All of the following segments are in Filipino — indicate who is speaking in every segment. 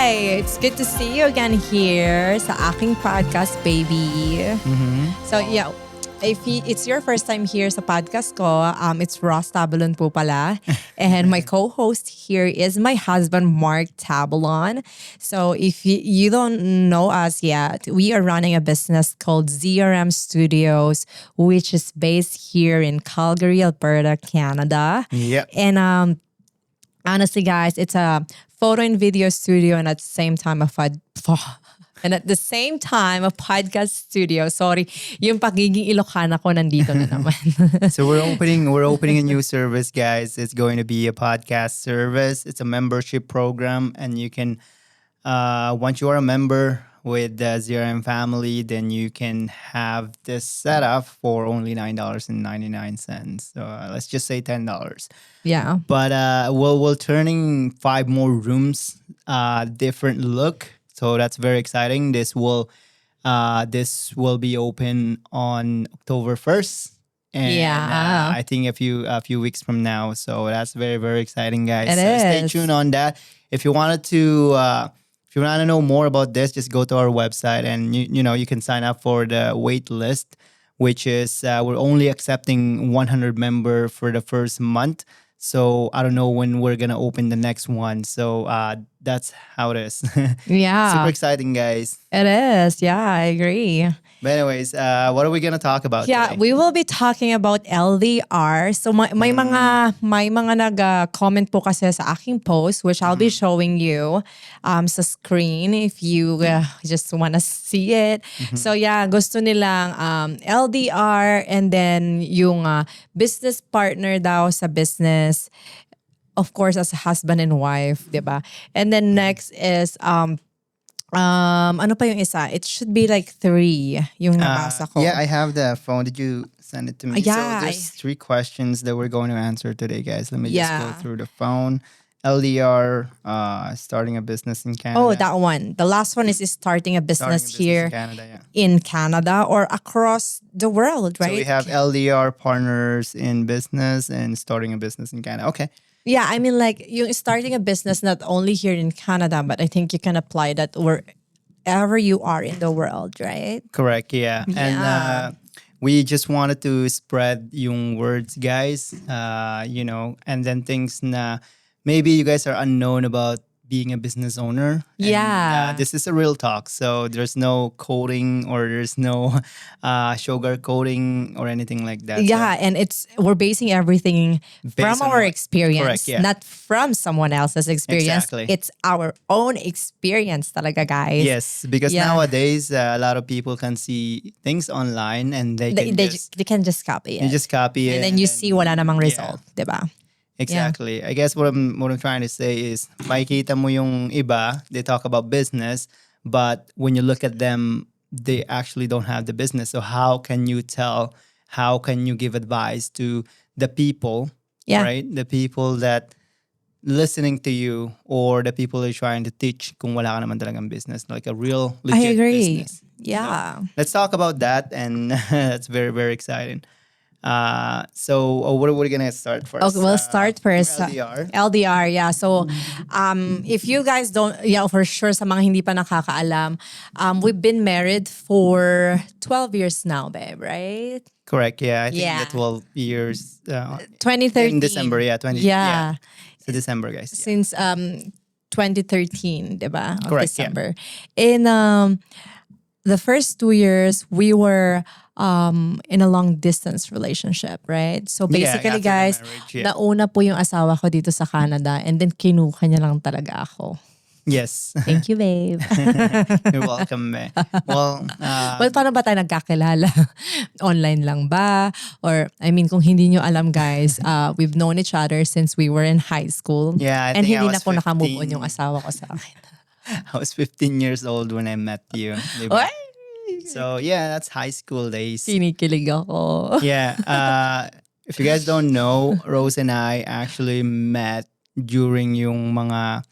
Speaker 1: Hi! It's good to see you again here sa aking podcast, baby. So yeah, if it's your first time here sa podcast ko, it's Ross Tabalon po pala. And my co-host here is my husband, Mark Tabalon. So if you don't know us yet, we are running a business called ZRM Studios, which is based here in Calgary, Alberta, Canada.
Speaker 2: Yep.
Speaker 1: And honestly, guys, it's a photo and video studio, and at the same time a podcast studio. Sorry, yung pagiging Ilocana ko nandito na naman.
Speaker 2: So we're opening a new service, guys. It's going to be a podcast service. It's a membership program, and you can once you are a member with the ZRM family, then you can have this setup for only $9.99. So let's just say $10.
Speaker 1: Yeah.
Speaker 2: But we're turning 5 more rooms, different look. So that's very exciting. This will be open on October 1st. And
Speaker 1: Yeah.
Speaker 2: I think a few weeks from now. So that's very, very exciting, guys.
Speaker 1: It
Speaker 2: So stay
Speaker 1: is.
Speaker 2: tuned on that. If you want to know more about this, just go to our website and you can sign up for the wait list, which is we're only accepting 100 member for the first month. So I don't know when we're gonna open the next one. So that's how it is.
Speaker 1: Yeah.
Speaker 2: Super exciting, guys.
Speaker 1: It is. Yeah, I agree.
Speaker 2: But anyways, what are we gonna talk about
Speaker 1: Yeah,
Speaker 2: today?
Speaker 1: we will be talking about LDR. So may mga nag-comment po kasi sa aking post, which I'll be showing you sa screen if you just wanna see it. So yeah, gusto nilang LDR, and then yung business partner daw sa business, of course as a husband and wife, 'di ba? And then next is ano pa yung isa? It should be like 3 yung nabasa ko.
Speaker 2: Yeah, I have the phone. Did you send it to me?
Speaker 1: Yeah,
Speaker 2: So there's 3 questions that we're going to answer today, guys. Let me just
Speaker 1: Yeah.
Speaker 2: go through the phone. LDR, starting a business in Canada.
Speaker 1: Oh, that one. The last one is starting a business, here
Speaker 2: in Canada, yeah.
Speaker 1: in Canada or across the world, right?
Speaker 2: So we have LDR, partners in business, and starting a business in Canada. Okay.
Speaker 1: Yeah, I mean like yung starting a business not only here in Canada, but I think you can apply that wherever you are in the world, right?
Speaker 2: Correct, yeah. And
Speaker 1: Yeah.
Speaker 2: we just wanted to spread yung words, guys, and then things na maybe you guys are unknown about being a business owner. And,
Speaker 1: Yeah.
Speaker 2: this is a real talk. So there's no coding or there's no sugar coating or anything like that.
Speaker 1: Yeah, and we're basing everything from
Speaker 2: on
Speaker 1: our
Speaker 2: what-
Speaker 1: experience,
Speaker 2: correct, yeah.
Speaker 1: not from someone else's experience.
Speaker 2: Exactly.
Speaker 1: It's our own experience talaga, guys.
Speaker 2: Yes, because
Speaker 1: Yeah.
Speaker 2: nowadays a lot of people can see things online and they
Speaker 1: They can just copy it.
Speaker 2: you just copy it
Speaker 1: and then you see wala namang result, diba?
Speaker 2: Exactly. I guess what I'm trying to say is makikita mo yung iba, they talk about business, but when you look at them, they actually don't have the business. So how can you tell? How can you give advice to the people,
Speaker 1: Yeah.
Speaker 2: right? The people that listening to you or the people you're trying to teach kung wala ka naman talagang business, like a real legit
Speaker 1: I agree.
Speaker 2: business.
Speaker 1: Yeah.
Speaker 2: Let's talk about that, and that's very, very exciting. So what are we gonna start first?
Speaker 1: Okay, we'll start first.
Speaker 2: LDR.
Speaker 1: LDR, yeah. So, if you guys don't, yeah, for sure, sa mga hindi pa nakakaalam, we've been married for 12 years now, babe, right?
Speaker 2: Correct. Yeah, I think
Speaker 1: Yeah.
Speaker 2: the 12 years
Speaker 1: 2013.
Speaker 2: in December. Yeah, 20.
Speaker 1: Yeah.
Speaker 2: So December, guys. Yeah.
Speaker 1: Since 2013, diba? Of
Speaker 2: Correct, yeah.
Speaker 1: December. In the first 2 years, we were in a long distance relationship, right? So basically,
Speaker 2: after the
Speaker 1: guys,
Speaker 2: marriage, yeah.
Speaker 1: nauna po yung asawa ko dito sa Canada, and then kinuha niya lang talaga ako.
Speaker 2: Yes.
Speaker 1: Thank you, babe.
Speaker 2: You're welcome, eh. Well,
Speaker 1: Well, paano ba tayo nagkakilala? Online lang ba? Or, I mean, kung hindi nyo alam, guys, we've known each other since we were in high school.
Speaker 2: Yeah, I
Speaker 1: and
Speaker 2: think I
Speaker 1: hindi na
Speaker 2: was
Speaker 1: po nakamove
Speaker 2: 15.
Speaker 1: on yung asawa ko sa akin.
Speaker 2: I was 15 years old when I met you. diba?
Speaker 1: Oy!
Speaker 2: So yeah, that's high school days.
Speaker 1: Kinikilig ako.
Speaker 2: Yeah. If you guys don't know, Rose and I actually met during yung mga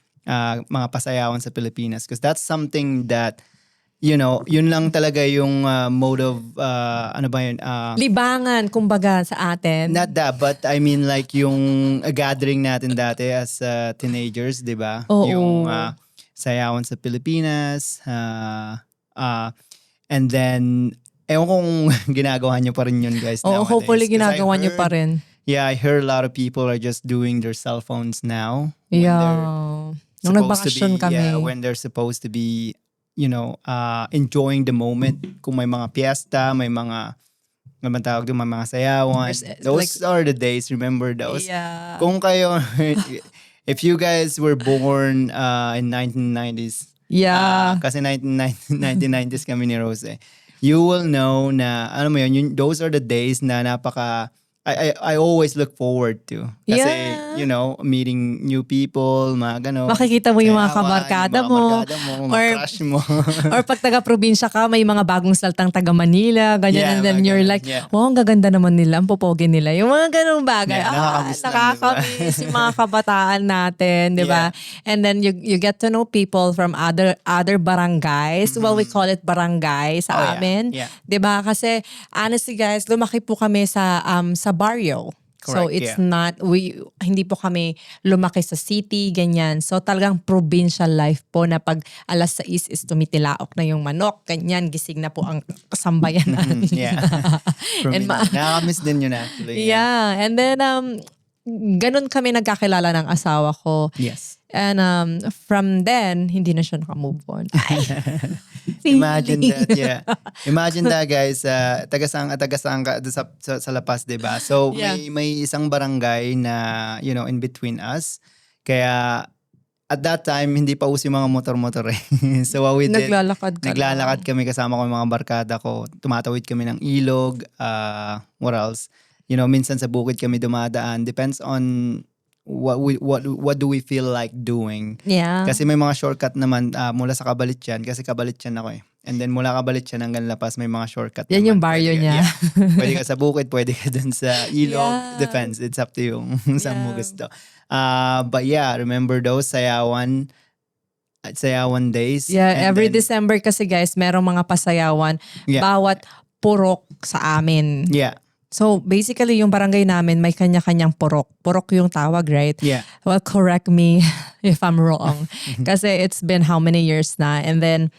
Speaker 2: pasayawan sa Pilipinas, because that's something that yun lang talaga yung mode of ano ba yun?
Speaker 1: Libangan, kumbaga, sa atin.
Speaker 2: Not that, but I mean like yung gathering natin dati as teenagers, 'di ba?
Speaker 1: Oo.
Speaker 2: Yung sayawan sa Pilipinas. And then, ewan kung ginagawa nyo pa rin yun, guys,
Speaker 1: Oh,
Speaker 2: nowadays.
Speaker 1: hopefully
Speaker 2: 'Cause
Speaker 1: ginagawa nyo pa rin.
Speaker 2: Yeah, I heard a lot of people are just doing their cell phones now.
Speaker 1: Yeah. Nung nagbakasyon kami.
Speaker 2: Yeah, when they're supposed to be, enjoying the moment. Kung may mga fiesta, may mga, may tawag doon, may mga sayawan.
Speaker 1: There's,
Speaker 2: Those are the days, remember those?
Speaker 1: Yeah.
Speaker 2: Kung kayo, if you guys were born in 1990s,
Speaker 1: Yeah.
Speaker 2: kasi 1990s kami ni Rose, you will know na, ano mo yun, those are the days na napaka, I always look forward to. Kasi,
Speaker 1: Yeah.
Speaker 2: meeting new people, mga gano'n.
Speaker 1: Makikita mo yung mga
Speaker 2: sayawan,
Speaker 1: kabarkada
Speaker 2: yung mga
Speaker 1: mo.
Speaker 2: barkada mo, mga
Speaker 1: Or-
Speaker 2: crush mo.
Speaker 1: Or pag taga-probinsya ka, may mga bagong saltang taga-Manila, ganyan.
Speaker 2: Yeah,
Speaker 1: And then
Speaker 2: mga
Speaker 1: you're
Speaker 2: ganun,
Speaker 1: like,
Speaker 2: yeah.
Speaker 1: wow, ang gaganda naman nila, ang popogi nila. Yung mga ganung bagay.
Speaker 2: Yeah, nakakamiss lang,
Speaker 1: Nakakamiss yung mga kabataan natin, di ba? And then you get to know people from other barangays. Well, we call it barangay sa
Speaker 2: Oh, yeah.
Speaker 1: amin.
Speaker 2: Yeah.
Speaker 1: Di ba? Kasi honestly guys, lumaki po kami sa barrio. So
Speaker 2: Correct,
Speaker 1: it's
Speaker 2: yeah.
Speaker 1: not, hindi po kami lumaki sa city, ganyan. So talagang provincial life po na pag 6:00 is tumitilaok na yung manok, ganyan, gising na po ang kasambayan namin.
Speaker 2: Yeah.
Speaker 1: And
Speaker 2: Nakakamiss din yun actually.
Speaker 1: yeah, and then ganun kami nagkakilala ng asawa ko.
Speaker 2: Yes.
Speaker 1: And from then, hindi na siya naka-move on. Ay,
Speaker 2: Imagine
Speaker 1: feeling.
Speaker 2: that, yeah. Imagine that, guys. Tagasang ka doon sa La Paz, diba? So,
Speaker 1: Yeah.
Speaker 2: may isang barangay na, in between us. Kaya, at that time, hindi pa uso yung mga motor-motor eh. So, what we did,
Speaker 1: Naglalakad ka
Speaker 2: naglalakad kami kasama ko yung mga barkada ko. Tumatawid kami ng ilog. What else? Minsan sa bukid kami dumadaan. Depends on what do we feel like doing.
Speaker 1: Yeah.
Speaker 2: Kasi may mga shortcut naman mula sa Kabalityan. Kasi Kabalityan ako eh. And then mula Kabalityan hanggang La Paz, may mga shortcut
Speaker 1: Yan
Speaker 2: naman.
Speaker 1: yung barrio
Speaker 2: Pwede ka-
Speaker 1: niya.
Speaker 2: Yeah. Pwede ka sa bukid, pwede ka dun sa ilog.
Speaker 1: Yeah.
Speaker 2: Depends. It's up to you saan mo
Speaker 1: Yeah.
Speaker 2: gusto. But yeah, remember those sayawan days.
Speaker 1: Yeah,
Speaker 2: And
Speaker 1: every
Speaker 2: then-
Speaker 1: December kasi guys, merong mga pasayawan.
Speaker 2: Yeah.
Speaker 1: Bawat purok sa amin.
Speaker 2: Yeah.
Speaker 1: So basically, yung barangay namin may kanya-kanyang purok. Purok yung tawag, right?
Speaker 2: Yeah.
Speaker 1: Well, correct me if I'm wrong. Kasi it's been how many years na. And then,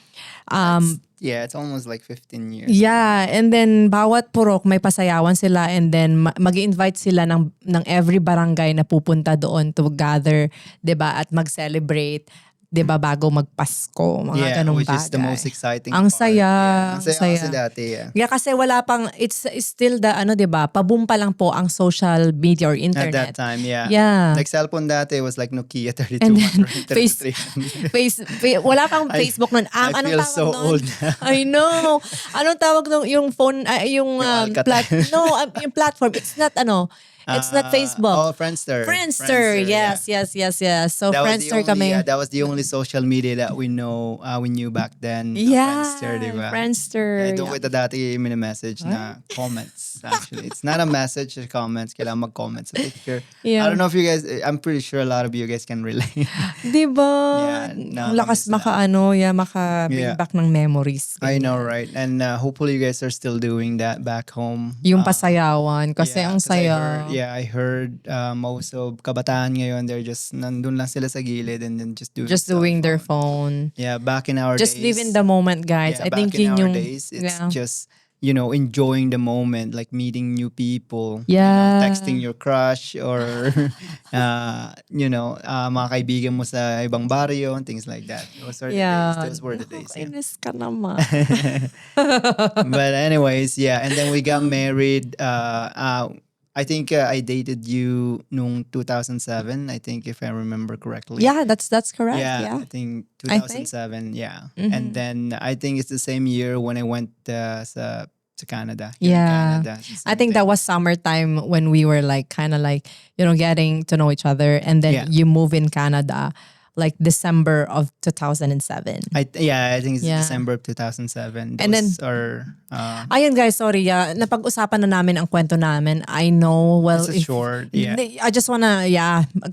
Speaker 2: Yeah, it's almost like 15 years.
Speaker 1: yeah, and then bawat purok may pasayawan sila and then mag-invite sila ng every barangay na pupunta doon to gather, 'di ba? At mag-celebrate, 'di ba, bago magpasko, mga ganung
Speaker 2: which
Speaker 1: bagay.
Speaker 2: is the most exciting
Speaker 1: Ang
Speaker 2: part.
Speaker 1: saya,
Speaker 2: Yeah. Ang saya
Speaker 1: saya.
Speaker 2: kasi dati, yeah.
Speaker 1: Yeah, kasi wala pang, it's still the, 'di ba, paboom pa lang po ang social media or
Speaker 2: At that
Speaker 1: internet.
Speaker 2: time, yeah.
Speaker 1: Yeah.
Speaker 2: Like cellphone dati was like Nokia 32,
Speaker 1: And then,
Speaker 2: 33.
Speaker 1: Wala pang
Speaker 2: I-
Speaker 1: Facebook nun.
Speaker 2: I
Speaker 1: Anong
Speaker 2: feel
Speaker 1: tawag
Speaker 2: so
Speaker 1: nun?
Speaker 2: old now.
Speaker 1: I know. Anong tawag nung yung phone, yung
Speaker 2: Alcatel.
Speaker 1: yung platform. It's not it's not Facebook.
Speaker 2: Oh, Friendster.
Speaker 1: Friendster.
Speaker 2: yeah.
Speaker 1: Yes. So
Speaker 2: That was
Speaker 1: Friendster
Speaker 2: the only,
Speaker 1: kami.
Speaker 2: that was the only social media that we knew back then.
Speaker 1: Yeah.
Speaker 2: Friendster, diba?
Speaker 1: Friendster.
Speaker 2: Yeah, doon kita dati message na comments. Actually, it's not a message, it's comments. Kailangan mag-comment sa picture.
Speaker 1: Yeah.
Speaker 2: I don't know if you guys, I'm pretty sure a lot of you guys can relate.
Speaker 1: Diba?
Speaker 2: Yeah,
Speaker 1: Ang lakas
Speaker 2: nakakamiss
Speaker 1: maka-bring
Speaker 2: Yeah.
Speaker 1: back ng memories.
Speaker 2: I know, right? And hopefully you guys are still doing that back home.
Speaker 1: Yung pasayawan. Kasi
Speaker 2: Yeah,
Speaker 1: ang
Speaker 2: 'cause I
Speaker 1: saya.
Speaker 2: heard most of kabataan ngayon, they're just nandun lang sila sa gilid and then just
Speaker 1: Doing their phone.
Speaker 2: Yeah, back in our
Speaker 1: Just
Speaker 2: days.
Speaker 1: live in the moment, guys.
Speaker 2: Yeah,
Speaker 1: I think
Speaker 2: back in
Speaker 1: yun
Speaker 2: our
Speaker 1: yung...
Speaker 2: days, it's
Speaker 1: yeah.
Speaker 2: just, enjoying the moment, like meeting new people.
Speaker 1: Yeah.
Speaker 2: Texting your crush or, mga kaibigan mo sa ibang barrio and things like that. Those are the days. Those were the days. Yeah.
Speaker 1: Nakakainis ka naman.
Speaker 2: But anyways, yeah. And then we got married. I think I dated you nung 2007. I think if I remember correctly.
Speaker 1: Yeah, that's correct. Yeah.
Speaker 2: I think
Speaker 1: I think.
Speaker 2: 2007. Yeah,
Speaker 1: Mhm.
Speaker 2: and then I think it's the same year when I went sa Canada. Here in
Speaker 1: Yeah.
Speaker 2: Canada. It's the
Speaker 1: I
Speaker 2: same
Speaker 1: think that
Speaker 2: thing.
Speaker 1: was summertime when we were like kind of like, getting to know each other. And then
Speaker 2: Yeah.
Speaker 1: you move in Canada like December of 2007.
Speaker 2: I think it's
Speaker 1: Yeah.
Speaker 2: December of 2007.
Speaker 1: And then-
Speaker 2: Those are
Speaker 1: Ayun guys, sorry. Napag-usapan na namin ang kwento namin. I know, well,
Speaker 2: it's a short. Yeah.
Speaker 1: I just wanna,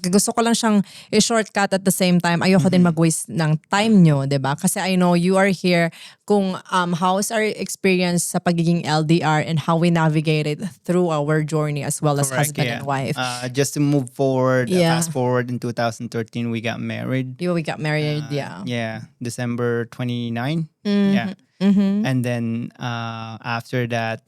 Speaker 1: gusto ko lang siyang i-shortcut at the same time. Ayoko din mag-waste ng time nyo, diba? Kasi I know you are here kung how's our experience sa pagiging LDR and how we navigated through our journey as well as
Speaker 2: Correct,
Speaker 1: husband
Speaker 2: yeah.
Speaker 1: and wife.
Speaker 2: Just to move forward,
Speaker 1: Yeah.
Speaker 2: fast forward in 2013, we got married. married.
Speaker 1: We got married, yeah.
Speaker 2: Yeah, December 29.
Speaker 1: Mhm.
Speaker 2: Yeah.
Speaker 1: Mhm.
Speaker 2: And then after that,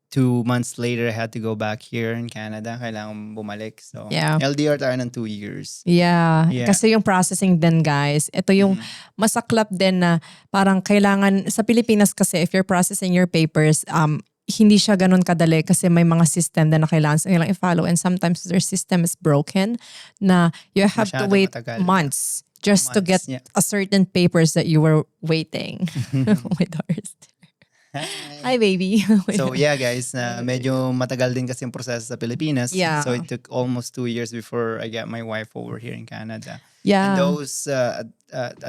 Speaker 2: 2 months later, I had to go back here in Canada. Kailangan bumalik. So,
Speaker 1: Yeah.
Speaker 2: LDR tayo ng 2 years.
Speaker 1: Yeah.
Speaker 2: Yeah.
Speaker 1: Kasi yung processing din, guys, ito yung masaklap din na parang kailangan, sa Pilipinas kasi, if you're processing your papers, hindi siya ganun kadali kasi may mga system na kailangan nilang i-follow, and sometimes their system is broken na you have to
Speaker 2: Masyado
Speaker 1: wait
Speaker 2: matagal.
Speaker 1: months just to get
Speaker 2: Yeah.
Speaker 1: a certain papers that you were waiting. With ours. Hi, baby.
Speaker 2: So yeah, guys, medyo matagal din kasi yung proseso sa Pilipinas.
Speaker 1: Yeah.
Speaker 2: So it took almost 2 years before I got my wife over here in Canada.
Speaker 1: Yeah.
Speaker 2: And those, at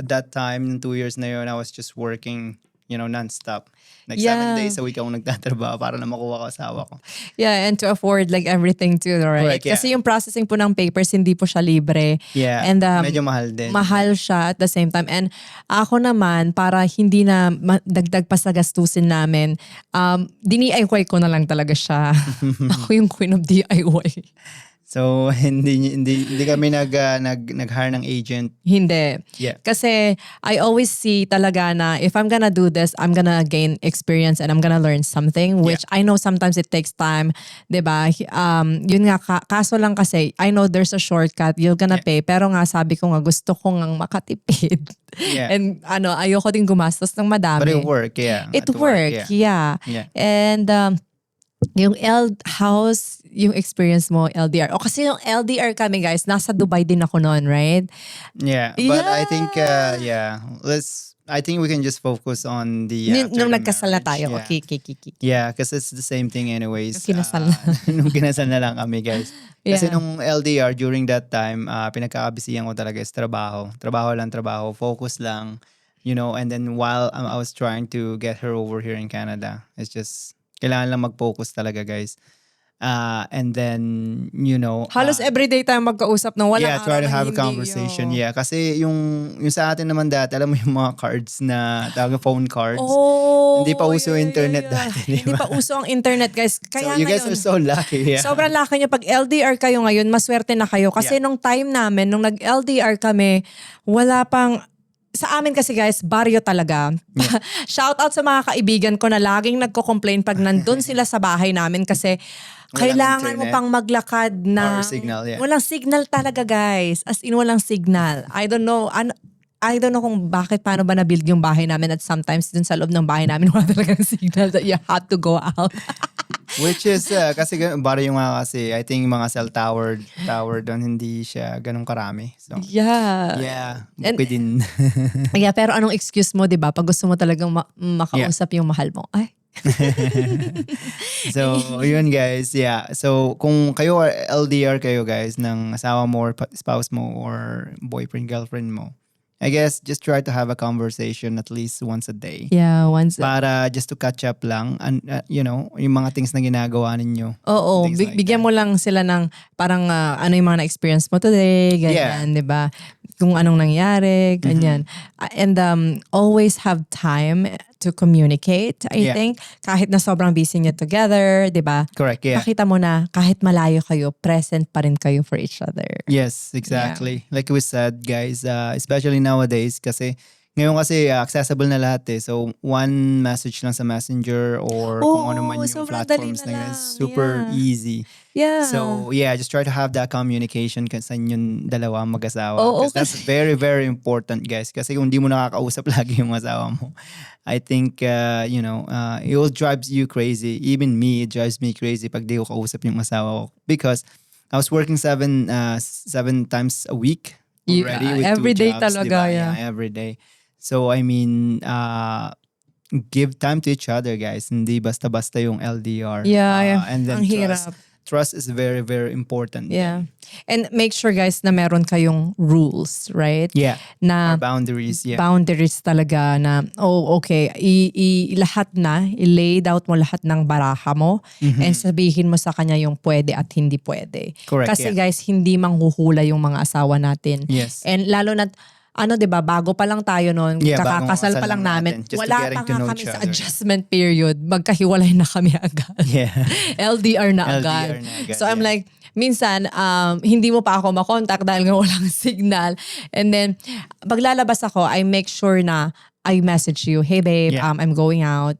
Speaker 2: that time, 2 years na yun, I was just working, nonstop. Like 7 days a week akong nagtatrabaho para na makuha ko asawa ko.
Speaker 1: Yeah, and to afford like everything too, right?
Speaker 2: Correct, yeah.
Speaker 1: Kasi yung processing po ng papers, hindi po siya libre.
Speaker 2: Yeah,
Speaker 1: And
Speaker 2: medyo mahal din.
Speaker 1: mahal siya at the same time. And ako naman, para hindi na dagdag pa sa gastusin namin, DIY ko na lang talaga siya. Ako yung queen of DIY.
Speaker 2: So hindi kami nag-hire ng agent.
Speaker 1: Hindi.
Speaker 2: Yeah.
Speaker 1: Kasi I always see talaga na if I'm gonna do this, I'm gonna gain experience and I'm gonna learn something, which I know sometimes it takes time, 'di ba? Yun nga, kaso lang kasi I know there's a shortcut, you're gonna pay, pero nga sabi ko nga gusto ko ngang makatipid.
Speaker 2: Yeah.
Speaker 1: And ayoko din gumastos ng madami.
Speaker 2: But it worked, yeah.
Speaker 1: It
Speaker 2: At work,
Speaker 1: worked, yeah.
Speaker 2: Yeah.
Speaker 1: And yung house, yung experience mo, LDR. O kasi yung LDR kami, guys, nasa Dubai din ako noon, right?
Speaker 2: Yeah, but I think I think we can just focus on the after
Speaker 1: Nung
Speaker 2: the
Speaker 1: nagkasal na
Speaker 2: marriage.
Speaker 1: tayo.
Speaker 2: Yeah.
Speaker 1: Okay.
Speaker 2: Yeah, because it's the same thing anyways.
Speaker 1: Nung kinasal na.
Speaker 2: Nung kinasal na lang kami, guys. Kasi
Speaker 1: Yeah.
Speaker 2: nung LDR, during that time, pinagkakabisihan ko talaga is trabaho. Trabaho lang, trabaho. Focus lang, and then while I was trying to get her over here in Canada, it's just, kailangan lang mag-focus talaga, guys. And then,
Speaker 1: Halos everyday tayo magkausap na walang
Speaker 2: yeah, try
Speaker 1: araw
Speaker 2: to
Speaker 1: na
Speaker 2: have a
Speaker 1: hindi,
Speaker 2: conversation. Yeah, kasi yung sa atin naman dati, alam mo yung mga cards na tawag phone cards.
Speaker 1: Oh,
Speaker 2: Hindi pa uso yung internet dati, di
Speaker 1: Hindi
Speaker 2: ba?
Speaker 1: pa uso ang internet, guys. Kaya
Speaker 2: So you guys
Speaker 1: ngayon,
Speaker 2: are so lucky. Yeah.
Speaker 1: sobrang laki niya. Pag LDR kayo ngayon, maswerte na kayo. Kasi nung time namin, nung nag-LDR kami, wala pang, sa amin kasi guys, baryo talaga. Shout out sa mga kaibigan ko na laging nagko-complain pag nandun sila sa bahay namin kasi kailangan mo
Speaker 2: internet.
Speaker 1: pang maglakad na
Speaker 2: Or signal, yeah.
Speaker 1: walang signal talaga, guys. As in, walang signal. I don't know kung paano ba na-build yung bahay namin at sometimes dun sa loob ng bahay namin wala talagang signal that you have to go out.
Speaker 2: Which is, kasi baryo nga kasi, I think mga cell tower doon, hindi siya ganun karami. So, yeah,
Speaker 1: And-
Speaker 2: bukid din.
Speaker 1: Yeah, pero anong excuse mo, 'di ba? Pag gusto mo talagang makausap yung mahal mo. Ay,
Speaker 2: So, yun guys, yeah. So, kung kayo LDR kayo guys, ng asawa mo or spouse mo or boyfriend, girlfriend mo, I guess just try to have a conversation at least once a day.
Speaker 1: yeah, once.
Speaker 2: Para just to catch up lang, and, yung mga things na ginagawa ninyo.
Speaker 1: Oo,
Speaker 2: Things like
Speaker 1: bigyan mo lang sila ng parang ano yung mga na-experience mo today, ganyan, 'di ba? Kung anong nangyari, ganyan. And always have time to communicate, I
Speaker 2: Yeah.
Speaker 1: think. Kahit na sobrang busy niyo together, 'di ba?
Speaker 2: Correct, yeah.
Speaker 1: Pakita mo na kahit malayo kayo, present pa rin kayo for each other.
Speaker 2: Yes, exactly. Like we said, guys, especially nowadays, kasi ngayon kasi accessible na lahat eh. So, one message lang sa Messenger or kung ano man yung
Speaker 1: sobrang
Speaker 2: platforms
Speaker 1: dali na
Speaker 2: na yun.
Speaker 1: lang.
Speaker 2: It's super
Speaker 1: Yeah.
Speaker 2: easy.
Speaker 1: Yeah.
Speaker 2: So, yeah, just try to have that communication sa inyong dalawa mag-asawa.
Speaker 1: Oo,
Speaker 2: 'Cause that's very, very important, guys. Kasi kung di mo nakakausap lagi yung asawa mo, I think, it will drive you crazy. Even me, it drives me crazy pag di ko kausap yung asawa ko. Because I was working 7 times a week already with 2
Speaker 1: every day
Speaker 2: jobs,
Speaker 1: talaga,
Speaker 2: diba?
Speaker 1: yeah.
Speaker 2: Every day. So, I mean, give time to each other, guys. Hindi basta-basta yung LDR.
Speaker 1: Yeah,
Speaker 2: And then
Speaker 1: ang hirap.
Speaker 2: Trust is very, very important.
Speaker 1: Yeah. And make sure, guys, na meron kayong rules, right?
Speaker 2: Yeah.
Speaker 1: Na
Speaker 2: Or boundaries, yeah.
Speaker 1: boundaries talaga na, okay, lahat na, i-laid out mo lahat ng baraha mo and sabihin mo sa kanya yung pwede at hindi pwede.
Speaker 2: Correct,
Speaker 1: Kasi
Speaker 2: yeah.
Speaker 1: guys, hindi manghuhula yung mga asawa natin.
Speaker 2: Yes.
Speaker 1: And lalo na, 'di ba, bago pa lang tayo noon,
Speaker 2: Yeah, bagong
Speaker 1: kakakasal
Speaker 2: kasal
Speaker 1: pa lang
Speaker 2: lang
Speaker 1: namin.
Speaker 2: natin, just to
Speaker 1: Wala
Speaker 2: getting
Speaker 1: pa
Speaker 2: to
Speaker 1: nga
Speaker 2: know
Speaker 1: kami
Speaker 2: each
Speaker 1: sa
Speaker 2: other.
Speaker 1: adjustment period. Magkahiwalay na kami agad.
Speaker 2: Yeah.
Speaker 1: LDR na
Speaker 2: LDR
Speaker 1: agad.
Speaker 2: na agad,
Speaker 1: So I'm
Speaker 2: yeah.
Speaker 1: like, minsan, hindi mo pa ako makontak dahil nga walang signal. And then, pag lalabas ako, I make sure na I message you, hey babe,
Speaker 2: Yeah.
Speaker 1: I'm going out,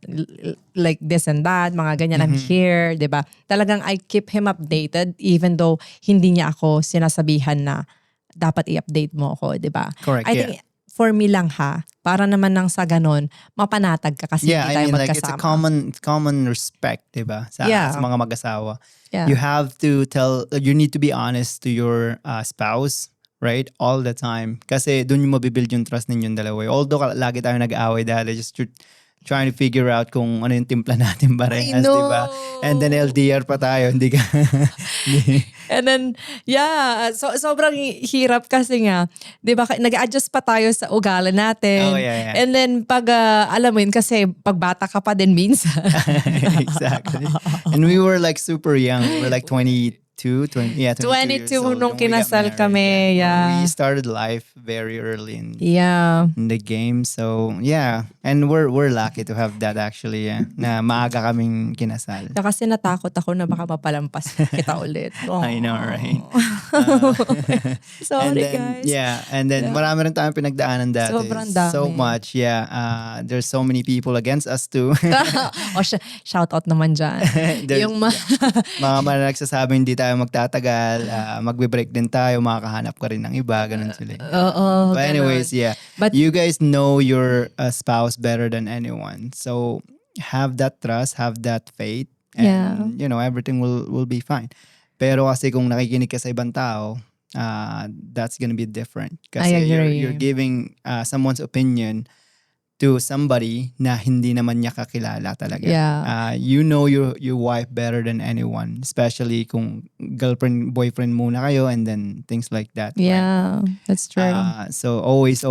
Speaker 1: like this and that, mga ganyan, I'm here, di ba? Talagang I keep him updated even though hindi niya ako sinasabihan na dapat i-update mo ako, di ba?
Speaker 2: Correct,
Speaker 1: I think for me lang para naman nang sa ganon, mapanatag ka kasi
Speaker 2: Yeah,
Speaker 1: hindi
Speaker 2: I
Speaker 1: tayo
Speaker 2: mean, like, it's a
Speaker 1: magkasama.
Speaker 2: common respect, diba? Sa mga mag-asawa.
Speaker 1: Yeah.
Speaker 2: You have to you need to be honest to your spouse, right? All the time. Kasi dun yung mabibuild yung trust ninyong dalawa. Although lagi tayo nag-away dahil just trying to figure out kung ano yung timpla natin parehas,
Speaker 1: know.
Speaker 2: diba? And then LDR pa tayo, hindi ka...
Speaker 1: And then, yeah, so sobrang hirap kasi nga, di ba, nag-adjust pa tayo sa ugali natin.
Speaker 2: Oh, yeah.
Speaker 1: And then, pag, alam mo yun, kasi pag bata ka pa din minsan.
Speaker 2: Exactly. And we were like super young. We were like 22 years
Speaker 1: 22
Speaker 2: old
Speaker 1: nung
Speaker 2: when we got
Speaker 1: kinasal
Speaker 2: married,
Speaker 1: kami, yeah.
Speaker 2: We started life very early in the game. So, yeah. And we're lucky to have that actually, na maaga kaming kinasal.
Speaker 1: Kasi natakot ako na baka mapalampas kita ulit. Oh.
Speaker 2: I know, right?
Speaker 1: Sorry,
Speaker 2: then,
Speaker 1: guys.
Speaker 2: Yeah, and then marami rin tayong pinagdaanan dati.
Speaker 1: Sobrang dami.
Speaker 2: So much, yeah. There's so many people against us too.
Speaker 1: Shout out naman dyan.
Speaker 2: There's-
Speaker 1: Yung
Speaker 2: mga nagsasabing hindi tayo magtatagal, magbe-break din tayo, makakahanap ka rin ng iba, ganun sila.
Speaker 1: Oo,
Speaker 2: But anyways, yeah.
Speaker 1: But-
Speaker 2: You guys know your spouse better than anyone. So have that trust, have that faith, and everything will be fine. Pero kasi kung nakikinig ka sa ibang tao, that's gonna be different. Kasi
Speaker 1: I agree.
Speaker 2: you're giving someone's opinion to somebody na hindi naman niya kakilala talaga.
Speaker 1: Yeah.
Speaker 2: You know your wife better than anyone, especially kung girlfriend, boyfriend muna kayo and then things like that.
Speaker 1: Yeah, that's true.
Speaker 2: So always,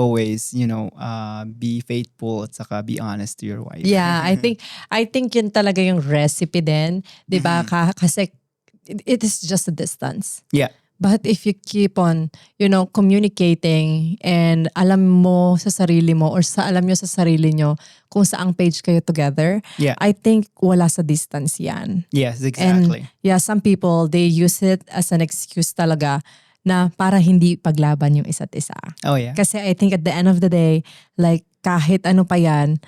Speaker 2: be faithful at saka be honest to your wife.
Speaker 1: Yeah, I think yun talaga yung recipe din, 'di ba? Kasi it is just a distance.
Speaker 2: Yeah.
Speaker 1: But if you keep on, communicating and alam mo sa sarili mo or alam nyo sa sarili nyo kung saang page kayo together,
Speaker 2: Yeah.
Speaker 1: I think wala sa distance yan.
Speaker 2: Yes, exactly.
Speaker 1: And yeah, some people, they use it as an excuse talaga na para hindi paglaban yung isa't isa.
Speaker 2: Oh yeah.
Speaker 1: Kasi I think at the end of the day, like kahit ano pa yan,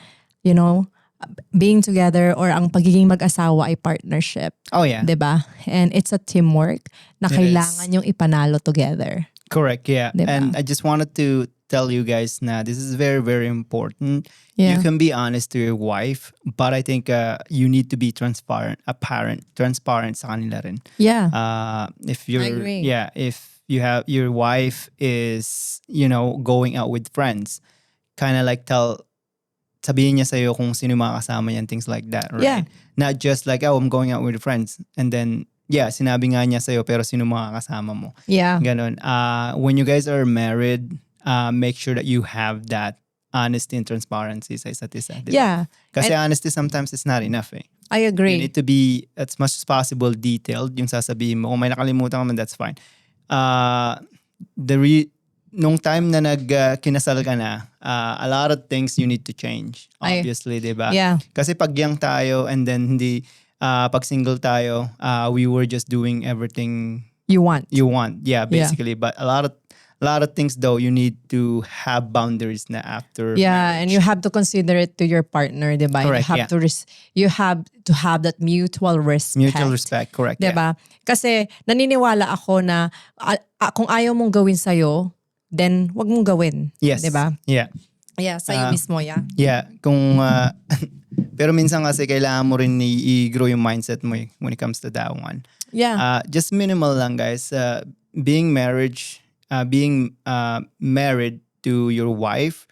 Speaker 1: being together or ang pagiging mag-asawa ay partnership.
Speaker 2: Oh yeah.
Speaker 1: 'Di ba? And it's a teamwork na
Speaker 2: It
Speaker 1: kailangan yung ipanalo together.
Speaker 2: Correct, yeah.
Speaker 1: Diba?
Speaker 2: And I just wanted to tell you guys na this is very, very important.
Speaker 1: Yeah.
Speaker 2: You can be honest to your wife, but I think you need to be transparent sa kanila rin.
Speaker 1: Yeah.
Speaker 2: If you're,
Speaker 1: I agree.
Speaker 2: if you have your wife is, going out with friends, kind of like sabihin niya sa'yo kung sino yung mga kasama niya and things like that, right?
Speaker 1: Yeah.
Speaker 2: Not just like, I'm going out with friends. And then, sinabi nga niya sa'yo, pero sino mga kasama mo?
Speaker 1: Yeah.
Speaker 2: Ganon. When you guys are married, make sure that you have that honesty and transparency sa isa't isa. Diba?
Speaker 1: Yeah.
Speaker 2: Kasi honesty sometimes is not enough eh.
Speaker 1: I
Speaker 2: You
Speaker 1: agree.
Speaker 2: need to be, as much as possible, detailed yung sasabihin mo. Kung may nakalimutan ka man, that's fine. Nung time na kinasal ka na, a lot of things you need to change. Obviously, di ba?
Speaker 1: Yeah.
Speaker 2: Kasi pag young tayo and then hindi, pag single tayo, we were just doing everything
Speaker 1: You want.
Speaker 2: you want. Yeah, basically. But a lot of things though, you need to have boundaries na after
Speaker 1: Yeah,
Speaker 2: marriage.
Speaker 1: and you have to consider it to your partner, 'di ba?
Speaker 2: Correct,
Speaker 1: You have to have that mutual respect.
Speaker 2: Mutual respect, correct.
Speaker 1: 'Di ba? Kasi naniniwala ako na kung ayaw mong gawin sa'yo, then wag mong gawin.
Speaker 2: Yes.
Speaker 1: 'Di ba?
Speaker 2: Yeah.
Speaker 1: Yeah, sa'yo mismo, yeah.
Speaker 2: Yeah, kung pero minsan kasi kailangan mo rin i-grow yung mindset mo when it comes to that one.
Speaker 1: Yeah.
Speaker 2: Just minimal lang, guys. Being married to your wife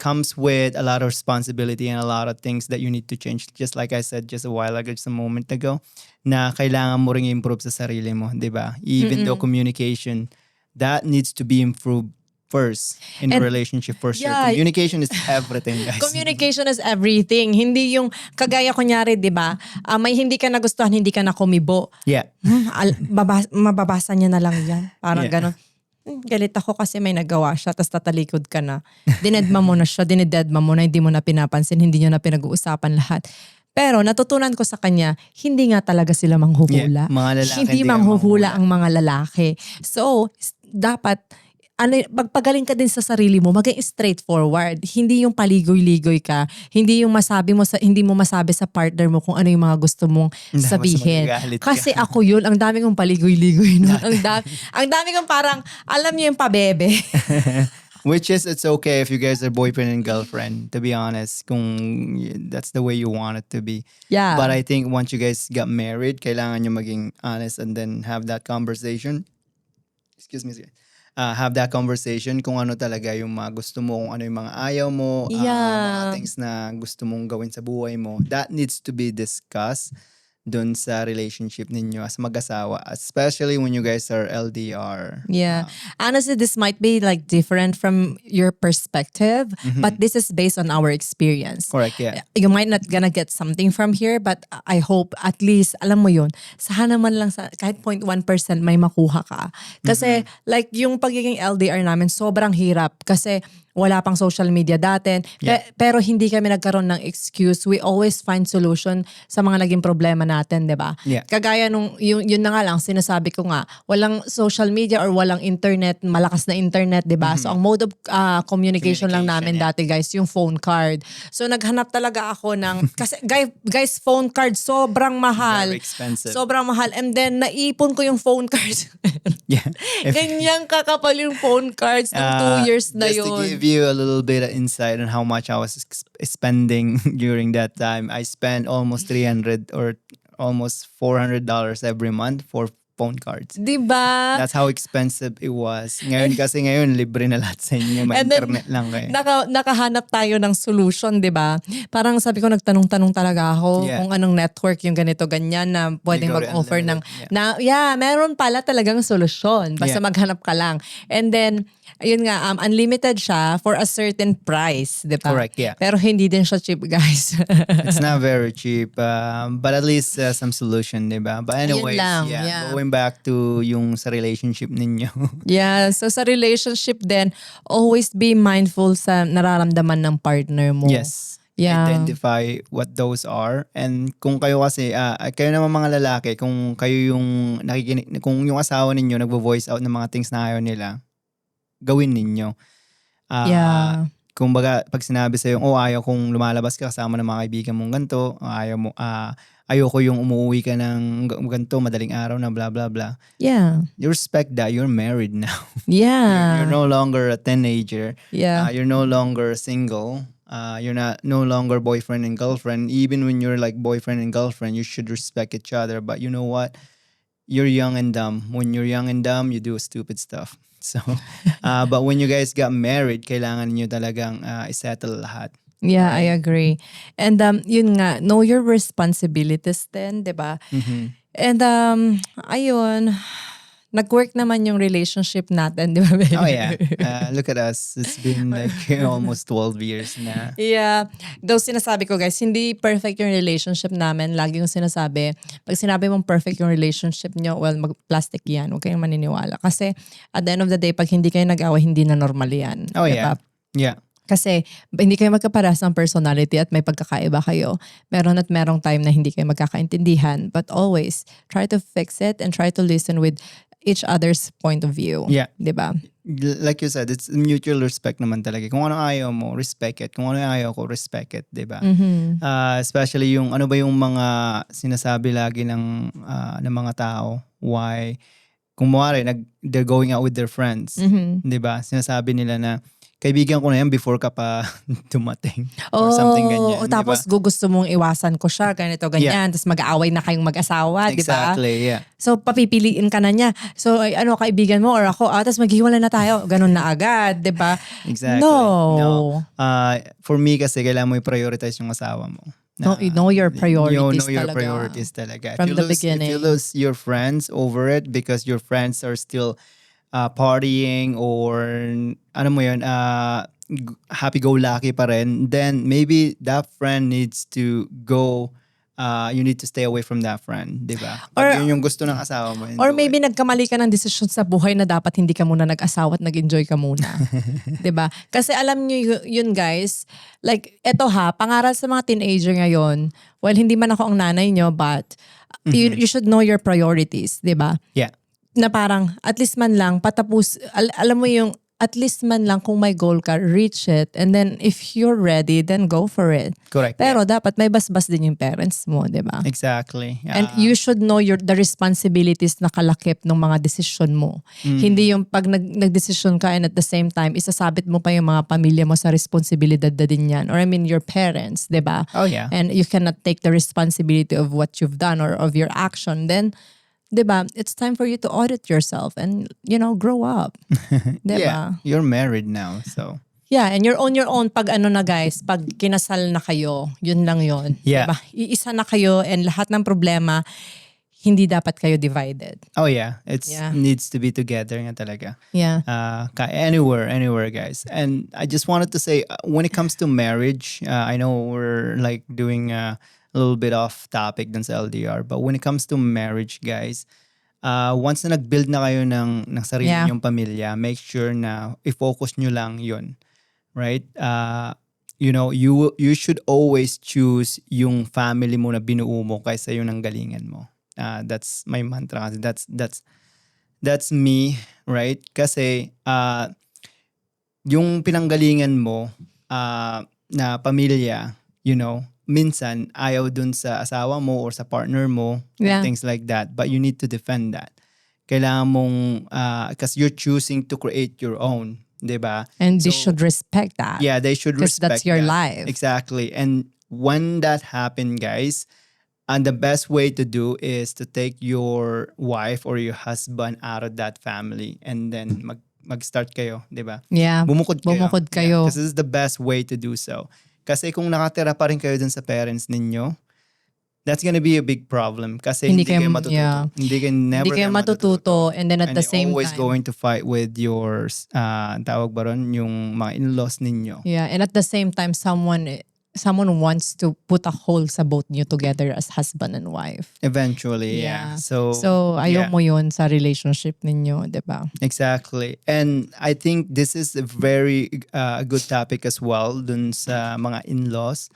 Speaker 2: comes with a lot of responsibility and a lot of things that you need to change. Just like I said just a while ago, just a moment ago, na kailangan mo rin i-improve sa sarili mo, di ba? Even though communication, that needs to be improved first in a relationship for sure.
Speaker 1: Yeah.
Speaker 2: Communication is everything, guys.
Speaker 1: Communication is everything. Hindi yung kagaya kunyari, 'di ba? May hindi ka nagustuhan, hindi ka na kumibo.
Speaker 2: Yeah.
Speaker 1: Mababasa niya na lang 'yan. Parang
Speaker 2: Yeah.
Speaker 1: ganon. Galit ako kasi may nagawa siya tapos tatalikod ka na. Dinedma mo na siya, dinededma mo na, hindi mo na pinapansin, hindi nyo na pinag-uusapan lahat. Pero natutunan ko sa kanya, hindi nga talaga sila manghuhula.
Speaker 2: Yeah, mga lalaki
Speaker 1: Hindi
Speaker 2: hindi nga
Speaker 1: manghuhula
Speaker 2: manghuhula.
Speaker 1: ang mga lalaki. So, dapat magpagaling ka din sa sarili mo, maging straightforward. Hindi yung paligoy-ligoy ka, hindi yung hindi mo masabi sa partner mo kung ano yung mga gusto mong
Speaker 2: Basta
Speaker 1: sabihin.
Speaker 2: magagalit ka.
Speaker 1: Kasi ako yun, ang dami kong paligoy-ligoy nun. Ang dami kong parang, alam niyo yung pabebe.
Speaker 2: Which is, it's okay if you guys are boyfriend and girlfriend, to be honest, kung that's the way you want it to be.
Speaker 1: Yeah.
Speaker 2: But I think once you guys got married, kailangan nyo maging honest and then have that conversation. Excuse me. Have that conversation kung ano talaga yung mga gusto mo, kung ano yung mga ayaw mo, mga things na gusto mong gawin sa buhay mo. That needs to be discussed dun sa relationship ninyo as mag-asawa, especially when you guys are LDR.
Speaker 1: Yeah. Honestly, this might be like different from your perspective, but this is based on our experience.
Speaker 2: Correct, yeah.
Speaker 1: You might not gonna get something from here, but I hope at least, alam mo yun, sana man lang sa kahit 0.1% may makuha ka. Kasi like yung pagiging LDR namin, sobrang hirap. Kasi wala pang social media dati. Pero hindi kami nagkaroon ng excuse. We always find solution sa mga naging problema natin, di ba?
Speaker 2: Yeah.
Speaker 1: Kagaya nung, yun na nga lang, sinasabi ko nga, walang social media or walang internet, malakas na internet, di ba? So ang mode of communication lang namin dati, guys, yung phone card. So naghanap talaga ako ng, kasi guys, phone card, sobrang mahal.
Speaker 2: Very expensive.
Speaker 1: Sobrang mahal. And then, naipon ko yung phone cards.
Speaker 2: Yeah.
Speaker 1: Ganyang kakapal yung phone cards ng 2 years na
Speaker 2: just
Speaker 1: yun.
Speaker 2: to give you a little bit of insight on how much I was spending during that time, I spent almost $300 or almost $400 every month for phone cards.
Speaker 1: Diba?
Speaker 2: That's how expensive it was. Ngayon kasi libre na lahat sa inyo. May
Speaker 1: And then,
Speaker 2: internet lang kayo.
Speaker 1: nakahanap tayo ng solution, di ba? Parang sabi ko, nagtanong-tanong talaga ako
Speaker 2: Yeah.
Speaker 1: kung anong network yung ganito, ganyan na pwedeng
Speaker 2: Ikaw rin
Speaker 1: mag-offer ng,
Speaker 2: unlimited.
Speaker 1: meron pala talagang solusyon. Basta maghanap ka lang. And then, ayun nga, unlimited siya for a certain price, di ba?
Speaker 2: Correct, yeah.
Speaker 1: Pero hindi din siya cheap, guys.
Speaker 2: It's not very cheap, but at least some solution, diba? But anyways,
Speaker 1: lang,
Speaker 2: yeah,
Speaker 1: yeah.
Speaker 2: going back to yung sa relationship ninyo.
Speaker 1: Yeah, so sa relationship din, always be mindful sa nararamdaman ng partner mo.
Speaker 2: Yes.
Speaker 1: Yeah.
Speaker 2: Identify what those are. And kung kayo kasi, kayo naman mga lalaki, kung kayo yung kung yung asawa ninyo nagvo-voice out ng mga things na ayaw nila, gawin ninyo.
Speaker 1: Yeah.
Speaker 2: Kumbaga, pag sinabi sa'yo, ayaw kong lumalabas ka kasama ng mga kaibigan mong ganito, ayoko yung umuwi ka ng ganito, madaling araw na blah, blah, blah.
Speaker 1: Yeah.
Speaker 2: You respect that. You're married now.
Speaker 1: Yeah.
Speaker 2: You're no longer a teenager.
Speaker 1: Yeah.
Speaker 2: You're no longer single. You're no longer boyfriend and girlfriend. Even when you're like boyfriend and girlfriend, you should respect each other. But you know what? You're young and dumb. When you're young and dumb, you do stupid stuff. So, but when you guys got married, kailangan niyo talagang isettle lahat.
Speaker 1: Yeah, I agree. And yun nga, know your responsibilities din, 'di ba? And ayun, nag-work naman yung relationship natin, di ba, baby?
Speaker 2: Oh yeah. Look at us. It's been like almost 12 years na.
Speaker 1: Yeah. Though sinasabi ko, guys, hindi perfect yung relationship namin. Lagi yung sinasabi, pag sinabi mong perfect yung relationship nyo, well, mag-plastic yan. Huwag kayong maniniwala. Kasi at the end of the day, pag hindi kayo nag-away, hindi na normal yan.
Speaker 2: Oh
Speaker 1: diba?
Speaker 2: yeah. Yeah.
Speaker 1: Kasi hindi kayo magkaparehas ng personality at may pagkakaiba kayo. Meron at merong time na hindi kayo magkakaintindihan. But always, try to fix it and try to listen with each other's point of view.
Speaker 2: Yeah.
Speaker 1: Diba?
Speaker 2: Like you said, it's mutual respect naman talaga. Kung ano ayaw mo, respect it. Kung ano ayaw ko, respect it. Diba? Especially yung, ano ba yung mga sinasabi lagi ng mga tao, why, kung mawari, they're going out with their friends. Diba? Sinasabi nila na, kaibigan ko na yan before ka pa dumating. Or something ganyan.
Speaker 1: Tapos gusto mong iwasan ko siya, ganito, ganyan. Tapos mag-aaway na kayong mag-asawa, di ba?
Speaker 2: Exactly, yeah.
Speaker 1: So, papipiliin ka na niya. So, kaibigan mo or ako, tapos maghiwalay na tayo. Ganun na agad, di ba?
Speaker 2: Exactly.
Speaker 1: No.
Speaker 2: For me kasi, kailangan mo i-prioritize yung asawa mo.
Speaker 1: Know your priorities
Speaker 2: know your
Speaker 1: talaga.
Speaker 2: Priorities talaga.
Speaker 1: From the beginning.
Speaker 2: If you lose your friends over it because your friends are still partying or ano mo yun, happy-go-lucky pa rin, then maybe that friend needs to go you need to stay away from that friend, di ba?
Speaker 1: Or-
Speaker 2: Pag yun yung gusto ng asawa mo.
Speaker 1: Or
Speaker 2: do
Speaker 1: maybe
Speaker 2: it.
Speaker 1: nagkamali ka ng desisyon sa buhay na dapat hindi ka muna nag-asawa at nag-enjoy ka muna. 'Di ba? Kasi alam niyo yun guys, like eto pangaral sa mga teenager ngayon, well hindi man ako ang nanay niyo but you should know your priorities, 'di ba?
Speaker 2: Yeah.
Speaker 1: Na parang at least man lang patapos alam mo yung at least man lang kung may goal ka, reach it. And then if you're ready, then go for it.
Speaker 2: Correct.
Speaker 1: Pero dapat may basbas din yung parents mo, di ba?
Speaker 2: Exactly.
Speaker 1: And you should know the responsibilities na kalakip ng mga desisyon mo. Hindi yung pag nagdesisyon ka and at the same time, isasabit mo pa yung mga pamilya mo sa responsibilidad na din yan. Or I mean, your parents, di ba?
Speaker 2: Oh, yeah.
Speaker 1: And you cannot take the responsibility of what you've done or of your action. Then, di ba, it's time for you to audit yourself and, grow up. Di ba?
Speaker 2: Yeah, you're married now, so.
Speaker 1: Yeah, and you're on your own pag ano na guys, pag kinasal na kayo, yun lang yun.
Speaker 2: Yeah.
Speaker 1: Diba? Iisa na kayo and lahat ng problema, hindi dapat kayo divided.
Speaker 2: Oh yeah, it
Speaker 1: Yeah.
Speaker 2: needs to be together nga talaga.
Speaker 1: Yeah.
Speaker 2: Anywhere, guys. And I just wanted to say, when it comes to marriage, I know we're like doing a little bit off topic dun sa LDR, but when it comes to marriage, guys, once na nag-build na kayo ng sarili
Speaker 1: Yeah.
Speaker 2: niyong pamilya, make sure na i-focus nyo lang yun. Right? You should always choose yung family mo na binuo mo kaysa yung nanggalingan mo. That's my mantra. That's me, right? Kasi yung pinanggalingan mo na pamilya, minsan ayaw dun sa asawa mo or sa partner mo,
Speaker 1: Yeah.
Speaker 2: things like that. But you need to defend that. Kailangan mong, because you're choosing to create your own, di ba?
Speaker 1: And they
Speaker 2: So,
Speaker 1: should respect that.
Speaker 2: Yeah, they should
Speaker 1: Because
Speaker 2: respect
Speaker 1: that's your
Speaker 2: that.
Speaker 1: life.
Speaker 2: Exactly. And when that happened, guys, and the best way to do is to take your wife or your husband out of that family and then mag-start kayo, di ba?
Speaker 1: Yeah.
Speaker 2: Bumukod kayo.
Speaker 1: Bumukod kayo.
Speaker 2: Because this is the best way to do so. Kasi kung nakatira pa rin kayo dun sa parents ninyo, that's gonna be a big problem. Kasi hindi kayo matututo.
Speaker 1: yeah.
Speaker 2: Hindi kayo
Speaker 1: matututo. And then at
Speaker 2: And
Speaker 1: the same
Speaker 2: you're always
Speaker 1: time.
Speaker 2: going to fight with your, tawag ba ron, yung mga in-laws ninyo.
Speaker 1: Yeah. And at the same time, someone wants to put a hole sa both you together as husband and wife.
Speaker 2: Eventually, yeah. So
Speaker 1: ayaw
Speaker 2: yeah.
Speaker 1: mo yun sa relationship ninyo, di ba?
Speaker 2: Exactly. And I think this is a very good topic as well dun sa mga in-laws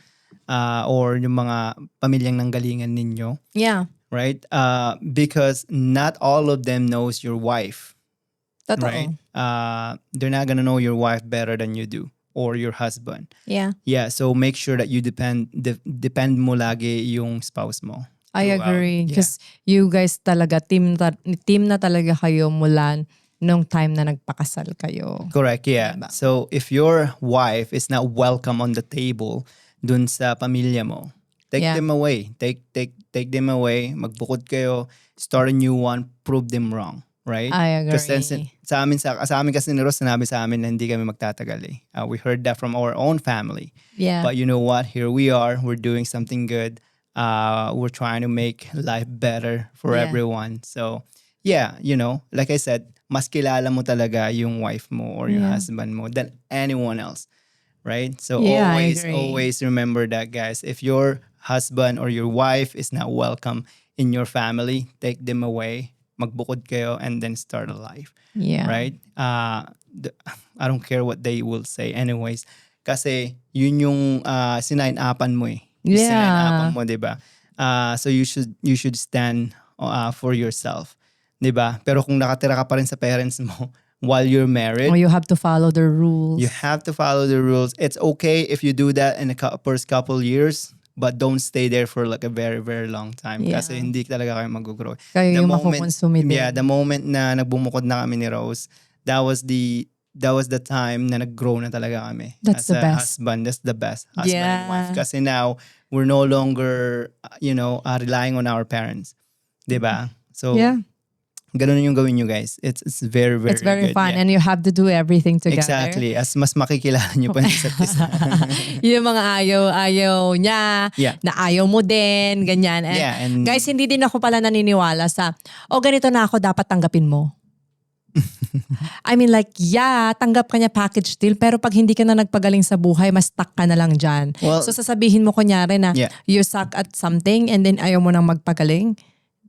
Speaker 2: or yung mga pamilyang nanggalingan ninyo,
Speaker 1: Yeah.
Speaker 2: right? Because not all of them knows your wife,
Speaker 1: Totoo.
Speaker 2: right? They're not gonna know your wife better than you do or your husband.
Speaker 1: Yeah.
Speaker 2: Yeah, so make sure that you depend mo lagi yung spouse mo.
Speaker 1: I
Speaker 2: throughout.
Speaker 1: agree.
Speaker 2: Yeah.
Speaker 1: Because you guys talaga, team na talaga kayo mula nung time na nagpakasal kayo.
Speaker 2: Correct, yeah.
Speaker 1: Diba?
Speaker 2: So if your wife is not welcome on the table dun sa pamilya mo, take
Speaker 1: Yeah.
Speaker 2: them away. Take them away. Magbukod kayo. Start a new one. Prove them wrong. Right?
Speaker 1: I agree.
Speaker 2: Kasi sa amin kasi ni Ros, sinabi sa amin na hindi kami magtatagal eh. We heard that from our own family.
Speaker 1: Yeah.
Speaker 2: But you know what? Here we are. We're doing something good. We're trying to make life better for
Speaker 1: Yeah.
Speaker 2: everyone. So, yeah, like I said, mas kilala mo talaga yung wife mo or your
Speaker 1: Yeah.
Speaker 2: husband mo than anyone else. Right? So,
Speaker 1: Yeah, I agree.
Speaker 2: always remember that, guys. If your husband or your wife is not welcome in your family, take them away. Magbukod kayo and then start a life.
Speaker 1: Yeah.
Speaker 2: Right? I don't care what they will say anyways. Kasi yun yung sinain-apan mo eh. Yung
Speaker 1: Yeah.
Speaker 2: Sinain-apan mo, di ba? So you should stand for yourself. Di ba? Pero kung nakatira ka pa rin sa parents mo while you're married,
Speaker 1: Or you have to follow the rules.
Speaker 2: you have to follow the rules. It's okay if you do that in the first couple years, but don't stay there for like a very, very long time.
Speaker 1: Yeah.
Speaker 2: Kasi hindi talaga kayo mag-grow.
Speaker 1: Kayo yung makukonsume din.
Speaker 2: Yeah, the moment na nagbumukod na kami ni Rose, that was the time na nag-grow na talaga kami.
Speaker 1: That's
Speaker 2: as
Speaker 1: the
Speaker 2: a
Speaker 1: best.
Speaker 2: husband. That's the best husband
Speaker 1: Yeah.
Speaker 2: and wife. Kasi now, we're no longer, relying on our parents. Diba? So,
Speaker 1: Yeah.
Speaker 2: ganun yung gawin nyo, guys. It's very, very
Speaker 1: It's very
Speaker 2: good.
Speaker 1: fun
Speaker 2: Yeah.
Speaker 1: and you have to do everything together.
Speaker 2: Exactly. As mas makikilala nyo pa yung isa't isa.
Speaker 1: Yung mga ayaw niya,
Speaker 2: Yeah.
Speaker 1: na ayaw mo din, ganyan. And
Speaker 2: Yeah, and
Speaker 1: guys, hindi din ako pala naniniwala sa, ganito na ako, dapat tanggapin mo. I mean like, yeah, tanggap ka niya package deal, pero pag hindi ka na nagpagaling sa buhay, mas stuck ka na lang dyan.
Speaker 2: Well,
Speaker 1: So sasabihin mo kunyari na
Speaker 2: yeah.
Speaker 1: you suck at something and then ayaw mo nang magpagaling.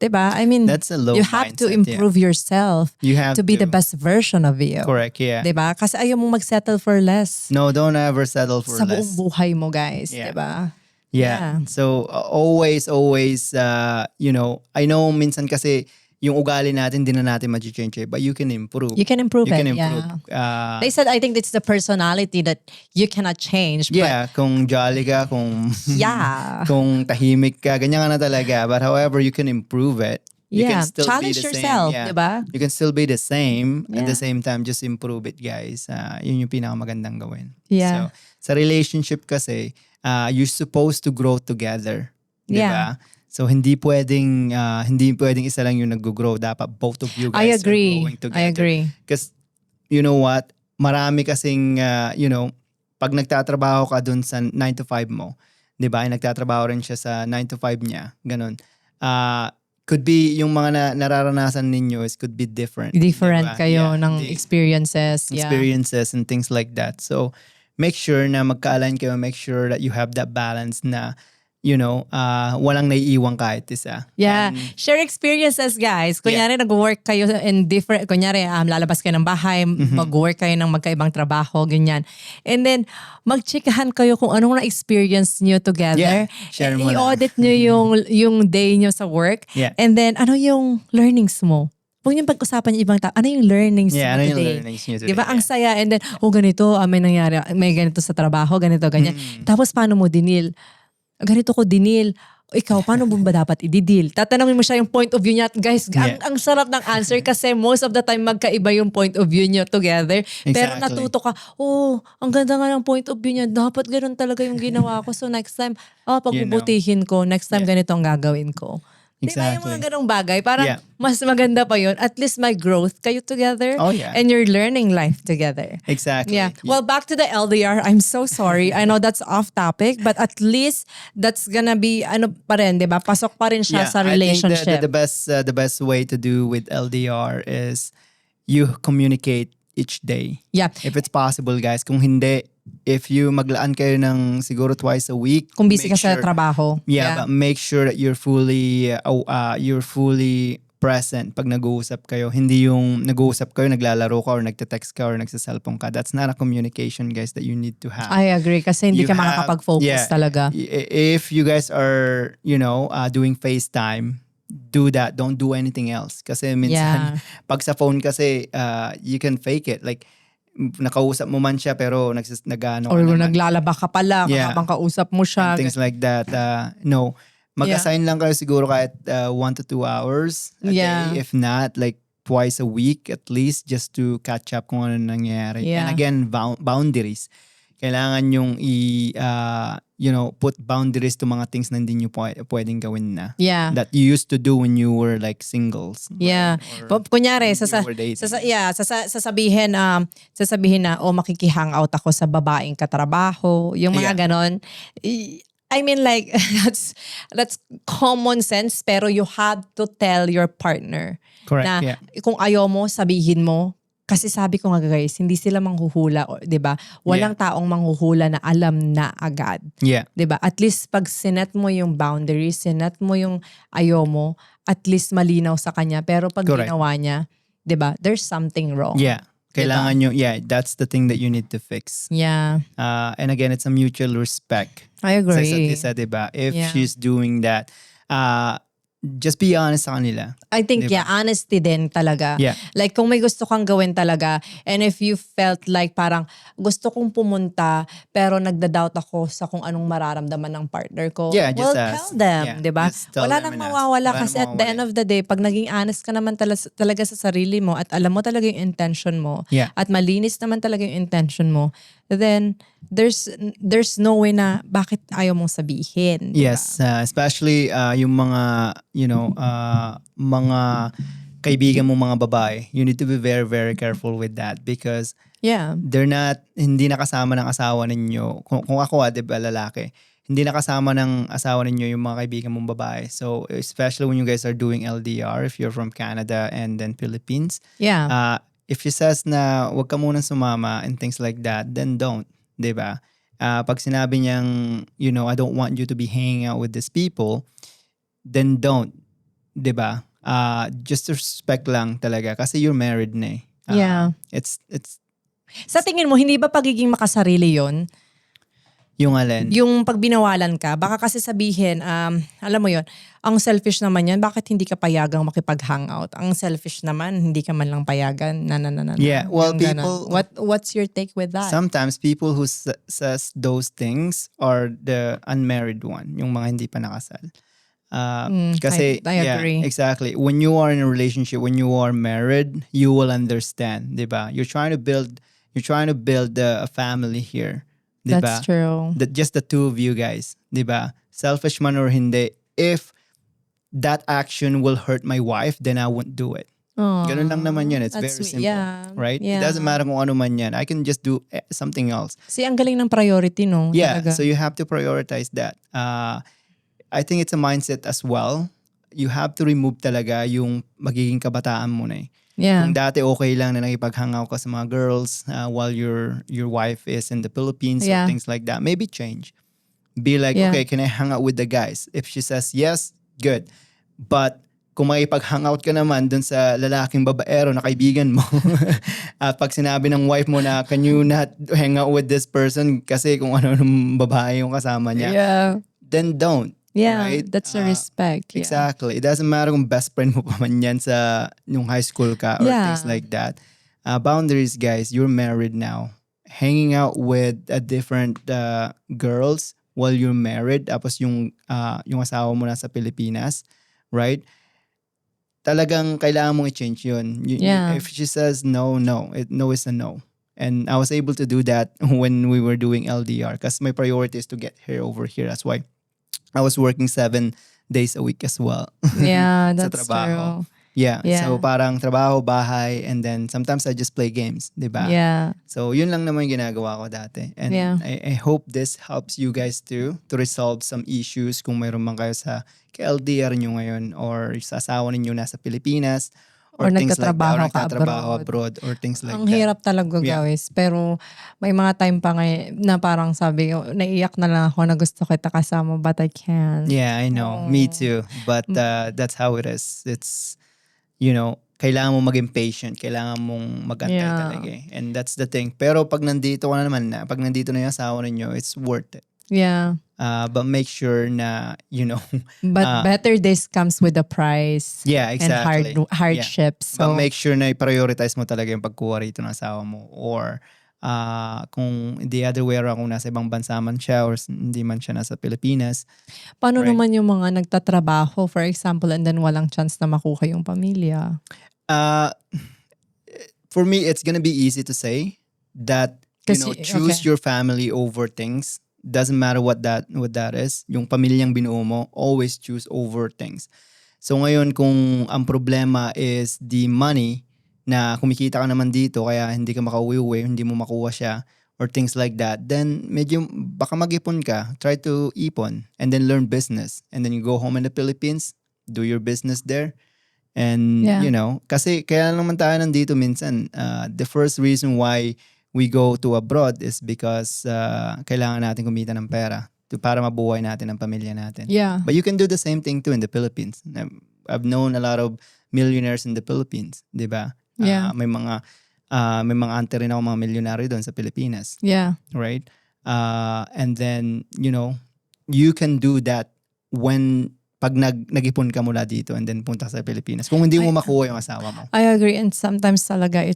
Speaker 1: Diba? I mean,
Speaker 2: That's a low
Speaker 1: you have to
Speaker 2: mindset,
Speaker 1: improve yourself
Speaker 2: You have
Speaker 1: to be the best version of you.
Speaker 2: Correct, yeah.
Speaker 1: Diba? Kasi ayaw mong mag-settle for less.
Speaker 2: No, don't ever settle for
Speaker 1: Sa buong
Speaker 2: less.
Speaker 1: buhay mo, guys.
Speaker 2: Yeah.
Speaker 1: Diba?
Speaker 2: Yeah. So always, you know, I know minsan kasi yung ugali natin, di na natin ma-change, but you can improve.
Speaker 1: You can improve
Speaker 2: You
Speaker 1: it.
Speaker 2: can improve.
Speaker 1: Yeah. They said, I think it's the personality that you cannot change.
Speaker 2: Yeah, kung jolly ka, kung
Speaker 1: Yeah.
Speaker 2: kung tahimik ka, ganyan ka na talaga. But however, you can improve it. You
Speaker 1: Yeah.
Speaker 2: can still
Speaker 1: Challenge
Speaker 2: be the
Speaker 1: yourself,
Speaker 2: same. Yeah.
Speaker 1: diba?
Speaker 2: You can still be the same. At the
Speaker 1: Yeah.
Speaker 2: same time, just improve it, guys. Yun yung pinakamagandang gawin.
Speaker 1: Yeah.
Speaker 2: So, sa relationship kasi, you're supposed to grow together.
Speaker 1: Yeah.
Speaker 2: Diba? So, hindi pwedeng isa lang yung nag-grow. Dapat both of you
Speaker 1: I
Speaker 2: guys are
Speaker 1: agree.
Speaker 2: growing together.
Speaker 1: I agree.
Speaker 2: Because, you know what? Marami kasing, you know, pag nagtatrabaho ka dun sa 9 to 5 mo, di ba? Nagtatrabaho rin siya sa 9 to 5 niya. Ganun. Could be, yung mga nararanasan ninyo could be different.
Speaker 1: Different
Speaker 2: diba?
Speaker 1: kayo
Speaker 2: Yeah,
Speaker 1: ng experiences. Yeah.
Speaker 2: experiences and things like that. So, make sure na magka-align kayo. Make sure that you have that balance na, you know, walang naiiwang kahit isa.
Speaker 1: Yeah.
Speaker 2: And,
Speaker 1: Share experiences, guys. Kunyari, nag-work kayo in different, kunyari, lalabas kayo ng bahay, mag-work kayo ng magkaibang trabaho, ganyan. And then, mag-chikahan kayo kung anong na-experience nyo together.
Speaker 2: Yeah. Share mo lang.
Speaker 1: I-audit nyo yung day nyo sa work.
Speaker 2: Yeah.
Speaker 1: And then, ano yung learnings mo? Huwag niyong pag-usapan yung ibang tao. Ano yung learnings mo
Speaker 2: ano yung
Speaker 1: today?
Speaker 2: learnings nyo today?
Speaker 1: Diba? Ang saya. And then, ganito, may nangyari, may ganito sa trabaho, ganito, ganyan. Tapos, paano mo dinil? Ganito ko dinil. Ikaw, paano mo ba dapat i-deal? Tatanungin mo siya yung point of view niya. At guys, ang sarap ng answer kasi most of the time magkaiba yung point of view niyo together. Pero
Speaker 2: Exactly.
Speaker 1: natuto ka, ang ganda nga ng point of view niya. Dapat ganun talaga yung ginawa ko. So next time, pagbubutihin ko. Next time, ganito ang gagawin ko. Diba yung
Speaker 2: Exactly.
Speaker 1: mga ganong bagay? Parang
Speaker 2: Yeah.
Speaker 1: mas maganda pa yun. At least may growth kayo together.
Speaker 2: Oh, yeah.
Speaker 1: And you're learning life together.
Speaker 2: Exactly.
Speaker 1: Yeah. Well, back to the LDR. I'm so sorry. I know that's off topic, but at least that's gonna be pa rin, 'di ba? Pasok pa rin siya sa relationship.
Speaker 2: I think the best way to do with LDR is you communicate each day.
Speaker 1: Yeah.
Speaker 2: If it's possible, guys. Kung hindi, if you maglaan kayo ng siguro twice a week,
Speaker 1: Kung busy ka
Speaker 2: make
Speaker 1: sa
Speaker 2: sure-
Speaker 1: trabaho.
Speaker 2: Yeah, but make sure that you're fully present pag nag-uusap kayo. Hindi yung nag-uusap kayo, naglalaro ka or nagte-text ka or nagsa-cellphone ka. That's not a communication, guys, that you need to have.
Speaker 1: I agree kasi hindi
Speaker 2: You
Speaker 1: ka
Speaker 2: have-
Speaker 1: makakapag-focus talaga.
Speaker 2: If you guys are, you know, doing FaceTime, do that. Don't do anything else. Kasi minsan,
Speaker 1: Yeah.
Speaker 2: pag sa phone kasi, you can fake it. Like, nakausap mo man siya pero nag-ano
Speaker 1: Or
Speaker 2: ka naman.
Speaker 1: naglalaba ka pala
Speaker 2: Yeah.
Speaker 1: habang kausap mo siya.
Speaker 2: And things like that. No. Mag-assign lang kayo siguro kahit 1 to 2 hours a
Speaker 1: Yeah.
Speaker 2: day. If not, like twice a week at least just to catch up kung ano nangyayari.
Speaker 1: Yeah.
Speaker 2: And again, boundaries. Kailangan yung put boundaries to mga things na hindi nyo pwedeng gawin na.
Speaker 1: Yeah.
Speaker 2: That you used to do when you were like singles.
Speaker 1: Yeah.
Speaker 2: Or
Speaker 1: Kunyari,
Speaker 2: when you were dating.
Speaker 1: sasabihin na, makikihang-out ako sa babaeng katrabaho. Yung mga ganon. I mean like, that's common sense, pero you have to tell your partner
Speaker 2: Correct,
Speaker 1: na
Speaker 2: yeah.
Speaker 1: kung ayaw mo, sabihin mo. Kasi sabi ko nga guys, hindi sila manghuhula, 'di ba? Walang taong manghuhula na alam na agad.
Speaker 2: Yeah.
Speaker 1: 'Di ba? At least pag sinet mo yung boundaries, sinet mo yung ayaw mo, at least malinaw sa kanya. Pero pag
Speaker 2: Correct.
Speaker 1: ginawa niya, 'di ba? There's something wrong.
Speaker 2: Yeah. Kailangan nyo, that's the thing that you need to fix.
Speaker 1: Yeah.
Speaker 2: And again, it's a mutual respect.
Speaker 1: I
Speaker 2: Sa isa't
Speaker 1: agree.
Speaker 2: isa, diba? If
Speaker 1: Yeah.
Speaker 2: she's doing that, just be honest sa kanila.
Speaker 1: I think,
Speaker 2: Diba?
Speaker 1: honesty din talaga.
Speaker 2: Yeah.
Speaker 1: Like, kung may gusto kang gawin talaga, and if you felt like parang gusto kong pumunta, pero nagda-doubt ako sa kung anong mararamdaman ng partner ko,
Speaker 2: Yeah, just
Speaker 1: well,
Speaker 2: ask.
Speaker 1: tell them,
Speaker 2: Yeah,
Speaker 1: di ba?
Speaker 2: just tell
Speaker 1: Wala
Speaker 2: them
Speaker 1: nang
Speaker 2: and ask.
Speaker 1: mawawala
Speaker 2: Wala
Speaker 1: kasi
Speaker 2: nang
Speaker 1: at the end of the day, pag naging honest ka naman talaga sa sarili mo at alam mo talaga yung intention mo,
Speaker 2: Yeah.
Speaker 1: at malinis naman talaga yung intention mo, then there's no way na bakit ayaw mong sabihin. di ba?
Speaker 2: Yes, especially yung mga, mga kaibigan mo mga babae. You need to be very, very careful with that because
Speaker 1: Yeah.
Speaker 2: hindi nakasama ng asawa ninyo. Kung ako, di ba, lalaki, hindi nakasama ng asawa ninyo yung mga kaibigan mong babae. So, especially when you guys are doing LDR, if you're from Canada and then Philippines,
Speaker 1: Yeah.
Speaker 2: if she says na wag ka munang sumama and things like that, then don't, 'di ba? Pag sinabi niyang, I don't want you to be hanging out with these people, then don't, 'di ba? Just respect lang talaga kasi you're married na eh.
Speaker 1: Yeah.
Speaker 2: It's
Speaker 1: Sa tingin mo, hindi ba pagiging makasarili yon?
Speaker 2: yung alin.
Speaker 1: Yung pag binawalan ka, baka kasi sabihin, alam mo yon, ang selfish naman yan, bakit hindi ka payagang makipag-hangout? Ang selfish naman, hindi ka man lang payagan.
Speaker 2: Yeah, well,
Speaker 1: Yung ganon.
Speaker 2: people,
Speaker 1: What's your take with that?
Speaker 2: sometimes people who says those things are the unmarried one, yung mga hindi pa nakasal. Kasi
Speaker 1: I agree.
Speaker 2: Yeah, exactly. When you are in a relationship, when you are married, you will understand, 'di ba? You're trying to build a family here, 'di ba?
Speaker 1: That's true.
Speaker 2: Just the two of you guys, 'di ba? Selfish man or hindi, if that action will hurt my wife, then I won't do it. Ganun lang naman yun. It's
Speaker 1: That's
Speaker 2: very
Speaker 1: sweet.
Speaker 2: simple.
Speaker 1: Yeah.
Speaker 2: Right?
Speaker 1: Yeah.
Speaker 2: It doesn't matter kung ano man yan. I can just do something else.
Speaker 1: See, ang galing ng priority, no?
Speaker 2: Yeah,
Speaker 1: Talaga.
Speaker 2: so you have to prioritize that. I think it's a mindset as well. You have to remove talaga yung magiging kabataan mo na eh.
Speaker 1: Yeah.
Speaker 2: Kung dati okay lang na nakipaghangaw ka sa mga girls while your wife is in the Philippines or
Speaker 1: Yeah.
Speaker 2: things like that, maybe change. Be like,
Speaker 1: Yeah.
Speaker 2: okay, can I hang out with the guys? If she says yes, good. But kung makipag-hangout ka naman dun sa lalaking babaero na kaibigan mo, at pag sinabi ng wife mo na, can you not hang out with this person kasi kung ano ng babae yung kasama niya,
Speaker 1: Yeah.
Speaker 2: then don't.
Speaker 1: Yeah.
Speaker 2: Right?
Speaker 1: That's the respect. Yeah.
Speaker 2: Exactly. It doesn't matter kung best friend mo pa man yan sa nung high school ka or
Speaker 1: Yeah.
Speaker 2: things like that. Boundaries, guys. You're married now. Hanging out with different girls while you're married, tapos yung asawa mo nasa Pilipinas, right? Talagang kailangan mong i-change yun.
Speaker 1: Yeah.
Speaker 2: If she says no, no. No is a no. And I was able to do that when we were doing LDR because my priority is to get her over here. That's why I was working 7 days a week as well.
Speaker 1: Yeah,
Speaker 2: Sa
Speaker 1: that's
Speaker 2: trabaho.
Speaker 1: true.
Speaker 2: Yeah.
Speaker 1: Yeah.
Speaker 2: So parang trabaho, bahay, and then sometimes I just play games, di ba?
Speaker 1: Yeah.
Speaker 2: So yun lang naman yung ginagawa ko dati. And
Speaker 1: Yeah.
Speaker 2: I hope this helps you guys too to resolve some issues kung mayroon man kayo sa LDR nyo ngayon or sa asawa ninyo nasa Pilipinas
Speaker 1: Or
Speaker 2: things like that.
Speaker 1: nagtatrabaho
Speaker 2: Or
Speaker 1: ka
Speaker 2: nagtatrabaho abroad or things like
Speaker 1: Ang
Speaker 2: that.
Speaker 1: hirap talaga,
Speaker 2: Yeah.
Speaker 1: guys. Pero may mga time pa na parang sabi ko, naiiyak na lang ako na gusto kita kasama but I can't.
Speaker 2: Yeah, I know. Me too. But that's how it is. It's, kailangan mong maging patient. Kailangan mong magantay
Speaker 1: Yeah.
Speaker 2: talaga eh. And that's the thing. Pero pag nandito ka na naman pag nandito na yung asawa ninyo, it's worth it.
Speaker 1: Yeah.
Speaker 2: But make sure na,
Speaker 1: But better days comes with a price.
Speaker 2: yeah, exactly.
Speaker 1: And hardships. So,
Speaker 2: But make sure na i-prioritize mo talaga yung pagkuha rito ng asawa mo. Or kung the other way around, kung nasa ibang bansa man siya or hindi man siya nasa Pilipinas.
Speaker 1: paano
Speaker 2: right.
Speaker 1: naman yung mga nagtatrabaho, for example, and then walang chance na makuha yung pamilya?
Speaker 2: For me, it's gonna be easy to say that, choose
Speaker 1: okay.
Speaker 2: your family over things. Doesn't matter what that is. Yung pamilyang binuo mo, always choose over things. So ngayon, kung ang problema is the money, na kumikita ka naman dito kaya hindi ka makauwi-uwi, hindi mo makuha siya or things like that, then medyo baka mag-ipon ka, try to ipon and then learn business. And then you go home in the Philippines, do your business there. And
Speaker 1: Yeah.
Speaker 2: kasi kaya naman tayo nandito minsan, the first reason why we go to abroad is because kailangan natin kumita ng pera para mabuhay natin ang pamilya natin.
Speaker 1: Yeah.
Speaker 2: But you can do the same thing too in the Philippines. I've known a lot of millionaires in the Philippines, 'di ba?
Speaker 1: Yeah.
Speaker 2: May mga auntie rin ako mga milyonaryo doon sa Pilipinas,
Speaker 1: Yeah.
Speaker 2: right? And then, you can do that when pag nag-ipon ka mula dito and then punta sa Pilipinas. Kung hindi mo makuha yung asawa mo.
Speaker 1: I agree, and sometimes talaga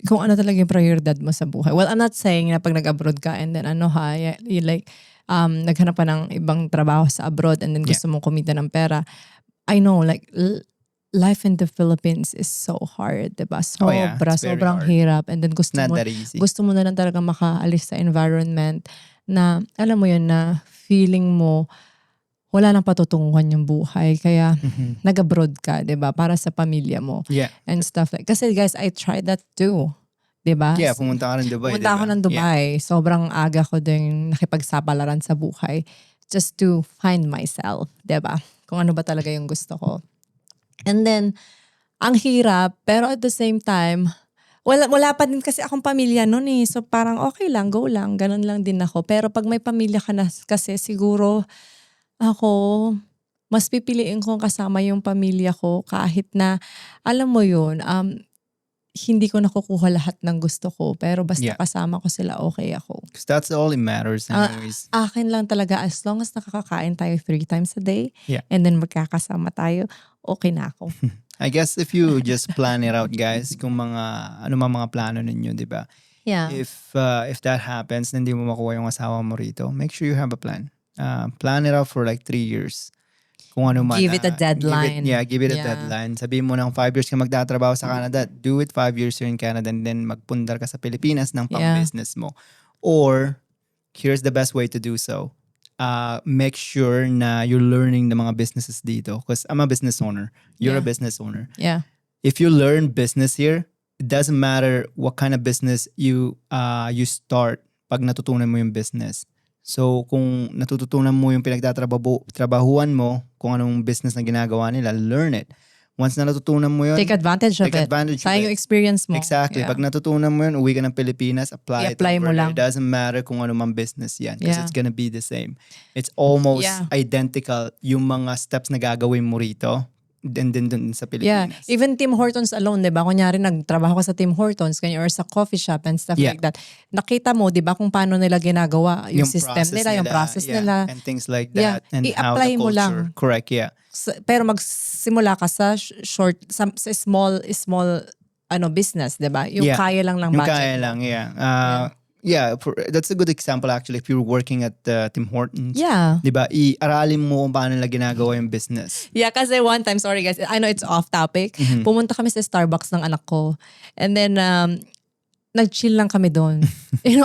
Speaker 1: kung ano talaga yung prioridad mo sa buhay. Well, I'm not saying na pag nag-abroad ka and then you like naghanap ka ng ibang trabaho sa abroad and then gusto mong kumita ng pera. I know, like life in the Philippines is so hard, diba?
Speaker 2: It's very
Speaker 1: Sobrang
Speaker 2: hard.
Speaker 1: hirap, and then gusto
Speaker 2: Not
Speaker 1: mo
Speaker 2: that easy.
Speaker 1: na lang talaga makaalis sa environment na alam mo yun na feeling mo wala nang patutunguhan yung buhay. Kaya nag-abroad ka, 'di ba? Para sa pamilya mo
Speaker 2: Yeah.
Speaker 1: and stuff like. Kasi guys, I tried that too. 'Di ba?
Speaker 2: Yeah, pumunta ka rin Dubai,
Speaker 1: Pumunta ako ng Dubai. Sobrang aga ko din nakipagsapalaran sa buhay just to find myself, 'di ba? Kung ano ba talaga yung gusto ko. And then ang hirap, pero at the same time, wala pa din kasi akong pamilya noon eh. So parang okay lang, go lang. Ganun lang din ako. Pero pag may pamilya ka na kasi siguro ako, mas pipiliin kong kasama yung pamilya ko kahit na, alam mo yun, hindi ko nakukuha lahat ng gusto ko. Pero basta
Speaker 2: Yeah.
Speaker 1: kasama ko sila, okay ako.
Speaker 2: Because that's all it matters anyways.
Speaker 1: Akin lang talaga, as long as nakakakain tayo 3 times a day,
Speaker 2: Yeah.
Speaker 1: and then magkakasama tayo, okay na ako.
Speaker 2: I guess if you just plan it out, guys, kung ano mga plano ninyo, di ba?
Speaker 1: Yeah.
Speaker 2: If that happens, na hindi mo makuha yung asawa mo rito, make sure you have a plan. Plan it out for like 3 years. Kung ano man.
Speaker 1: Give it a deadline.
Speaker 2: Give it a
Speaker 1: Yeah.
Speaker 2: deadline. Sabihin mo ng 5 years ka magtatrabaho sa Canada, do it 5 years here in Canada and then magpundar ka sa Pilipinas ng pang-business mo. Or, here's the best way to do so. Make sure na you're learning the mga businesses dito. Because I'm a business owner. You're a
Speaker 1: Yeah.
Speaker 2: business owner.
Speaker 1: Yeah.
Speaker 2: If you learn business here, it doesn't matter what kind of business you start pag natutunan mo yung business. So, kung natututunan mo yung pinagtatrabahuan mo, kung anong business na ginagawa nila, learn it. Once na natutunan mo yun,
Speaker 1: Take advantage of
Speaker 2: take
Speaker 1: it.
Speaker 2: advantage of
Speaker 1: Sayang
Speaker 2: it.
Speaker 1: yung experience mo.
Speaker 2: Exactly.
Speaker 1: Yeah.
Speaker 2: Pag natutunan mo yun, uwi ka ng Pilipinas, apply it
Speaker 1: I-apply
Speaker 2: over
Speaker 1: mo
Speaker 2: there.
Speaker 1: lang.
Speaker 2: It doesn't matter kung ano mang business yan because
Speaker 1: Yeah.
Speaker 2: it's gonna be the same. It's almost
Speaker 1: Yeah.
Speaker 2: identical yung mga steps na gagawin mo rito and then dun sa
Speaker 1: Yeah.
Speaker 2: Pilipinas.
Speaker 1: Even Tim Hortons alone, di ba? Kunyari, nagtrabaho ka sa Tim Hortons or sa coffee shop and stuff
Speaker 2: Yeah.
Speaker 1: like that. Nakita mo, di ba, kung paano nila ginagawa yung system
Speaker 2: process
Speaker 1: nila, yung process
Speaker 2: yeah,
Speaker 1: nila.
Speaker 2: and things like
Speaker 1: Yeah.
Speaker 2: that and how
Speaker 1: I-apply
Speaker 2: the
Speaker 1: mo
Speaker 2: culture.
Speaker 1: lang.
Speaker 2: Correct, yeah.
Speaker 1: Pero magsimula ka sa sa small business, di ba? Yung
Speaker 2: Yeah.
Speaker 1: kaya lang ng
Speaker 2: Yung
Speaker 1: budget.
Speaker 2: kaya lang, yeah. That's a good example actually if you're working at Tim Hortons.
Speaker 1: Yeah.
Speaker 2: Diba? Aralin mo kung paano nila ginagawa yung business.
Speaker 1: Yeah, kasi one time, sorry guys, I know it's off topic. Pumunta kami sa Starbucks ng anak ko. And then, nag-chill lang kami doon.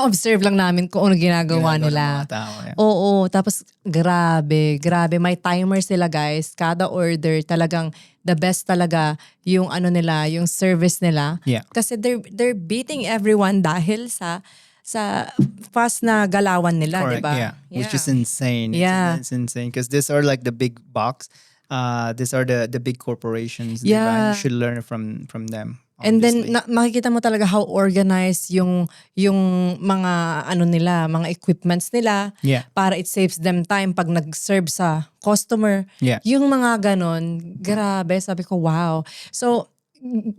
Speaker 1: Observe lang namin kung ano ginagawa
Speaker 2: Ginagawa ng
Speaker 1: nila.
Speaker 2: mga tao, yeah.
Speaker 1: Oo, tapos grabe. May timer sila guys. Kada order talagang the best talaga yung nila, yung service nila.
Speaker 2: Yeah.
Speaker 1: Kasi they're beating everyone dahil sa fast na galawan nila, di
Speaker 2: Correct,
Speaker 1: ba?
Speaker 2: yeah. Which is insane.
Speaker 1: Yeah.
Speaker 2: It's insane because these are like the big box. These are the big corporations. Diba?
Speaker 1: Yeah.
Speaker 2: And you should learn from them.
Speaker 1: And
Speaker 2: obviously.
Speaker 1: then makikita mo talaga how organized yung mga nila, mga equipments nila
Speaker 2: Yeah.
Speaker 1: para it saves them time pag nag-serve sa customer.
Speaker 2: Yeah.
Speaker 1: Yung mga ganon, grabe, sabi ko wow. So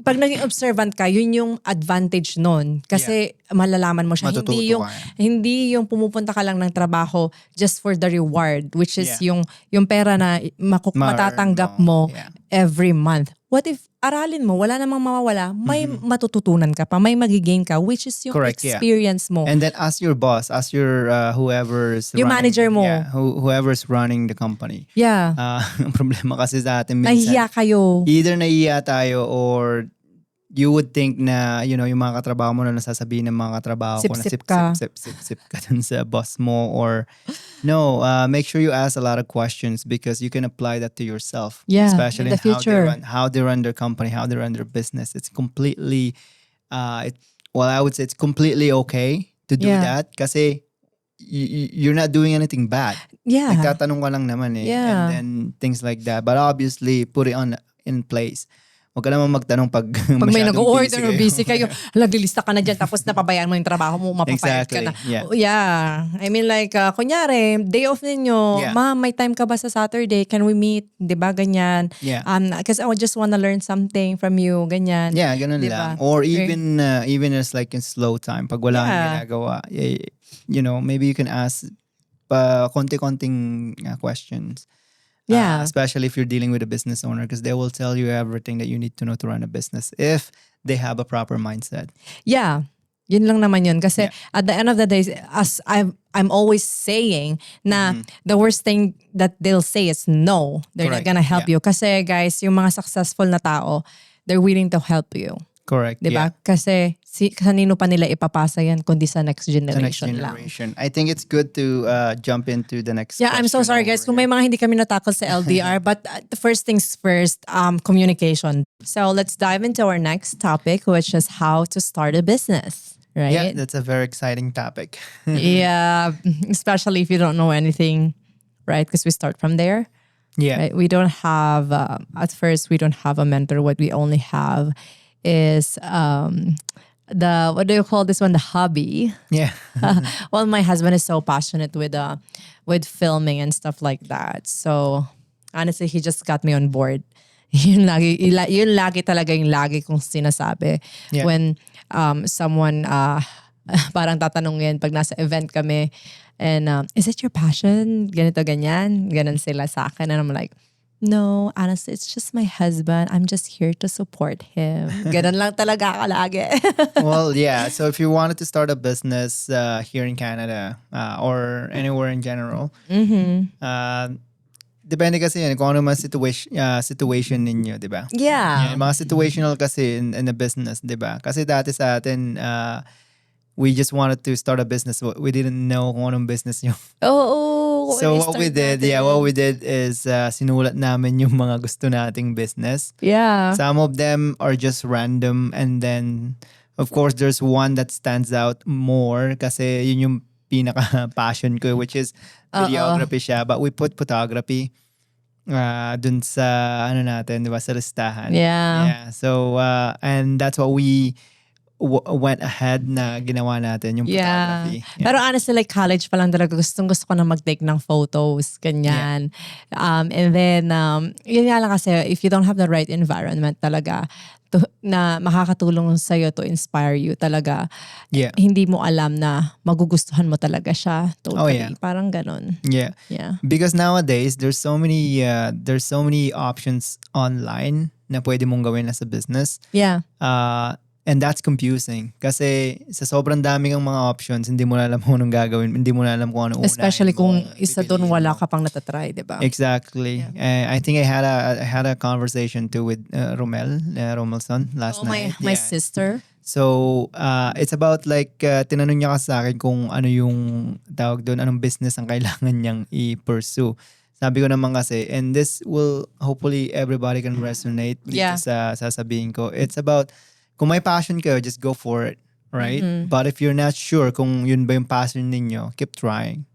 Speaker 1: pag naging observant ka, yun yung advantage nun. Kasi malalaman mo siya.
Speaker 2: Matututo ka.
Speaker 1: Hindi yung pumupunta ka lang ng trabaho just for the reward, which is
Speaker 2: Yeah.
Speaker 1: yung pera na matatanggap mo
Speaker 2: Yeah.
Speaker 1: every month. What if aralin mo, wala namang mawawala, may matututunan ka pa, may magigain ka, which is yung
Speaker 2: Correct, yeah.
Speaker 1: experience mo.
Speaker 2: And then ask your boss, ask your whoever's
Speaker 1: Yung
Speaker 2: running,
Speaker 1: manager mo.
Speaker 2: Yeah, whoever's running the company.
Speaker 1: Yeah.
Speaker 2: Ang problema kasi sa atin minsan,
Speaker 1: Nahihiya kayo.
Speaker 2: either nahihiya tayo or you would think na, yung mga katrabaho mo na nasasabihin ng mga katrabaho ko na
Speaker 1: Sip-sip ka.
Speaker 2: sip ka dun sa boss mo or no, make sure you ask a lot of questions because you can apply that to yourself.
Speaker 1: Yeah,
Speaker 2: Especially
Speaker 1: in the
Speaker 2: how
Speaker 1: future.
Speaker 2: how they run their company, how they run their business. It's completely, I would say it's completely okay to do
Speaker 1: Yeah.
Speaker 2: that kasi you're not doing anything bad.
Speaker 1: Yeah.
Speaker 2: Nagtatanong ka lang naman eh.
Speaker 1: Yeah.
Speaker 2: And then things like that. But obviously, put it in place. Huwag ka naman magtanong pag
Speaker 1: Pag may
Speaker 2: masyadong
Speaker 1: nag-order or busy
Speaker 2: kayo.
Speaker 1: kayo, naglilista ka na dyan tapos napabayaan mo yung trabaho mo, mapapayag ka na.
Speaker 2: Exactly, yeah.
Speaker 1: Oh, yeah. I mean like, kunyari, day off ninyo,
Speaker 2: Yeah.
Speaker 1: ma, may time ka ba sa Saturday? Can we meet? Diba, ganyan?
Speaker 2: Yeah.
Speaker 1: Because I would just wanna learn something from you, ganyan.
Speaker 2: Yeah, ganun
Speaker 1: Diba?
Speaker 2: lang. Or even as like in slow time, pag wala kang
Speaker 1: Yeah.
Speaker 2: ginagawa, maybe you can ask konti-konting questions.
Speaker 1: Yeah.
Speaker 2: Especially if you're dealing with a business owner because they will tell you everything that you need to know to run a business if they have a proper mindset.
Speaker 1: Yeah. Yun lang naman yun. Kasi
Speaker 2: Yeah.
Speaker 1: at the end of the day, as I'm always saying na the worst thing that they'll say is no. They're
Speaker 2: Correct.
Speaker 1: not gonna help
Speaker 2: Yeah.
Speaker 1: you. Kasi guys, yung mga successful na tao, they're willing to help you.
Speaker 2: Correct.
Speaker 1: Diba?
Speaker 2: Yeah.
Speaker 1: Kasi kanino pa nila ipapasa yan kundi sa next
Speaker 2: The next
Speaker 1: generation lang.
Speaker 2: generation. I think it's good to jump into the next
Speaker 1: Yeah, I'm so
Speaker 2: question
Speaker 1: sorry guys
Speaker 2: over
Speaker 1: kung may
Speaker 2: here.
Speaker 1: mga hindi kami natakol sa LDR but the first things first, communication. So let's dive into our next topic which is how to start a business,
Speaker 2: Yeah,
Speaker 1: right?
Speaker 2: that's a very exciting topic.
Speaker 1: Yeah, especially if you don't know anything, right? Because we start from there.
Speaker 2: Yeah.
Speaker 1: Right? We don't have, at first, we don't have a mentor. What we only have is the what do you call this one? The hobby.
Speaker 2: Yeah.
Speaker 1: Well, my husband is so passionate with filming and stuff like that. So honestly, he just got me on board. Yun lagi talaga yung lagi kong sinasabi
Speaker 2: Yeah.
Speaker 1: when someone parang tatanungin pag nasa event kami and is it your passion? Ganito ganyan. Ganon sila sa akin and I'm like, no, honestly, it's just my husband. I'm just here to support him. Ganon lang talaga ako lagi.
Speaker 2: Well, yeah. So if you wanted to start a business here in Canada or anywhere in general, depende kasi yan kung ano man situation ninyo, di ba?
Speaker 1: Yeah.
Speaker 2: Yan, mga situational kasi in a business, di ba? Kasi dati sa atin, we just wanted to start a business. We didn't know kung anong business yung.
Speaker 1: Oo.
Speaker 2: So what we did is sinulat namin yung mga gusto nating business.
Speaker 1: Yeah.
Speaker 2: Some of them are just random and then of course there's one that stands out more kasi yun yung pinaka passion ko which is videography siya but we put photography dun sa ano natin, di ba, sa listahan.
Speaker 1: Yeah.
Speaker 2: So and that's what we went ahead na ginawa natin yung photography. Yeah.
Speaker 1: Pero honestly, like college pa lang talaga gusto ko na mag-take ng photos, ganyan. And then, yun nga lang kasi, if you don't have the right environment talaga, na makakatulong sa'yo to inspire you talaga, hindi mo alam na magugustuhan mo talaga siya. Totally. Parang ganon.
Speaker 2: Yeah. Because nowadays, there's so many options online na pwede mong gawin as a business.
Speaker 1: Yeah.
Speaker 2: And that's confusing. Kasi sa sobrang daming ang mga options, hindi mo na alam kung anong gagawin. Hindi mo na alam kung ano unahin.
Speaker 1: Especially kung isa doon
Speaker 2: pipiliin
Speaker 1: wala
Speaker 2: mo.
Speaker 1: ka pang natatry, di ba?
Speaker 2: Exactly. I think I had a conversation too with Romelson last night.
Speaker 1: My sister.
Speaker 2: So, it's about like, tinanong niya kasi sa akin kung ano yung tawag doon, anong business ang kailangan niyang i-pursue. Sabi ko naman kasi, and this will, hopefully everybody can resonate dito sa sasabihin ko. It's about, kung may passion kayo, just go for it, right? But if you're not sure kung yun ba yung passion ninyo, keep trying.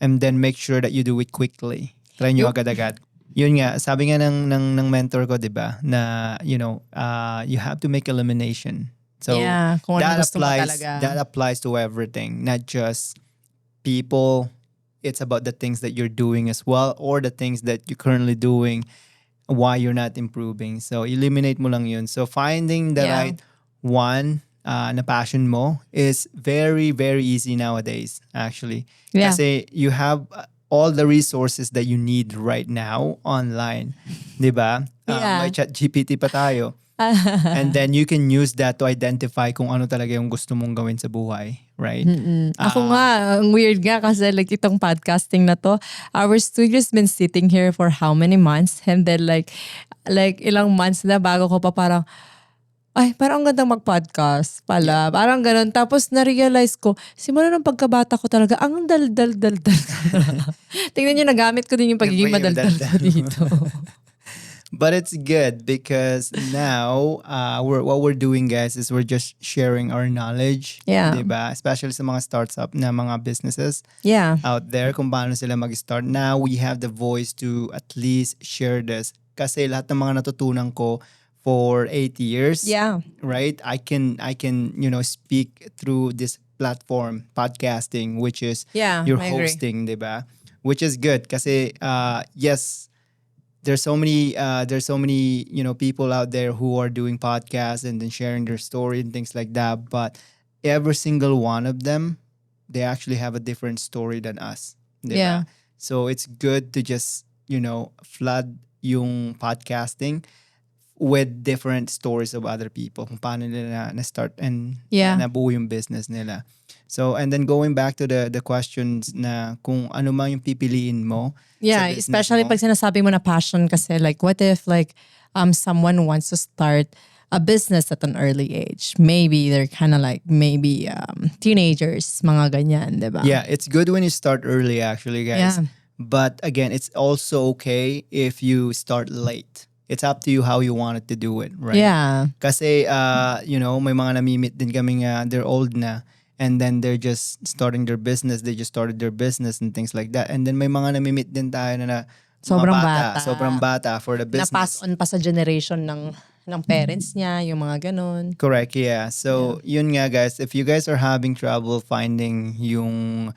Speaker 2: And then make sure that you do it quickly. Try nyo agad-agad. Yun nga, sabi nga ng mentor ko, di ba, na, you have to make elimination. So,
Speaker 1: kung ano gusto mo talaga.
Speaker 2: that applies to everything, not just people. It's about the things that you're doing as well or the things that you're currently doing why you're not improving. So, eliminate mo lang yun. So, finding the right one na passion mo is very, very easy nowadays, actually. Kasi you have all the resources that you need right now online. Diba? May chat GPT pa tayo. And then you can use that to identify kung ano talaga yung gusto mong gawin sa buhay, right?
Speaker 1: Ako nga, ang weird nga kasi like itong podcasting na to, our studio's been sitting here for how many months? And then like ilang months na bago ko pa parang, ay, parang ang gandang mag-podcast pala. Parang ganun. Tapos na-realize ko, simula ng pagkabata ko talaga, ang dal-dal. Tingnan nyo, nagamit ko din yung pagiging madaldal ko dito.
Speaker 2: But it's good because now what we're doing, guys, is we're just sharing our knowledge. Diba? Especially sa mga startup na mga businesses out there kung paano sila mag-start. Now we have the voice to at least share this. Kasi lahat ng mga natutunan ko for 8 years, right? I can speak through this platform, podcasting, which is your hosting, diba? Which is good kasi yes, there's so many people out there who are doing podcasts and then sharing their story and things like that, but every single one of them, they actually have a different story than us, diba? So it's good to just flood yung podcasting with different stories of other people kung paano nila na-start and nabuo yung business nila. So, and then going back to the questions na kung ano man yung pipiliin mo.
Speaker 1: Especially pag sinasabi mo na passion kasi like what if like someone wants to start a business at an early age. Maybe they're kind of like teenagers, mga ganyan, diba?
Speaker 2: Yeah, it's good when you start early actually, guys. But again, it's also okay if you start late. It's up to you how you wanted to do it, right? Kasi, may mga namimit din kaming they're old na and then they're just starting their business. They just started their business and things like that. And then may mga namimit din tayo na
Speaker 1: sobrang bata
Speaker 2: for the business.
Speaker 1: Na pass on pa sa generation ng ng parents niya, yung mga ganun.
Speaker 2: Correct, yeah. So, yun nga guys, if you guys are having trouble finding yung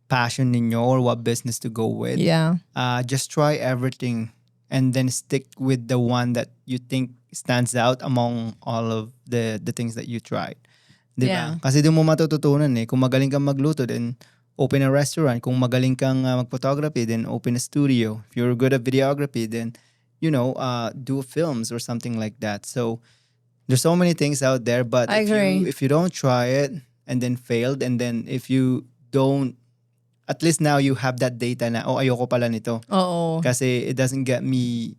Speaker 2: passion ninyo or what business to go with,
Speaker 1: Yeah.
Speaker 2: just try everything and then stick with the one that you think stands out among all of the things that you tried. Di ba?
Speaker 1: Yeah.
Speaker 2: Kasi doon mo matututunan eh. Kung magaling kang magluto, then open a restaurant. Kung magaling kang mag-photography, then open a studio. If you're good at videography, then, do films or something like that. So, there's so many things out there, but
Speaker 1: I agree.
Speaker 2: if you don't try it and then failed, and then if you don't, at least now you have that data na, ayoko pala nito.
Speaker 1: Oo.
Speaker 2: Kasi it doesn't get me,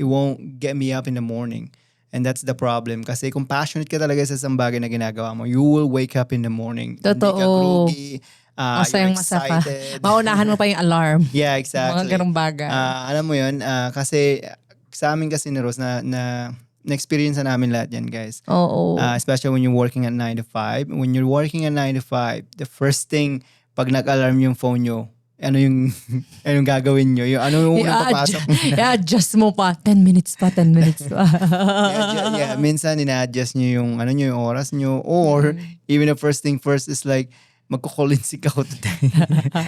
Speaker 2: it won't get me up in the morning. And that's the problem. Kasi kung passionate ka talaga sa isang bagay na ginagawa mo, you will wake up in the morning. Hindi ka
Speaker 1: Totoo.
Speaker 2: groggy, you're
Speaker 1: Masayang-masa ka.
Speaker 2: excited.
Speaker 1: Maunahan mo pa yung alarm.
Speaker 2: Yeah, exactly.
Speaker 1: Mga ganung bagay.
Speaker 2: Alam mo yun, kasi sa amin kasi ni Rose, na-experience na namin lahat yan, guys.
Speaker 1: Oo.
Speaker 2: Especially when you're working at 9 to 5. When you're working at 9 to 5, the first thing, pag nag-alarm yung phone nyo, anong gagawin nyo? Ano yung unang papasok mo na?
Speaker 1: I-adjust mo pa. 10 minutes pa, 10 minutes pa.
Speaker 2: Yeah, minsan ina-adjust nyo yung yung oras nyo, or even the first thing first is like, magkukulinsik ako today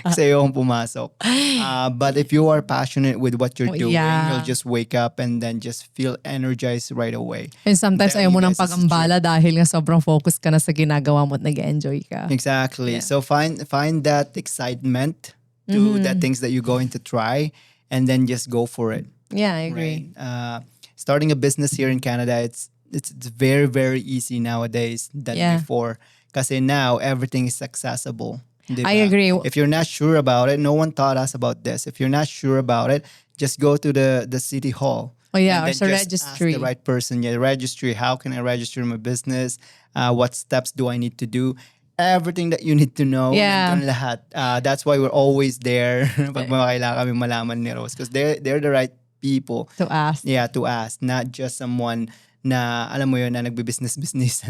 Speaker 2: kasi ayokong pumasok. But if you are passionate with what you're doing, you'll just wake up and then just feel energized right away.
Speaker 1: And sometimes
Speaker 2: Telling
Speaker 1: ayaw mo
Speaker 2: you
Speaker 1: ng
Speaker 2: guys, this is
Speaker 1: pagambala dahil nga sobrang focus ka na sa ginagawa mo at nag-enjoy ka.
Speaker 2: Exactly.
Speaker 1: Yeah.
Speaker 2: So find that excitement to the things that you're going to try, and then just go for it.
Speaker 1: Yeah, I agree.
Speaker 2: Right? Starting a business here in Canada, it's very, very easy nowadays than before. Kasi now everything is accessible. Diba?
Speaker 1: I agree.
Speaker 2: If you're not sure about it, no one taught us about this. If you're not sure about it, just go to the city hall.
Speaker 1: Oh yeah,
Speaker 2: and
Speaker 1: or
Speaker 2: then
Speaker 1: sa
Speaker 2: just
Speaker 1: registry.
Speaker 2: Ask the right person. Yeah, registry. How can I register my business? What steps do I need to do? Everything that you need to know.
Speaker 1: Yeah.
Speaker 2: Nandun lahat. That's why we're always there pag kailangan kami malaman ni Rose. Because they're the right people.
Speaker 1: To ask.
Speaker 2: Yeah, to ask. Not just someone na, alam mo yun, na nagbe-business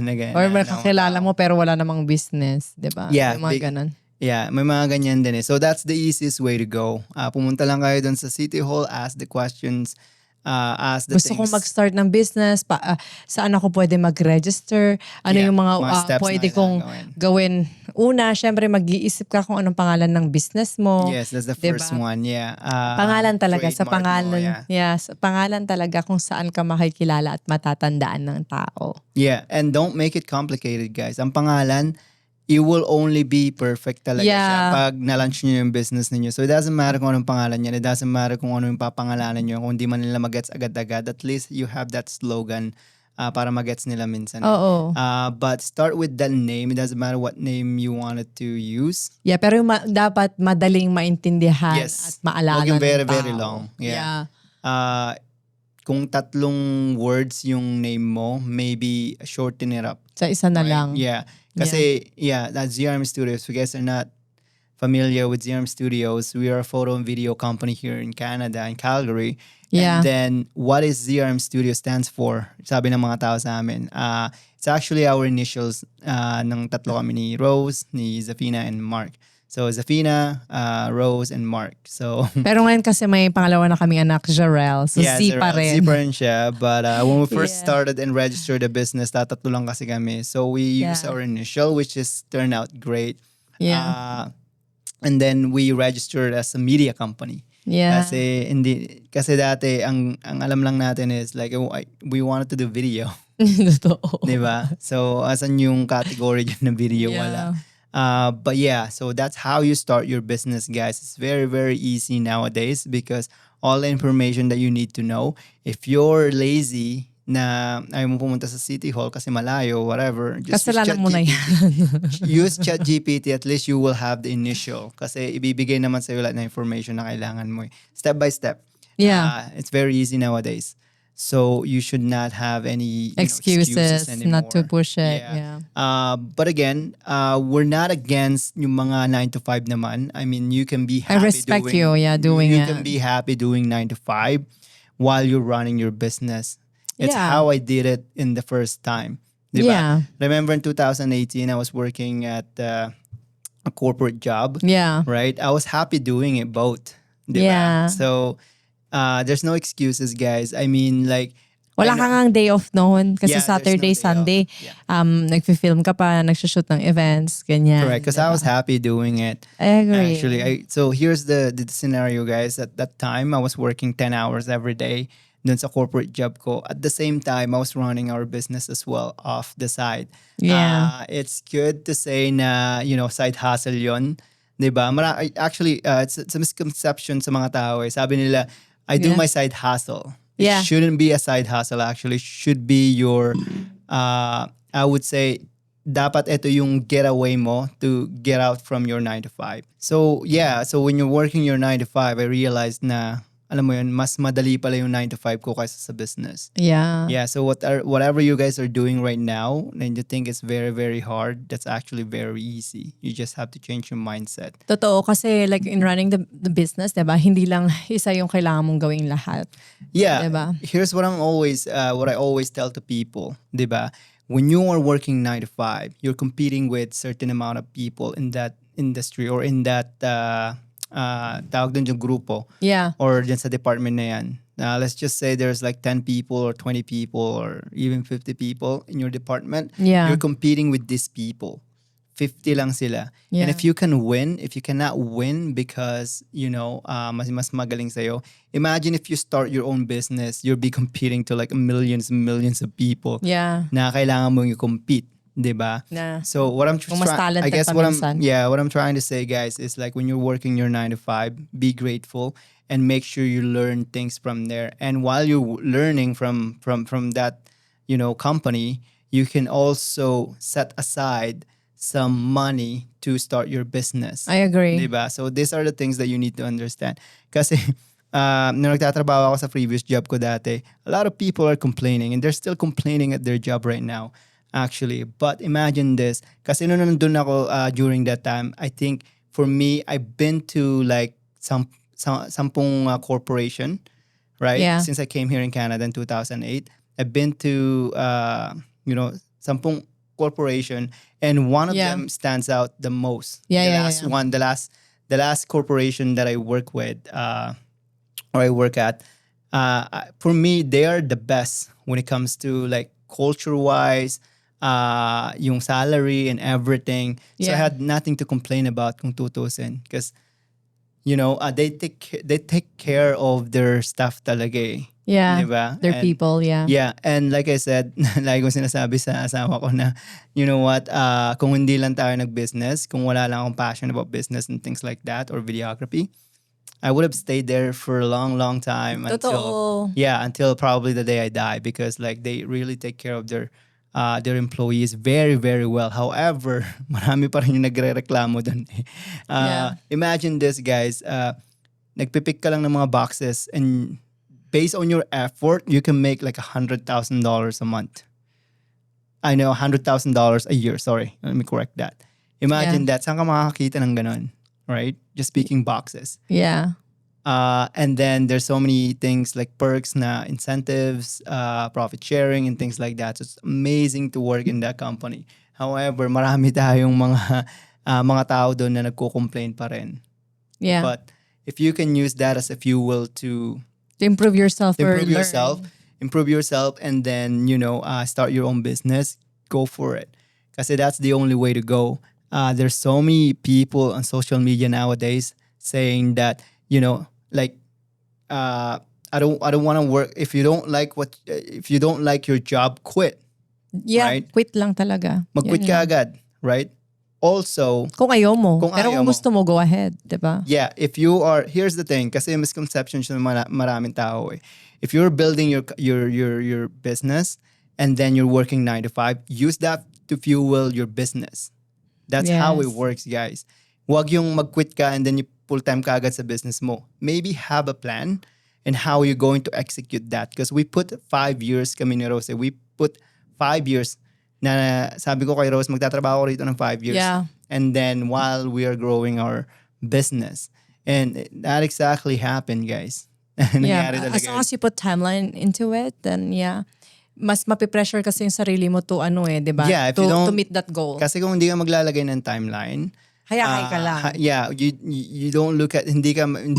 Speaker 2: na ganyan.
Speaker 1: Or makakilala mo pero wala namang business. Diba?
Speaker 2: Yeah.
Speaker 1: May mga ganun.
Speaker 2: Yeah, may mga ganyan din eh. So that's the easiest way to go. Pumunta lang kayo dun sa City Hall, ask the questions, ask the
Speaker 1: Gusto
Speaker 2: things.
Speaker 1: kong mag-start ng business, saan ako pwede mag-register, ano yung mga
Speaker 2: steps
Speaker 1: pwede
Speaker 2: na
Speaker 1: kong gawin. Una, syempre mag-iisip ka kung anong pangalan ng business mo.
Speaker 2: Yes, that's the first one. Yeah.
Speaker 1: Pangalan talaga, sa
Speaker 2: trademark
Speaker 1: pangalan.
Speaker 2: mo, yeah.
Speaker 1: Sa pangalan talaga kung saan ka makikilala at matatandaan ng tao.
Speaker 2: Yeah, and don't make it complicated, guys. Ang pangalan, it will only be perfect talaga siya pag na-launch nyo yung business ninyo. So it doesn't matter kung anong pangalan yan. It doesn't matter kung ano yung papangalanan nyo. Kung di man nila magets agad-agad, at least you have that slogan para magets nila minsan.
Speaker 1: Oo.
Speaker 2: But start with that name. It doesn't matter what name you wanted to use.
Speaker 1: Yeah, pero dapat madaling maintindihan
Speaker 2: Yes.
Speaker 1: at maalala
Speaker 2: Huwag yung very,
Speaker 1: ng tao.
Speaker 2: very long. Yeah. Kung 3 words yung name mo, maybe shorten it up.
Speaker 1: Sa isa na
Speaker 2: Right?
Speaker 1: lang.
Speaker 2: Yeah. Kasi, that's ZRM Studios. If you guys are not familiar with ZRM Studios, we are a photo and video company here in Canada, in Calgary.
Speaker 1: Yeah.
Speaker 2: And then, what is ZRM Studio stands for? Sabi ng mga tao sa amin. It's actually our initials ng 3 kami ni Rose, ni Zafina, and Mark. So, Zafina, Rose, and Mark. So,
Speaker 1: Pero ngayon kasi may pangalawa na kaming anak, Jarrell. So Z pa rin.
Speaker 2: Z pa rin siya. But when we first started and registered the business, 3 lang kasi kami. So we used our initial, which is turned out great.
Speaker 1: Yeah.
Speaker 2: And then we registered as a media company.
Speaker 1: Yeah.
Speaker 2: Kasi dati, ang alam lang natin is like, we wanted to do video.
Speaker 1: Totoo.
Speaker 2: Diba? So, asan yung category dyan na video? Wala. But yeah, so that's how you start your business, guys. It's very, very easy nowadays because all the information that you need to know. If you're lazy na ayaw mo pumunta sa City Hall kasi malayo, whatever, just
Speaker 1: Kasalanan mo na yan.
Speaker 2: use ChatGPT. At least you will have the initial kasi ibibigay naman sa'yo lahat na information na kailangan mo. Step by step.
Speaker 1: Yeah.
Speaker 2: It's very easy nowadays. So you should not have any
Speaker 1: excuses
Speaker 2: anymore.
Speaker 1: not to push it. Yeah.
Speaker 2: But again, we're not against yung mga 9 to 5 naman. I mean, you can be happy
Speaker 1: I respect you, doing
Speaker 2: you
Speaker 1: it.
Speaker 2: can be happy doing 9 to 5 while you're running your business. It's
Speaker 1: Yeah.
Speaker 2: how I did it in the first time. Diba?
Speaker 1: Yeah.
Speaker 2: Remember in 2018, I was working at a corporate job.
Speaker 1: Yeah.
Speaker 2: Right? I was happy doing it both. Diba?
Speaker 1: Yeah.
Speaker 2: So, there's no excuses, guys. I mean, like,
Speaker 1: Wala
Speaker 2: And,
Speaker 1: ka ngang day off noon kasi
Speaker 2: yeah, there's no
Speaker 1: Saturday,
Speaker 2: day off.
Speaker 1: Sunday,
Speaker 2: Yeah.
Speaker 1: nagfi-film ka pa, nagsushoot ng events, ganyan.
Speaker 2: Correct, because I was happy doing it.
Speaker 1: I agree.
Speaker 2: Actually, so here's the scenario, guys. At that time, I was working 10 hours every day dun sa corporate job ko. At the same time, I was running our business as well off the side.
Speaker 1: Yeah.
Speaker 2: It's good to say na, side hustle yon. Diba? Actually, it's a misconception sa mga tao. Sabi nila, I do
Speaker 1: Yeah.
Speaker 2: my side hustle. It
Speaker 1: Yeah.
Speaker 2: shouldn't be a side hustle, actually. Should be your, I would say, dapat ito yung getaway mo to get out from your 9 to 5. So, yeah. So, when you're working your 9 to 5, I realized na, alam mo yun, mas madali pala yung 9 to 5 ko kaysa sa business.
Speaker 1: Yeah.
Speaker 2: Yeah, so whatever you guys are doing right now and you think it's very, very hard, that's actually very easy. You just have to change your mindset.
Speaker 1: Totoo, kasi like in running the business, diba, hindi lang isa yung kailangan mong gawing lahat.
Speaker 2: Yeah,
Speaker 1: Diba?
Speaker 2: here's what what I always tell to people, diba? When you are working 9 to 5, you're competing with certain amount of people in that industry or in that tawag dun yung grupo
Speaker 1: Yeah.
Speaker 2: or dyan sa department na yan. Let's just say there's like 10 people or 20 people or even 50 people in your department.
Speaker 1: Yeah.
Speaker 2: You're competing with these people. 50 lang sila.
Speaker 1: Yeah.
Speaker 2: And if you cannot win because, mas magaling sa'yo, imagine if you start your own business, you'll be competing to like millions and millions of people
Speaker 1: Yeah.
Speaker 2: na kailangan mong i-compete. Diba?
Speaker 1: Na.
Speaker 2: So what I'm
Speaker 1: Kung mas
Speaker 2: trying, I
Speaker 1: talented
Speaker 2: guess
Speaker 1: pa
Speaker 2: what
Speaker 1: minsan.
Speaker 2: I'm trying to say, guys, is like when you're working your 9 to 5, be grateful and make sure you learn things from there. And while you're learning from that, company, you can also set aside some money to start your business.
Speaker 1: I agree.
Speaker 2: Diba? So these are the things that you need to understand. Kasi nung nagtatrabaho ako sa previous job ko dati, a lot of people are complaining and they're still complaining at their job right now. Actually, but imagine this. Kasi nung nandun ako during that time, I think for me, I've been to like sampung corporation, right?
Speaker 1: Yeah.
Speaker 2: Since I came here in Canada in 2008, I've been to sampung corporation, and one of
Speaker 1: Yeah.
Speaker 2: them stands out the most.
Speaker 1: Yeah,
Speaker 2: the
Speaker 1: yeah,
Speaker 2: last
Speaker 1: yeah.
Speaker 2: one, the last corporation that I work with, or I work at, for me, they are the best when it comes to like culture-wise, yung salary and everything. So I
Speaker 1: Yeah.
Speaker 2: had nothing to complain about kung tutusin because they take care of their staff talaga eh.
Speaker 1: Yeah.
Speaker 2: Diba?
Speaker 1: They're
Speaker 2: And-
Speaker 1: people, yeah.
Speaker 2: Yeah, and like I said, lagi kong sinasabi sa asawa ko na, you know what, kung hindi lang tayo nag-business, kung wala lang akong passion about business and things like that or videography, I would have stayed there for a long, long time
Speaker 1: Totoo.
Speaker 2: until probably the day I die because like they really take care of their employees very, very well. However, marami pa rin yung nagre-reklamo dun.
Speaker 1: Yeah.
Speaker 2: Imagine this, guys. Nagpipick ka lang ng mga boxes and based on your effort, you can make like $100,000 a month. I know, $100,000 a year. Sorry, let me correct that. Imagine that. Saan ka makakakita ng ganun? Right? Just picking boxes.
Speaker 1: Yeah.
Speaker 2: And then there's so many things like perks na incentives, profit sharing and things like that. So it's amazing to work in that company. However, marami tayong mga tao doon na nagko-complain pa rin.
Speaker 1: Yeah.
Speaker 2: But if you can use that as a fuel to
Speaker 1: to improve yourself or
Speaker 2: improve yourself,
Speaker 1: learn.
Speaker 2: and then start your own business, go for it. Kasi that's the only way to go. There's so many people on social media nowadays saying that I don't want to work if you don't like your job, quit.
Speaker 1: Yeah,
Speaker 2: Right?
Speaker 1: quit lang talaga.
Speaker 2: Mag-quit
Speaker 1: Yan
Speaker 2: ka
Speaker 1: lang.
Speaker 2: agad, right? Also,
Speaker 1: Kung ayaw mo.
Speaker 2: Kung
Speaker 1: Pero
Speaker 2: ayaw
Speaker 1: kung
Speaker 2: mo.
Speaker 1: gusto mo, go ahead. Diba?
Speaker 2: yeah, if you are, here's the thing, kasi misconception siya ng maraming tao eh. If you're building your business and then you're working 9 to 5, use that to fuel your business. That's how it
Speaker 1: Yes.
Speaker 2: works, guys. Wag yung mag-quit ka and then you full-time ka agad sa business mo. Maybe have a plan and how you're going to execute that. Because we put 5 years kami ni Rose. We put 5 years na sabi ko kay Rose, magtatrabaho ko rito ng 5 years.
Speaker 1: Yeah.
Speaker 2: And then while we are growing our business. And that exactly happened, guys. Nangyari
Speaker 1: Yeah.
Speaker 2: talaga
Speaker 1: As long
Speaker 2: yun.
Speaker 1: as you put timeline into it, then yeah. Mas mapipressure kasi yung sarili mo to diba?
Speaker 2: Yeah, if
Speaker 1: to,
Speaker 2: you don't-
Speaker 1: to meet that goal.
Speaker 2: Kasi kung hindi ka maglalagay ng timeline,
Speaker 1: Hayakay ka lang.
Speaker 2: you don't look at, hindi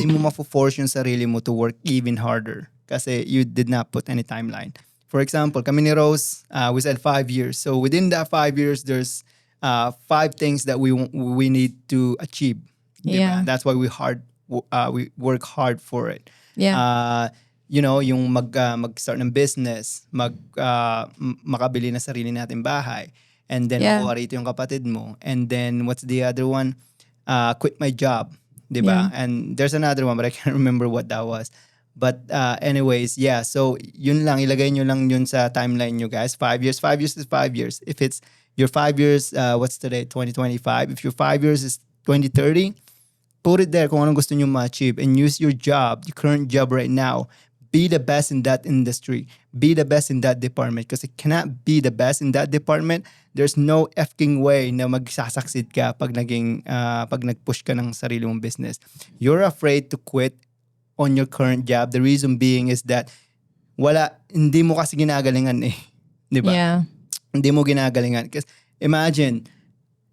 Speaker 2: mo mafo-force yung sarili mo to work even harder kasi you did not put any timeline. For example, kami ni Rose, we said 5 years. So within that 5 years, there's 5 things that we need to achieve.
Speaker 1: Yeah.
Speaker 2: Diba? That's why we work hard for it.
Speaker 1: Yeah.
Speaker 2: Yung mag-start ng business, makabili na sarili natin bahay, and then
Speaker 1: Yeah.
Speaker 2: kuha rito yung kapatid mo, and then what's the other one? Quit my job, diba? And there's another one, but I can't remember what that was. But anyways, yeah. So yun lang, ilagay nyo lang yun sa timeline nyo, guys. 5 years. 5 years is 5 years. If it's your 5 years, what's today? 2025. If your 5 years is 2030, put it there kung anong gusto nyo ma-achieve, and use your job, your current job right now. Be the best in that industry. Be the best in that department. Because it cannot be the best in that department. There's no effing way na magsasucceed ka pag nag-push ka ng sarili mong business. You're afraid to quit on your current job. The reason being is that hindi mo kasi ginagalingan eh. Di ba?
Speaker 1: Yeah.
Speaker 2: Hindi mo ginagalingan. Because imagine,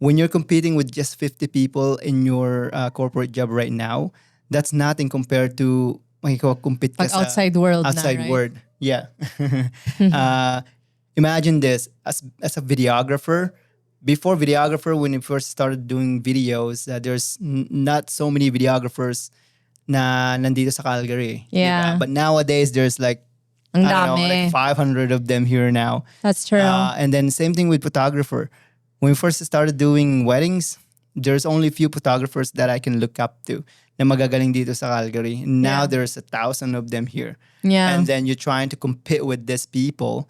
Speaker 2: when you're competing with just 50 people in your corporate job right now, that's nothing compared to makikipag-compete ka
Speaker 1: Pag outside world
Speaker 2: outside
Speaker 1: na, right?
Speaker 2: world. Yeah. Imagine this, as a videographer, before videographer, when you first started doing videos, there's not so many videographers na nandito sa Calgary.
Speaker 1: Yeah.
Speaker 2: Diba? But nowadays, there's like,
Speaker 1: Ang
Speaker 2: I don't know,
Speaker 1: dami.
Speaker 2: like 500 of them here now.
Speaker 1: That's true.
Speaker 2: And then same thing with photographer. When we first started doing weddings, there's only few photographers that I can look up to na magagaling dito sa Calgary. Now there's 1,000 of them here.
Speaker 1: Yeah.
Speaker 2: And then you're trying to compete with these people.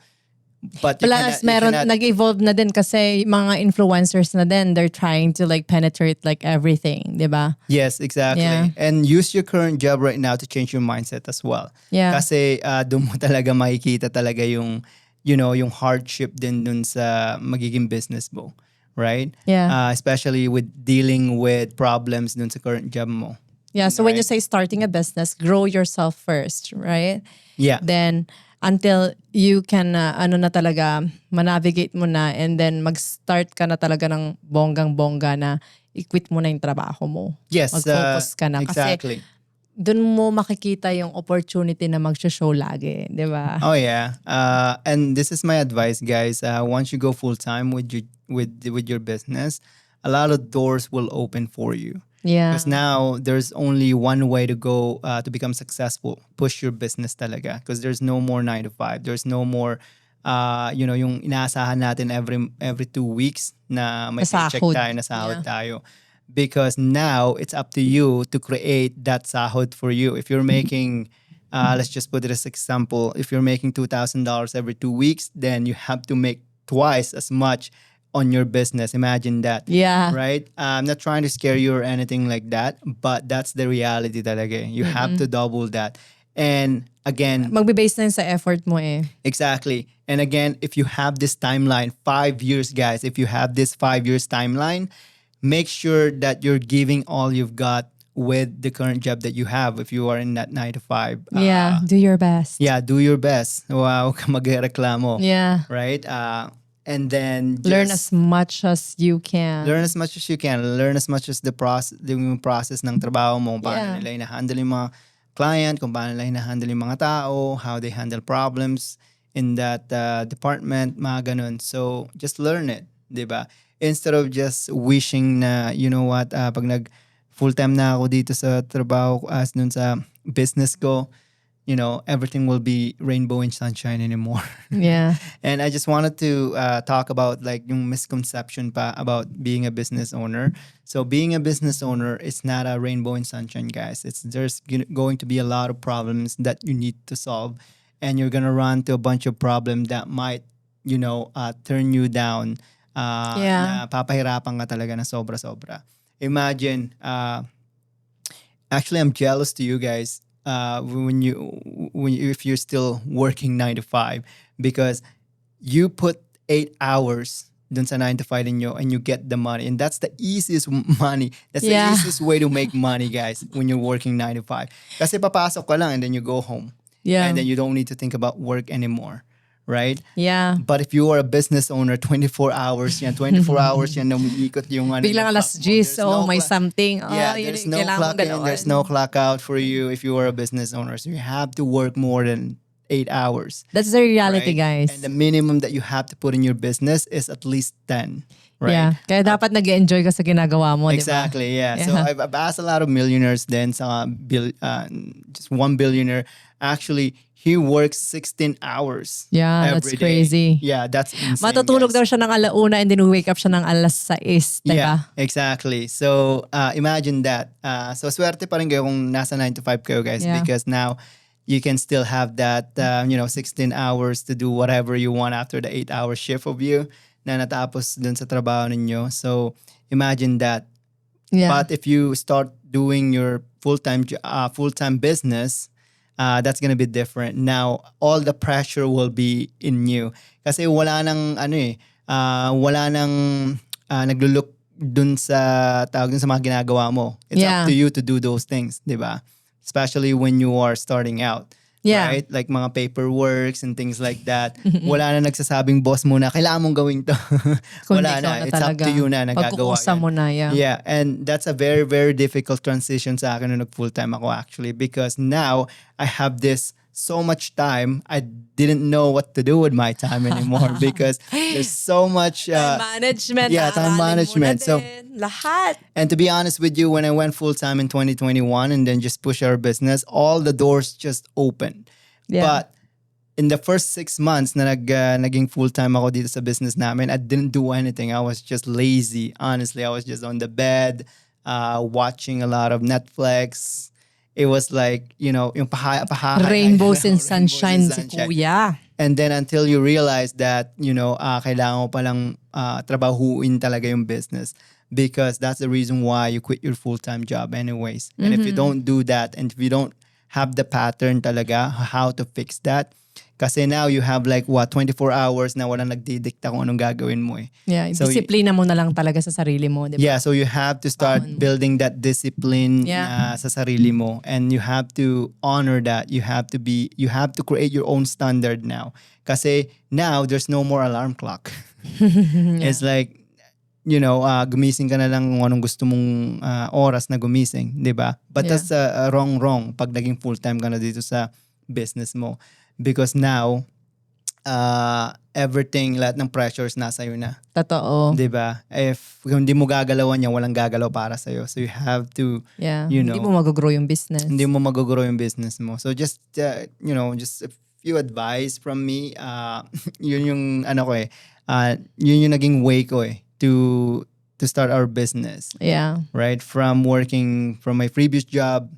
Speaker 2: But you
Speaker 1: Plus,
Speaker 2: cannot-
Speaker 1: nag-evolve na din kasi mga influencers na din, they're trying to like penetrate like everything, di ba?
Speaker 2: Yes, exactly.
Speaker 1: Yeah.
Speaker 2: And use your current job right now to change your mindset as well.
Speaker 1: Yeah.
Speaker 2: Kasi doon mo talaga makikita talaga yung, yung hardship din dun sa magiging business mo. Right?
Speaker 1: Yeah.
Speaker 2: Especially with dealing with problems dun sa current job mo.
Speaker 1: Yeah, so when you
Speaker 2: Right.
Speaker 1: say starting a business, grow yourself first, right?
Speaker 2: Yeah.
Speaker 1: Then until you can na talaga manavigate mo na, and then mag-start ka na talaga ng bonggang-bongga na i-quit mo na yung trabaho mo.
Speaker 2: Yes.
Speaker 1: Mag-focus ka na.
Speaker 2: Exactly.
Speaker 1: Kasi dun mo makikita yung opportunity na mag-show lagi, di ba?
Speaker 2: Oh yeah. And this is my advice, guys. Once you go full time with your business, a lot of doors will open for you.
Speaker 1: Yeah.
Speaker 2: Because now there's only one way to go to become successful. Push your business talaga. Because there's no more 9 to 5. There's no more, yung inaasahan natin every 2 weeks na may paycheck
Speaker 1: Nasahod.
Speaker 2: tayo, nasahod
Speaker 1: Yeah.
Speaker 2: tayo. Because now it's up to you to create that sahod for you. If you're making, let's just put it as example, if you're making $2,000 every 2 weeks, then you have to make twice as much on your business. Imagine that.
Speaker 1: Yeah.
Speaker 2: Right? I'm not trying to scare you or anything like that, but that's the reality talaga. You have to double that. And again,
Speaker 1: Magbe-base na yun sa effort mo eh.
Speaker 2: exactly. And again, if you have this timeline, 5 years, guys, if you have this 5 years timeline, make sure that you're giving all you've got with the current job that you have if you are in that 9 to 5.
Speaker 1: Yeah, do your best.
Speaker 2: Yeah, do your best. Wow, ka magreklamo.
Speaker 1: Yeah.
Speaker 2: Right? And then
Speaker 1: Learn
Speaker 2: just
Speaker 1: as much as you can.
Speaker 2: learn as much as you can. Learn as much as the process ng trabaho mo, kung paano
Speaker 1: Yeah.
Speaker 2: nila hina-handle yung mga client, kung paano nila hina-handle yung mga tao, how they handle problems in that department, mga ganun. So, just learn it, di ba? Instead of just wishing na, you know what, pag full-time na ako dito sa trabaho ko as nun sa business ko, everything will be rainbow and sunshine anymore.
Speaker 1: Yeah.
Speaker 2: And I just wanted to talk about like yung misconception pa about being a business owner. So being a business owner, it's not a rainbow and sunshine, guys. There's going to be a lot of problems that you need to solve, and you're gonna run to a bunch of problems that might, turn you down.
Speaker 1: Yeah.
Speaker 2: Na papahirapan ka talaga na sobra-sobra. Imagine, actually, I'm jealous to you guys. If you're still working 9 to 5, because you put 8 hours dun sa 9 to 5 ninyo and you get the money, and that's the easiest money. That's
Speaker 1: Yeah.
Speaker 2: the easiest way to make money, guys, when you're working 9 to 5. Kasi papasok ka lang and then you go home.
Speaker 1: Yeah.
Speaker 2: And then you don't need to think about work anymore. Right?
Speaker 1: Yeah.
Speaker 2: But if you are a business owner, 24 hours yan. 24 hours yan na umiikot yung
Speaker 1: Biglang alas 10, may something.
Speaker 2: Yeah,
Speaker 1: yun
Speaker 2: there's
Speaker 1: yung
Speaker 2: no
Speaker 1: kailangan
Speaker 2: clock
Speaker 1: mong
Speaker 2: in,
Speaker 1: galawan.
Speaker 2: there's no clock out for you if you are a business owner. So you have to work more than 8 hours.
Speaker 1: That's the reality,
Speaker 2: Right?
Speaker 1: guys.
Speaker 2: And the minimum that you have to put in your business is at least 10. Right?
Speaker 1: Yeah. Kaya dapat nag-enjoy ka sa ginagawa mo, di ba?
Speaker 2: Exactly, yeah. So
Speaker 1: Yeah.
Speaker 2: I've asked a lot of millionaires then, just one billionaire, actually, he works 16 hours
Speaker 1: Yeah, that's
Speaker 2: every day.
Speaker 1: crazy.
Speaker 2: Yeah, that's insane,
Speaker 1: Matutulog
Speaker 2: guys.
Speaker 1: daw siya ng alauna and then wake up siya ng alas 6, di
Speaker 2: Yeah,
Speaker 1: ba?
Speaker 2: exactly. So imagine that. So swerte pa rin kayo kung nasa 9 to 5 kayo, guys,
Speaker 1: Yeah.
Speaker 2: because now you can still have that 16 hours to do whatever you want after the 8-hour shift of you na natapos dun sa trabaho ninyo. So imagine that.
Speaker 1: Yeah.
Speaker 2: But if you start doing your full-time business, that's gonna be different. Now, all the pressure will be in you. Kasi wala nang wala nang naglulook dun sa tawag dun sa mga ginagawa mo. It's
Speaker 1: Yeah.
Speaker 2: up to you to do those things, di ba? Especially when you are starting out.
Speaker 1: Yeah.
Speaker 2: Right? Like mga paperworks and things like that. Wala na nagsasabing boss mo na kailangan mong gawin to.
Speaker 1: Kundi
Speaker 2: Wala
Speaker 1: ikaw
Speaker 2: na.
Speaker 1: na
Speaker 2: It's up
Speaker 1: talaga.
Speaker 2: to you na nagagawa
Speaker 1: Pag-uusa
Speaker 2: yan.
Speaker 1: mo na, yeah.
Speaker 2: Yeah, and that's a very, very difficult transition sa akin nung nag-full-time ako actually, because now I have this so much time, I didn't know what to do with my time anymore because there's so much...
Speaker 1: Management.
Speaker 2: yeah, time
Speaker 1: aaralin mo na
Speaker 2: management. So,
Speaker 1: din. Lahat.
Speaker 2: and to be honest with you, when I went full-time in 2021 and then just push our business, all the doors just opened.
Speaker 1: Yeah.
Speaker 2: But in the first 6 months na naging full-time ako dito sa business namin, I didn't do anything. I was just lazy. Honestly, I was just on the bed, watching a lot of Netflix. It was like, yung
Speaker 1: Rainbows and
Speaker 2: rainbows
Speaker 1: sunshine
Speaker 2: and
Speaker 1: si Kuya.
Speaker 2: And then until you realize that, kailangan mo palang trabahuin talaga yung business, because that's the reason why you quit your full-time job anyways. And if you don't do that, and if you don't have the pattern talaga, how to fix that, kasi now you have like 24 hours na walang nagdidikta kung anong gagawin mo eh.
Speaker 1: Yeah,
Speaker 2: So,
Speaker 1: disiplina mo na lang talaga sa sarili mo, di ba?
Speaker 2: Yeah, so you have to start building that discipline
Speaker 1: Yeah.
Speaker 2: sa sarili mo, and you have to honor that. You have to create your own standard now. Kasi now there's no more alarm clock. It's like, gumising ka na lang kung anong gusto mong oras na gumising, 'di ba? But
Speaker 1: Yeah.
Speaker 2: that's wrong pag naging full-time ka na dito sa business mo. Because now everything, lahat ng pressures nasa iyo na.
Speaker 1: Totoo.
Speaker 2: 'Di ba? If hindi mo gagalawan yan, walang gagalaw para sa iyo. So you have to,
Speaker 1: Yeah.
Speaker 2: you
Speaker 1: Hindi
Speaker 2: know,
Speaker 1: mo mag-grow yung business.
Speaker 2: hindi mo mag-grow yung business mo. So just just a few advice from me. Yun yung yun yung naging way ko to start our business.
Speaker 1: Yeah.
Speaker 2: Right? From working from my previous job,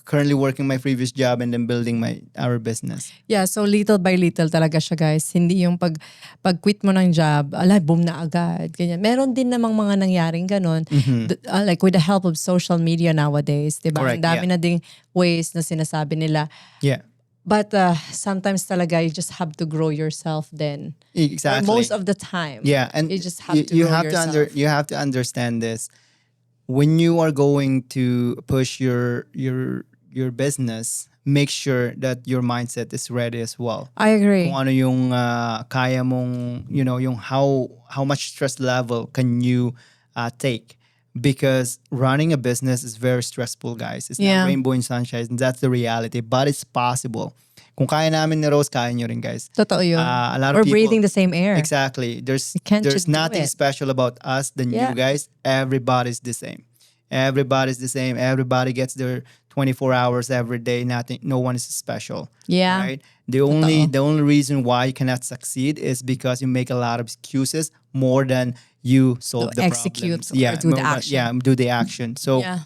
Speaker 2: currently working my previous job, and then building our business.
Speaker 1: Yeah, so little by little talaga siya, guys. Hindi yung pag-quit mo ng job, boom na agad. Ganyan. Meron din namang mga nangyaring ganun. Like with the help of social media nowadays, diba?
Speaker 2: Correct,
Speaker 1: Ang dami na ding ways na sinasabi nila.
Speaker 2: Yeah.
Speaker 1: But sometimes talaga you just have to grow yourself then.
Speaker 2: Exactly.
Speaker 1: Most of the time.
Speaker 2: Yeah, and
Speaker 1: you just have to grow yourself.
Speaker 2: you have to understand this. When you are going to push your business, make sure that your mindset is ready as well.
Speaker 1: I agree.
Speaker 2: Kung ano yung kaya mong, yung how much stress level can you take. Because running a business is very stressful, guys. It's
Speaker 1: Yeah.
Speaker 2: not rainbow and sunshine. That's the reality. But it's possible. Kung kaya namin ni Rose, kaya nyo rin, guys.
Speaker 1: Totoo yun.
Speaker 2: A lot
Speaker 1: We're
Speaker 2: of people,
Speaker 1: breathing the same air.
Speaker 2: Exactly. There's
Speaker 1: can't just do
Speaker 2: nothing
Speaker 1: it.
Speaker 2: special about us than
Speaker 1: Yeah.
Speaker 2: you guys. Everybody's the same. Everybody's the same. Everybody gets their 24 hours every day. No one is special.
Speaker 1: Yeah.
Speaker 2: Right? The only reason why you cannot succeed is because you make a lot of excuses more than you solve
Speaker 1: To
Speaker 2: the
Speaker 1: execute
Speaker 2: problems.
Speaker 1: or do the action.
Speaker 2: Yeah, do the action. So
Speaker 1: Yeah.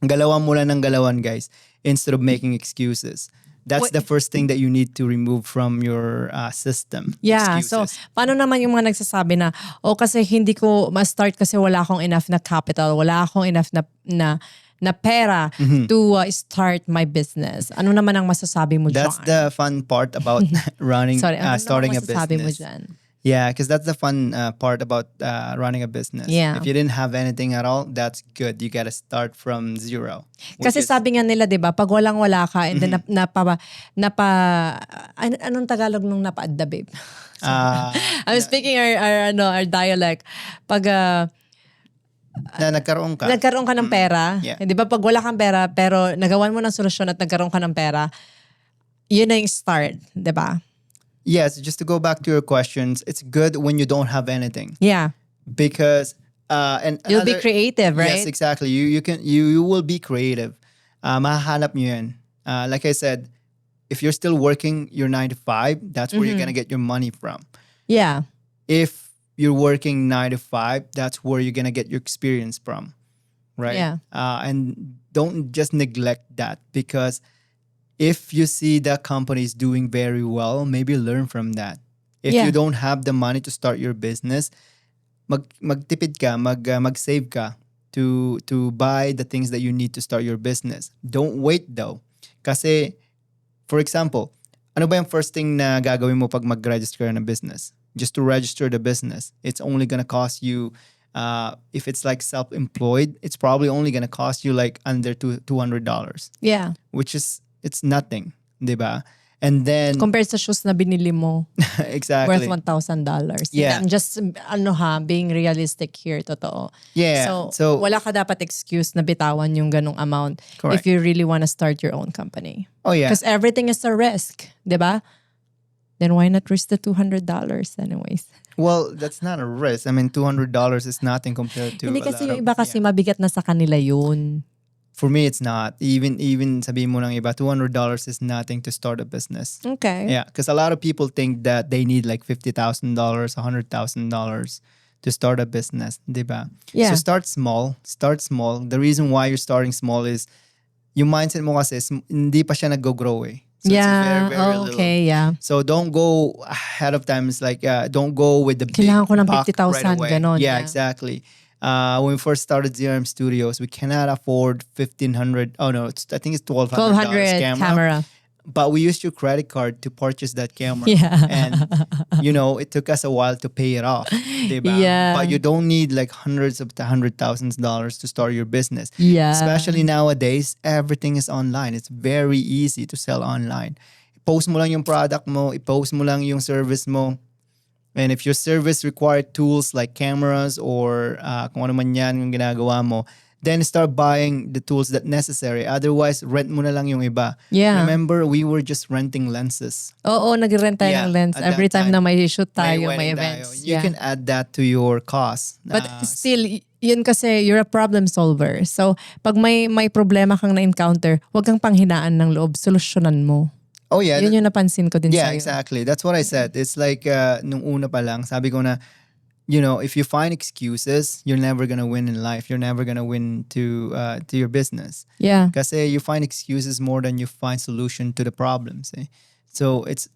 Speaker 2: galawan mo lang ng galawan, guys, instead of making excuses. That's the first thing that you need to remove from your system.
Speaker 1: Yeah,
Speaker 2: Excuses.
Speaker 1: so paano naman yung mga nagsasabi na, kasi hindi ko ma-start kasi wala akong enough na capital, wala akong enough na pera to start my business. Ano naman ang masasabi mo
Speaker 2: That's
Speaker 1: dyan?
Speaker 2: the fun part about running,
Speaker 1: Sorry, ano
Speaker 2: starting
Speaker 1: naman
Speaker 2: a
Speaker 1: masasabi mo
Speaker 2: business.
Speaker 1: dyan?
Speaker 2: Yeah, because that's the fun part about running a business.
Speaker 1: Yeah.
Speaker 2: If you didn't have anything at all, that's good. You gotta start from zero.
Speaker 1: Kasi sabi nga nila, 'di ba, pag walang-wala ka and then anong Tagalog nung napa-adda, babe? I'm speaking our dialect. Pag
Speaker 2: na nagkaroon ka.
Speaker 1: nagkaroon ka ng pera,
Speaker 2: Yeah.
Speaker 1: 'di ba, pag wala kang pera pero nagawan mo ng solusyon at nagkaroon ka ng pera, yun na yung start, di ba?
Speaker 2: Yes, just to go back to your questions, it's good when you don't have anything
Speaker 1: Yeah.
Speaker 2: because and
Speaker 1: You'll be
Speaker 2: another-
Speaker 1: creative, right?
Speaker 2: Yes, exactly. You will be creative. Mahahanap nyo yan. Like I said, if you're still working your 9 to 5, that's where you're gonna get your money from.
Speaker 1: Yeah.
Speaker 2: If you're working 9 to 5, that's where you're gonna get your experience from, right?
Speaker 1: Yeah.
Speaker 2: And don't just neglect that, because if you see that company is doing very well, maybe learn from that. If
Speaker 1: Yeah.
Speaker 2: you don't have the money to start your business, magtipid ka, mag-save ka to buy the things that you need to start your business. Don't wait though. Kasi, for example, ano ba yung first thing na gagawin mo pag mag-register ka ng business? Just to register the business, it's only gonna cost you, if it's like self-employed, it's probably only gonna cost you like under $200,
Speaker 1: Yeah.
Speaker 2: which is, it's nothing, di ba? And then,
Speaker 1: Compared sa shoes na binili mo,
Speaker 2: exactly.
Speaker 1: worth $1,000.
Speaker 2: Yeah.
Speaker 1: I'm just, being realistic here, totoo.
Speaker 2: Yeah.
Speaker 1: So, wala ka dapat excuse na bitawan yung ganong amount
Speaker 2: Correct.
Speaker 1: if you really want to start your own company.
Speaker 2: Oh yeah.
Speaker 1: Because everything is a risk, di ba? Then why not risk the $200 anyways?
Speaker 2: Well, that's not a risk. I mean, $200 is nothing compared to
Speaker 1: Hindi
Speaker 2: a
Speaker 1: kasi
Speaker 2: lot
Speaker 1: yung
Speaker 2: of-
Speaker 1: iba kasi
Speaker 2: yeah.
Speaker 1: mabigat na sa kanila yun.
Speaker 2: For me, it's not. Even sabihin mo ng iba, $200 is nothing to start a business.
Speaker 1: Okay.
Speaker 2: Yeah, because a lot of people think that they need like $50,000, $100,000 to start a business, diba?
Speaker 1: Yeah.
Speaker 2: So start small. Start small. The reason why you're starting small is yung mindset mo kasi hindi pa siya nag-grow eh. So
Speaker 1: yeah.
Speaker 2: it's very, very little.
Speaker 1: Okay. Yeah.
Speaker 2: So don't go ahead of time. It's like don't go with the
Speaker 1: Kailangan
Speaker 2: big
Speaker 1: ko ng
Speaker 2: buck
Speaker 1: 50,000,
Speaker 2: right away.
Speaker 1: ganon,
Speaker 2: Yeah,
Speaker 1: yeah.
Speaker 2: exactly. When we first started ZRM Studios, we cannot afford $1,500. Oh no, I think it's $1,200
Speaker 1: $1,200 camera.
Speaker 2: But we used your credit card to purchase that camera.
Speaker 1: Yeah.
Speaker 2: And it took us a while to pay it off. Diba?
Speaker 1: Yeah.
Speaker 2: But you don't need like hundreds of $100,000 to start your business.
Speaker 1: Yeah.
Speaker 2: Especially nowadays, everything is online. It's very easy to sell online. I-post mo lang yung product mo, i-post mo lang yung service mo. And if your service required tools like cameras or kung ano man yan yung ginagawa mo, then start buying the tools that necessary. Otherwise, rent mo na lang yung iba.
Speaker 1: Yeah.
Speaker 2: Remember, we were just renting lenses.
Speaker 1: Oo, nag-rent tayo
Speaker 2: Yeah,
Speaker 1: ng lens.
Speaker 2: at
Speaker 1: Every
Speaker 2: that
Speaker 1: time
Speaker 2: time.
Speaker 1: na may shoot tayo, may
Speaker 2: wedding tayo.
Speaker 1: events.
Speaker 2: You
Speaker 1: Yeah.
Speaker 2: can add that to your cost.
Speaker 1: But still, yun kasi you're a problem solver. So, pag may problema kang na-encounter, huwag kang panghinaan ng loob. Solusyonan mo.
Speaker 2: oh yeah,
Speaker 1: Yun yung napansin ko din
Speaker 2: yeah,
Speaker 1: sa'yo.
Speaker 2: exactly. That's what I said. It's like nung una pa lang, sabi ko na, if you find excuses, you're never gonna win in life. You're never gonna win to your business.
Speaker 1: Yeah.
Speaker 2: Kasi you find excuses more than you find solution to the problems. Eh? So it's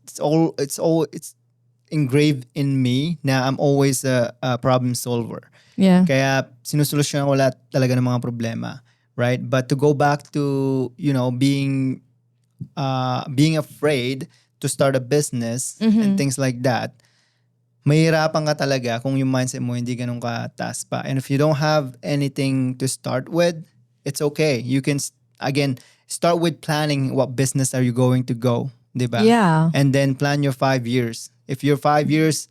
Speaker 2: engraved in me na I'm always a problem solver.
Speaker 1: Yeah.
Speaker 2: Kaya sinusolusyonan ko lahat talaga ng mga problema, right? But to go back to being afraid to start a business and things like that, mahirapan ka talaga kung yung mindset mo hindi ganun kataas pa. And if you don't have anything to start with, it's okay. You can, again, start with planning what business are you going to go, diba?
Speaker 1: Yeah.
Speaker 2: And then plan your 5 years. If your 5 years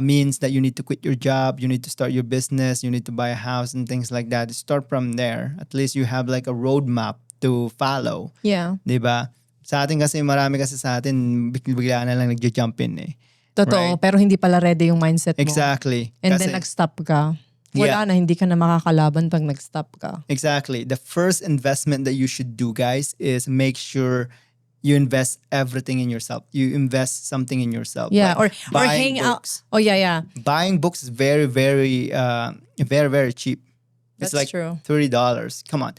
Speaker 2: means that you need to quit your job, you need to start your business, you need to buy a house and things like that, start from there. At least you have like a roadmap to follow.
Speaker 1: Yeah.
Speaker 2: Diba? Sa atin kasi, marami kasi sa atin, bigla na lang nagja-jump in eh.
Speaker 1: Totoo.
Speaker 2: Right.
Speaker 1: Pero hindi pala ready yung mindset mo.
Speaker 2: Exactly.
Speaker 1: And
Speaker 2: Kasi-
Speaker 1: then nag-stop ka. Wala
Speaker 2: Yeah.
Speaker 1: na, hindi ka na makakalaban pag nag-stop ka.
Speaker 2: Exactly. The first investment that you should do, guys, is make sure you invest everything in yourself. You invest something in yourself.
Speaker 1: Yeah.
Speaker 2: Like
Speaker 1: Or
Speaker 2: buying
Speaker 1: hang out.
Speaker 2: books.
Speaker 1: Oh, yeah.
Speaker 2: Buying books is very, very, very, very cheap. It's
Speaker 1: That's
Speaker 2: like
Speaker 1: true.
Speaker 2: $30. Come on.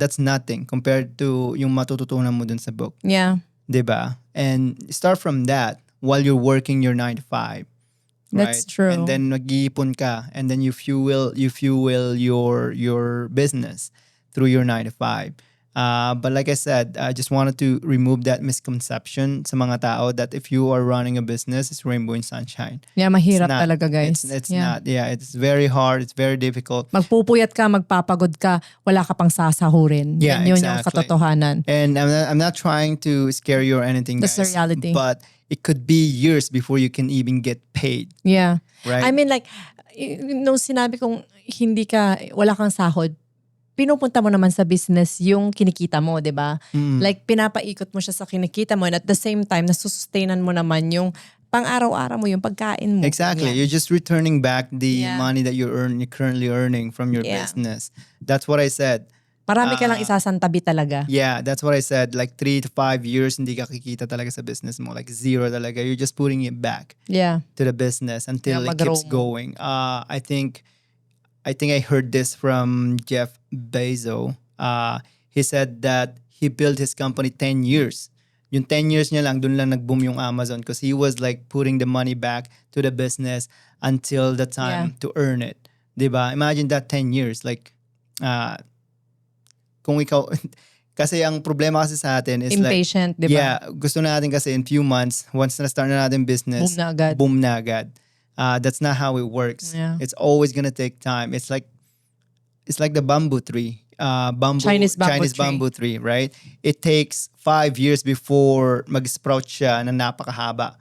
Speaker 2: That's nothing compared to yung matututunan mo dun sa book.
Speaker 1: Yeah.
Speaker 2: Diba? And start from that while you're working your 9 to 5.
Speaker 1: That's
Speaker 2: right?
Speaker 1: true.
Speaker 2: And then nag-iipon ka, and then you fuel your business through your 9 to 5. But like I said, I just wanted to remove that misconception sa mga tao that if you are running a business, it's rainbow and sunshine.
Speaker 1: Yeah, mahirap
Speaker 2: It's not.
Speaker 1: talaga, guys.
Speaker 2: It's
Speaker 1: Yeah.
Speaker 2: not. Yeah, it's very hard. It's very difficult.
Speaker 1: Magpupuyat ka, magpapagod ka, wala ka pang sasahurin.
Speaker 2: Yeah,
Speaker 1: Yan, yun yung
Speaker 2: exactly.
Speaker 1: katotohanan.
Speaker 2: And I'm not trying to scare you or anything,
Speaker 1: That's the
Speaker 2: guys.
Speaker 1: reality.
Speaker 2: But it could be years before you can even get paid.
Speaker 1: Yeah.
Speaker 2: Right?
Speaker 1: I mean like, nung sinabi kong wala kang sahod, pinupunta mo naman sa business yung kinikita mo, di ba?
Speaker 2: Mm.
Speaker 1: Like, pinapaikot mo siya sa kinikita mo and at the same time, nasusustainan mo naman yung pang-araw-araw mo, yung pagkain mo.
Speaker 2: Exactly.
Speaker 1: Ganyan.
Speaker 2: You're just returning back the
Speaker 1: Yeah.
Speaker 2: money that you're currently earning from your
Speaker 1: Yeah.
Speaker 2: business. That's what I said.
Speaker 1: Marami ka lang isasantabi talaga.
Speaker 2: Yeah, that's what I said. Like 3 to 5 years, hindi ka kikita talaga sa business mo. Like zero talaga. You're just putting it back
Speaker 1: Yeah.
Speaker 2: to the business until
Speaker 1: Yeah,
Speaker 2: it keeps
Speaker 1: mag-grow mo.
Speaker 2: going. I think I heard this from Jeff Bezos. He said that he built his company 10 years. Yung 10 years niya lang, dun lang nag-boom yung Amazon because he was like putting the money back to the business until the time to earn it. Diba? Imagine that 10 years. Like, kung ikaw, kasi ang problema kasi sa atin is
Speaker 1: Impatient,
Speaker 2: like,
Speaker 1: di ba?
Speaker 2: yeah, gusto natin kasi in few months, once na-start na natin business,
Speaker 1: Boom na agad.
Speaker 2: boom na agad. That's not how it works.
Speaker 1: Yeah.
Speaker 2: It's always gonna take time. It's like the bamboo tree.
Speaker 1: Chinese bamboo tree.
Speaker 2: bamboo tree, right? It takes 5 years before mag-sprout siya na napakahaba.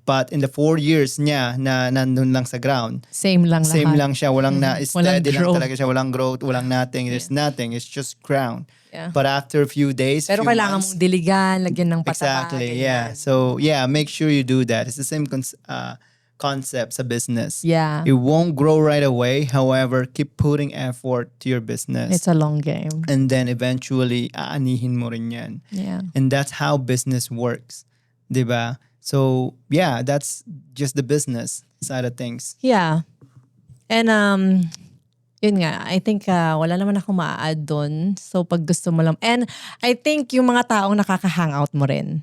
Speaker 2: But in the 4 years niya na nandun lang sa ground,
Speaker 1: Same lang
Speaker 2: same
Speaker 1: lahat.
Speaker 2: lang siya. Walang steady lang
Speaker 1: growth.
Speaker 2: talaga siya. Walang growth, walang nothing. There's nothing. It's just ground.
Speaker 1: Yeah.
Speaker 2: But after a few days,
Speaker 1: Pero
Speaker 2: few
Speaker 1: kailangan
Speaker 2: months,
Speaker 1: mong diligan, lagyan ng pataba.
Speaker 2: exactly, yeah.
Speaker 1: ganyan.
Speaker 2: So, yeah, make sure you do that. It's the same concept sa business.
Speaker 1: Yeah.
Speaker 2: It won't grow right away. However, keep putting effort to your business.
Speaker 1: It's a long game.
Speaker 2: And then eventually, aanihin mo rin yan.
Speaker 1: Yeah.
Speaker 2: And that's how business works. Diba? So, yeah, that's just the business side of things.
Speaker 1: Yeah. And yun nga, I think wala naman akong ma-add dun. So pag gusto mo lang. And I think yung mga taong nakaka-hangout mo rin.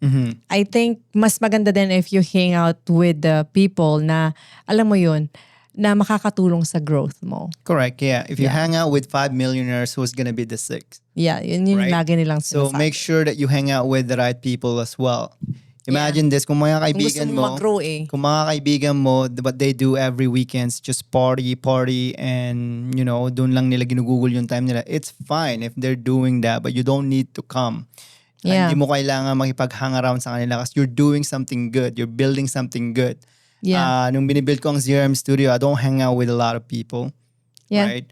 Speaker 2: Mm-hmm.
Speaker 1: I think mas maganda din if you hang out with the people na, alam mo yun, na makakatulong sa growth mo.
Speaker 2: Correct, yeah. If you
Speaker 1: Yeah.
Speaker 2: hang out with 5 millionaires, who's gonna be the 6?
Speaker 1: Yeah, yun yung
Speaker 2: Right?
Speaker 1: lagi nilang
Speaker 2: So
Speaker 1: sinasabi.
Speaker 2: make sure that you hang out with the right people as well. Imagine this, kung mga
Speaker 1: Kung gusto
Speaker 2: kaibigan
Speaker 1: mo
Speaker 2: mo,
Speaker 1: mag-grow eh.
Speaker 2: kung mga kaibigan mo, what they do every weekends, just party, and, you know, dun lang nila ginugugol yung time nila. It's fine if they're doing that, but you don't need to come.
Speaker 1: Yeah.
Speaker 2: Hindi mo kailangan makipag-hang around sa kanila kasi you're doing something good. You're building something good.
Speaker 1: Yeah.
Speaker 2: Nung binibuild ko ang ZRM Studio, I don't hang out with a lot of people.
Speaker 1: Yeah.
Speaker 2: Right?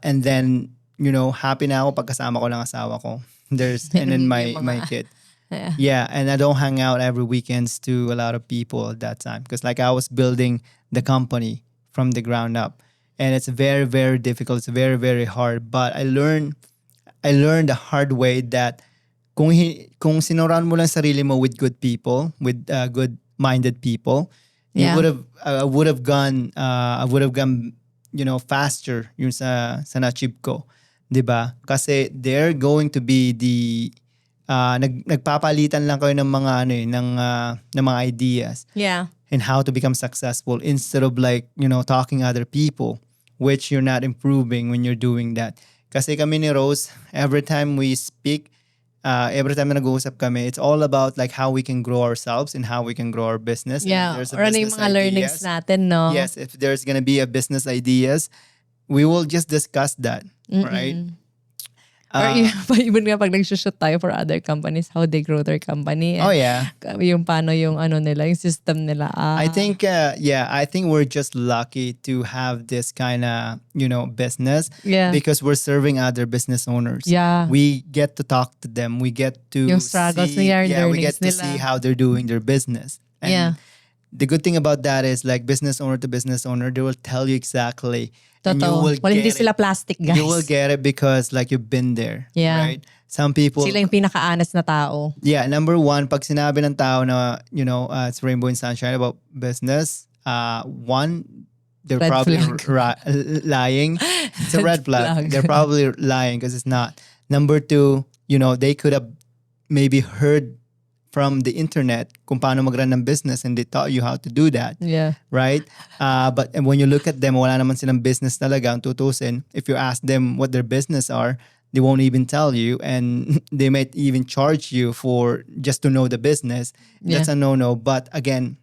Speaker 2: And then, you know, happy na ako pagkasama ko lang asawa ko. And then my kid.
Speaker 1: Yeah.
Speaker 2: Yeah, and I don't hang out every weekends to a lot of people at that time because like I was building the company from the ground up, and it's very, very difficult. It's very, very hard. But I learned the hard way that kung sinurround mo lang sarili mo with good people, with good-minded people,
Speaker 1: Yeah.
Speaker 2: I would have gone, you know, faster yung sa na-achieve ko, 'di ba? Kasi they're going to be the nagpapalitan lang kayo ng mga ng mga ideas
Speaker 1: Yeah.
Speaker 2: and how to become successful instead of like, you know, talking other people, which you're not improving when you're doing that. Kasi kami ni Rose, every time we speak, every time na nag-uusap kami, it's all about like how we can grow ourselves and how we can grow our business. And if
Speaker 1: Yeah.
Speaker 2: there's a
Speaker 1: Or ano yung
Speaker 2: business
Speaker 1: mga learnings
Speaker 2: ideas,
Speaker 1: natin, no?
Speaker 2: yes, if there's gonna be a business ideas, we will just discuss that, right?
Speaker 1: Or even nga pag nag-shoot tayo for other companies, how they grow their company. And
Speaker 2: Oh yeah.
Speaker 1: yung paano yung ano nila, yung system nila.
Speaker 2: I think I think we're just lucky to have this kind of, you know, business
Speaker 1: Yeah.
Speaker 2: because we're serving other business owners.
Speaker 1: Yeah.
Speaker 2: We get to talk to them. We get to
Speaker 1: Yung struggles
Speaker 2: see,
Speaker 1: nila,
Speaker 2: we get to
Speaker 1: learnings
Speaker 2: see
Speaker 1: nila.
Speaker 2: how they're doing their business. And
Speaker 1: Yeah.
Speaker 2: the good thing about that is like business owner to business owner, they will tell you exactly. And you
Speaker 1: Totoo.
Speaker 2: will
Speaker 1: Well, hindi
Speaker 2: get
Speaker 1: sila
Speaker 2: it.
Speaker 1: plastic, guys.
Speaker 2: You will get it because like you've been there.
Speaker 1: Yeah.
Speaker 2: Right? Some people
Speaker 1: Sila yung pinaka-honest na tao.
Speaker 2: yeah, number one, pag sinabi ng tao na, you know, it's rainbow and sunshine about business, one, they're
Speaker 1: Red
Speaker 2: probably
Speaker 1: flag.
Speaker 2: lying. It's a red flag.
Speaker 1: flag.
Speaker 2: They're probably lying because it's not. Number two, you know, they could have maybe heard from the internet kung paano mag-run ng business and they taught you how to do that.
Speaker 1: Yeah.
Speaker 2: Right? But when you look at them, wala naman silang business talaga ang tutusin. If you ask them what their business are, they won't even tell you and they might even charge you for just to know the business. That's a no-no. But again,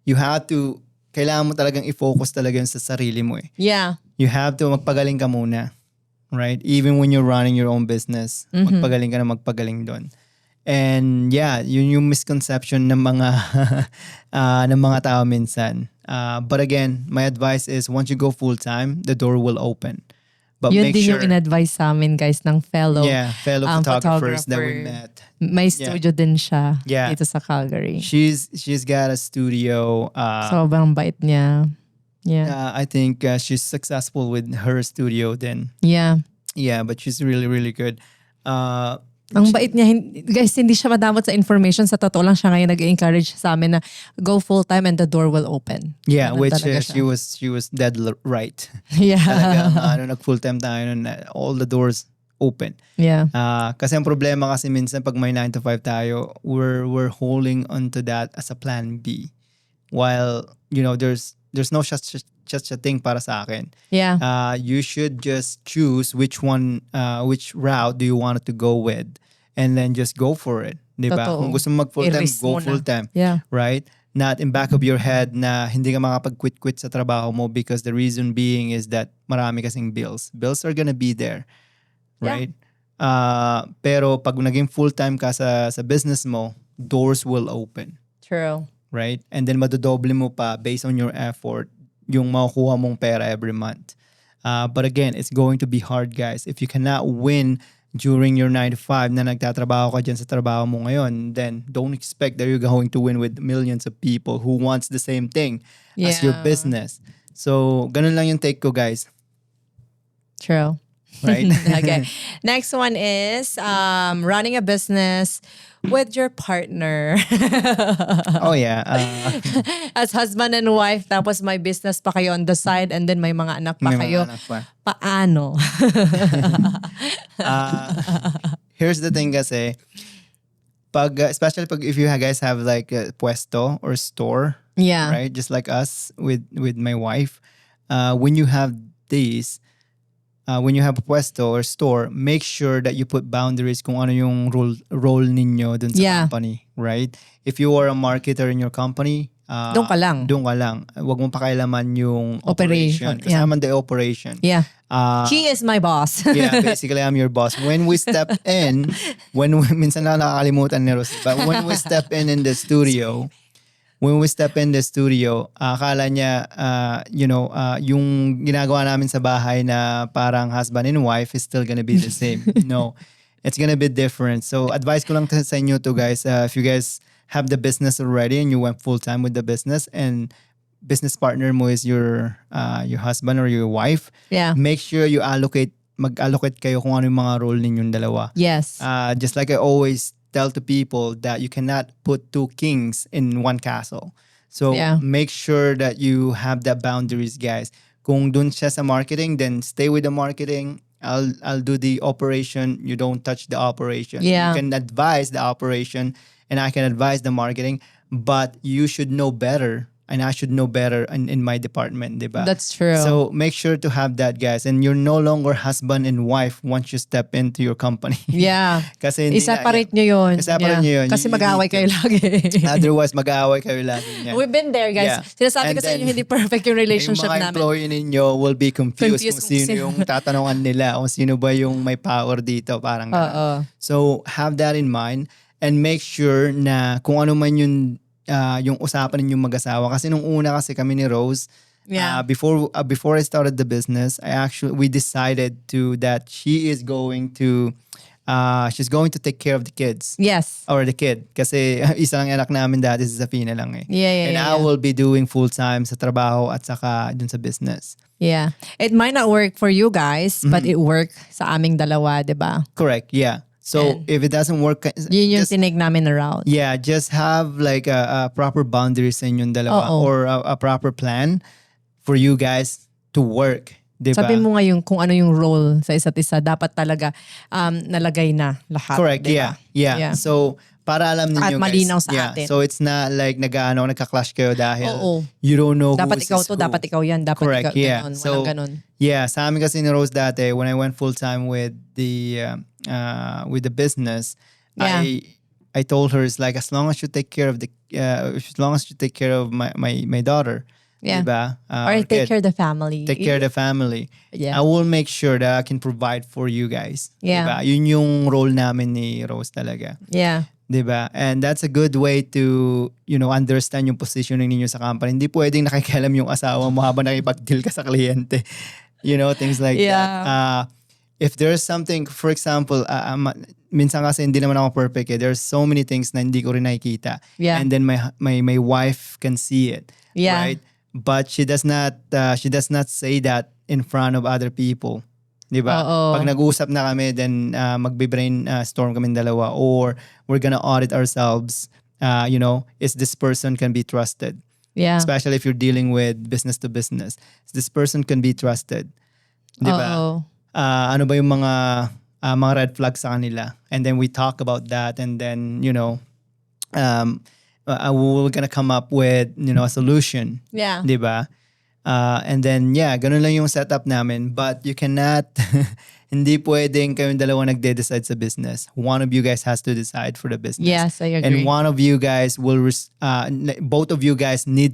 Speaker 2: you have to, kailangan mo talagang i-focus talaga yun sa sarili mo eh.
Speaker 1: Yeah.
Speaker 2: You have to magpagaling ka muna. Right? Even when you're running your own business, magpagaling ka na magpagaling doon. And yeah, yun yung misconception ng mga ng mga tao minsan. But again, my advice is once you go full time, the door will open. But
Speaker 1: Yun
Speaker 2: make
Speaker 1: din
Speaker 2: sure,
Speaker 1: yung in-advise sa amin guys ng fellow
Speaker 2: fellow photographers that we
Speaker 1: photographer.
Speaker 2: met.
Speaker 1: May studio din siya
Speaker 2: Yeah.
Speaker 1: dito sa Calgary.
Speaker 2: She's got a studio.
Speaker 1: Sobrang bait niya. Yeah.
Speaker 2: I think she's successful with her studio. Then
Speaker 1: Yeah.
Speaker 2: yeah, but she's really really good.
Speaker 1: Ang bait niya. Guys, hindi siya madamot sa information. Sa totoo lang siya ngayon nag-encourage sa amin na go full-time and the door will open.
Speaker 2: Yeah,
Speaker 1: Ganun
Speaker 2: which
Speaker 1: talaga
Speaker 2: she was dead right.
Speaker 1: Yeah.
Speaker 2: Talagang nag full time tayo nun, all the doors open.
Speaker 1: Yeah.
Speaker 2: Kasi ang problema kasi minsan pag may 9 to 5 tayo, we're holding onto that as a plan B. While there's no such a thing para sa akin.
Speaker 1: Yeah.
Speaker 2: You should just choose which route do you want to go with, and then just go for it. Diba?
Speaker 1: Totoo.
Speaker 2: Kung gusto mo mag full time,
Speaker 1: I-risk
Speaker 2: go
Speaker 1: mo na.
Speaker 2: full time.
Speaker 1: Yeah.
Speaker 2: Right? Not in back of your head na hindi ka makapag-quit sa trabaho mo because the reason being is that marami kasing bills. Bills are gonna be there. Right? Pero pag naging full-time ka sa business mo, doors will open.
Speaker 1: True.
Speaker 2: Right? And then madodoble mo pa based on your effort yung makukuha mong pera every month. But again, it's going to be hard, guys. If you cannot win during your 9 to 5 na nagtatrabaho ka dyan sa trabaho mo ngayon, then don't expect that you're going to win with millions of people who wants the same thing as your
Speaker 1: Yeah.
Speaker 2: business. So, ganun lang yung take ko, guys.
Speaker 1: True.
Speaker 2: Right?
Speaker 1: Okay. Next one is running a business with your partner.
Speaker 2: Oh, yeah.
Speaker 1: As husband and wife, tapos may business pa kayo on the side and then may mga anak pa
Speaker 2: May mga
Speaker 1: kayo.
Speaker 2: anak pa.
Speaker 1: Paano?
Speaker 2: Here's the thing kasi, especially if you guys have like a puesto or store,
Speaker 1: Yeah.
Speaker 2: right? Just like us with my wife. When you have these, when you have a puesto or store, make sure that you put boundaries kung ano yung role ninyo dun sa
Speaker 1: Yeah.
Speaker 2: company, right? If you are a marketer in your company,
Speaker 1: Doon ka lang.
Speaker 2: Doon ka lang. Huwag mong pakailaman yung
Speaker 1: Operation,
Speaker 2: operation. Kasama the operation.
Speaker 1: Yeah.
Speaker 2: Uh,
Speaker 1: He is my boss.
Speaker 2: yeah, basically I'm your boss. When we step in, minsan lang nakakalimutan ni Rose, but when we step in the studio, akala niya, yung ginagawa namin sa bahay na parang husband and wife is still gonna be the same. No, it's gonna be different. So advice ko lang sa inyo to guys, if you guys have the business already and you went full time with the business and business partner mo is your husband or your wife,
Speaker 1: Yeah.
Speaker 2: make sure you mag-allocate kayo kung ano yung mga role ninyong dalawa.
Speaker 1: Yes.
Speaker 2: Just like I always tell to people that you cannot put 2 kings in one castle. So
Speaker 1: Yeah.
Speaker 2: make sure that you have that boundaries, guys. Kung dun siya sa marketing, then stay with the marketing. I'll do the operation. You don't touch the operation.
Speaker 1: Yeah.
Speaker 2: You can advise the operation and I can advise the marketing, but you should know better and I should know better in my department, diba?
Speaker 1: That's true.
Speaker 2: So make sure to have that, guys. And you're no longer husband and wife once you step into your company.
Speaker 1: Yeah.
Speaker 2: Kasi hindi
Speaker 1: I-separate nyo yun.
Speaker 2: I-separate nyo yun.
Speaker 1: Kasi
Speaker 2: You
Speaker 1: mag-aaway
Speaker 2: need
Speaker 1: kayo lagi.
Speaker 2: Otherwise, mag-aaway kayo lagi niyan.
Speaker 1: We've been there, guys.
Speaker 2: Yeah.
Speaker 1: Sinasabi
Speaker 2: And
Speaker 1: ko sa inyo,
Speaker 2: then,
Speaker 1: hindi perfect yung relationship
Speaker 2: yung mga
Speaker 1: namin.
Speaker 2: employee ninyo will be confused
Speaker 1: Confused
Speaker 2: kung
Speaker 1: kung
Speaker 2: sino
Speaker 1: sino.
Speaker 2: yung tatanungan nila, kung sino ba yung may power dito, parang ganun.
Speaker 1: Oo.
Speaker 2: So, have that in mind and make sure na kung ano man yung usapan ninyong mag-asawa. Kasi nung una kasi kami ni Rose,
Speaker 1: Yeah.
Speaker 2: before I started the business, we decided that she's going to take care of the kids.
Speaker 1: Yes.
Speaker 2: Or the kid. Kasi isa lang anak namin dati si Safina lang eh.
Speaker 1: Yeah.
Speaker 2: And I will be doing full-time sa trabaho at saka dun sa business.
Speaker 1: Yeah. It might not work for you guys, but it worked sa aming dalawa, di ba?
Speaker 2: Correct, yeah. So if it doesn't work,
Speaker 1: Yun yung tinig namin around.
Speaker 2: yeah, just have like a proper boundaries sa inyong dalawa
Speaker 1: Oo.
Speaker 2: or a proper plan for you guys to work. Diba?
Speaker 1: Sabi mo ngayon kung ano yung role sa isa't isa, dapat talaga nalagay na lahat.
Speaker 2: Correct,
Speaker 1: diba?
Speaker 2: yeah. So, para alam
Speaker 1: At
Speaker 2: ninyo
Speaker 1: malinaw
Speaker 2: guys.
Speaker 1: sa atin.
Speaker 2: So, it's not like nagka-clash kayo dahil
Speaker 1: Oo.
Speaker 2: you don't know
Speaker 1: Dapat
Speaker 2: who
Speaker 1: ikaw
Speaker 2: is
Speaker 1: to,
Speaker 2: who.
Speaker 1: dapat ikaw yan, dapat
Speaker 2: Correct,
Speaker 1: ikaw
Speaker 2: yeah.
Speaker 1: ganon.
Speaker 2: So,
Speaker 1: Walang ganon.
Speaker 2: yeah, sa amin kasi ni Rose dati, when I went full-time with the business,
Speaker 1: Yeah.
Speaker 2: I told her, it's like, as long as you take care of my daughter,
Speaker 1: Yeah.
Speaker 2: diba?
Speaker 1: Or take
Speaker 2: kid,
Speaker 1: care of the family.
Speaker 2: take care of the family.
Speaker 1: Yeah.
Speaker 2: I will make sure that I can provide for you guys.
Speaker 1: Yeah.
Speaker 2: Diba? Yun yung role namin ni Rose talaga.
Speaker 1: Yeah.
Speaker 2: 'Di ba? And that's a good way to, understand yung positioning ninyo sa company. Hindi pwedeng nakikialam yung asawa mo habang nakipag-deal ka sa kliyente. Things like that.
Speaker 1: Yeah.
Speaker 2: If there's something, for example, minsan kasi hindi naman ako perfect eh. There's so many things na hindi ko rin nakikita.
Speaker 1: Yeah.
Speaker 2: And then my wife can see it.
Speaker 1: Yeah.
Speaker 2: Right? But she does not say that in front of other people. 'Di ba?
Speaker 1: Oo.
Speaker 2: Pag nag-uusap na kami, then magbe-brain storm kami dalawa, or we're gonna audit ourselves. Is this person can be trusted?
Speaker 1: Yeah.
Speaker 2: Especially if you're dealing with business to business. This person can be trusted. 'Di ba?
Speaker 1: Oo.
Speaker 2: Ano ba yung mga red flags sa kanila? And then we talk about that, and then we're gonna come up with a solution.
Speaker 1: Yeah.
Speaker 2: 'Di ba? And then ganun lang yung setup namin. But you cannot hindi pwedeng kayong dalawa nagde-decide sa business. One of you guys has to decide for the business.
Speaker 1: Yes, I
Speaker 2: And
Speaker 1: agree.
Speaker 2: one of you guys both of you guys need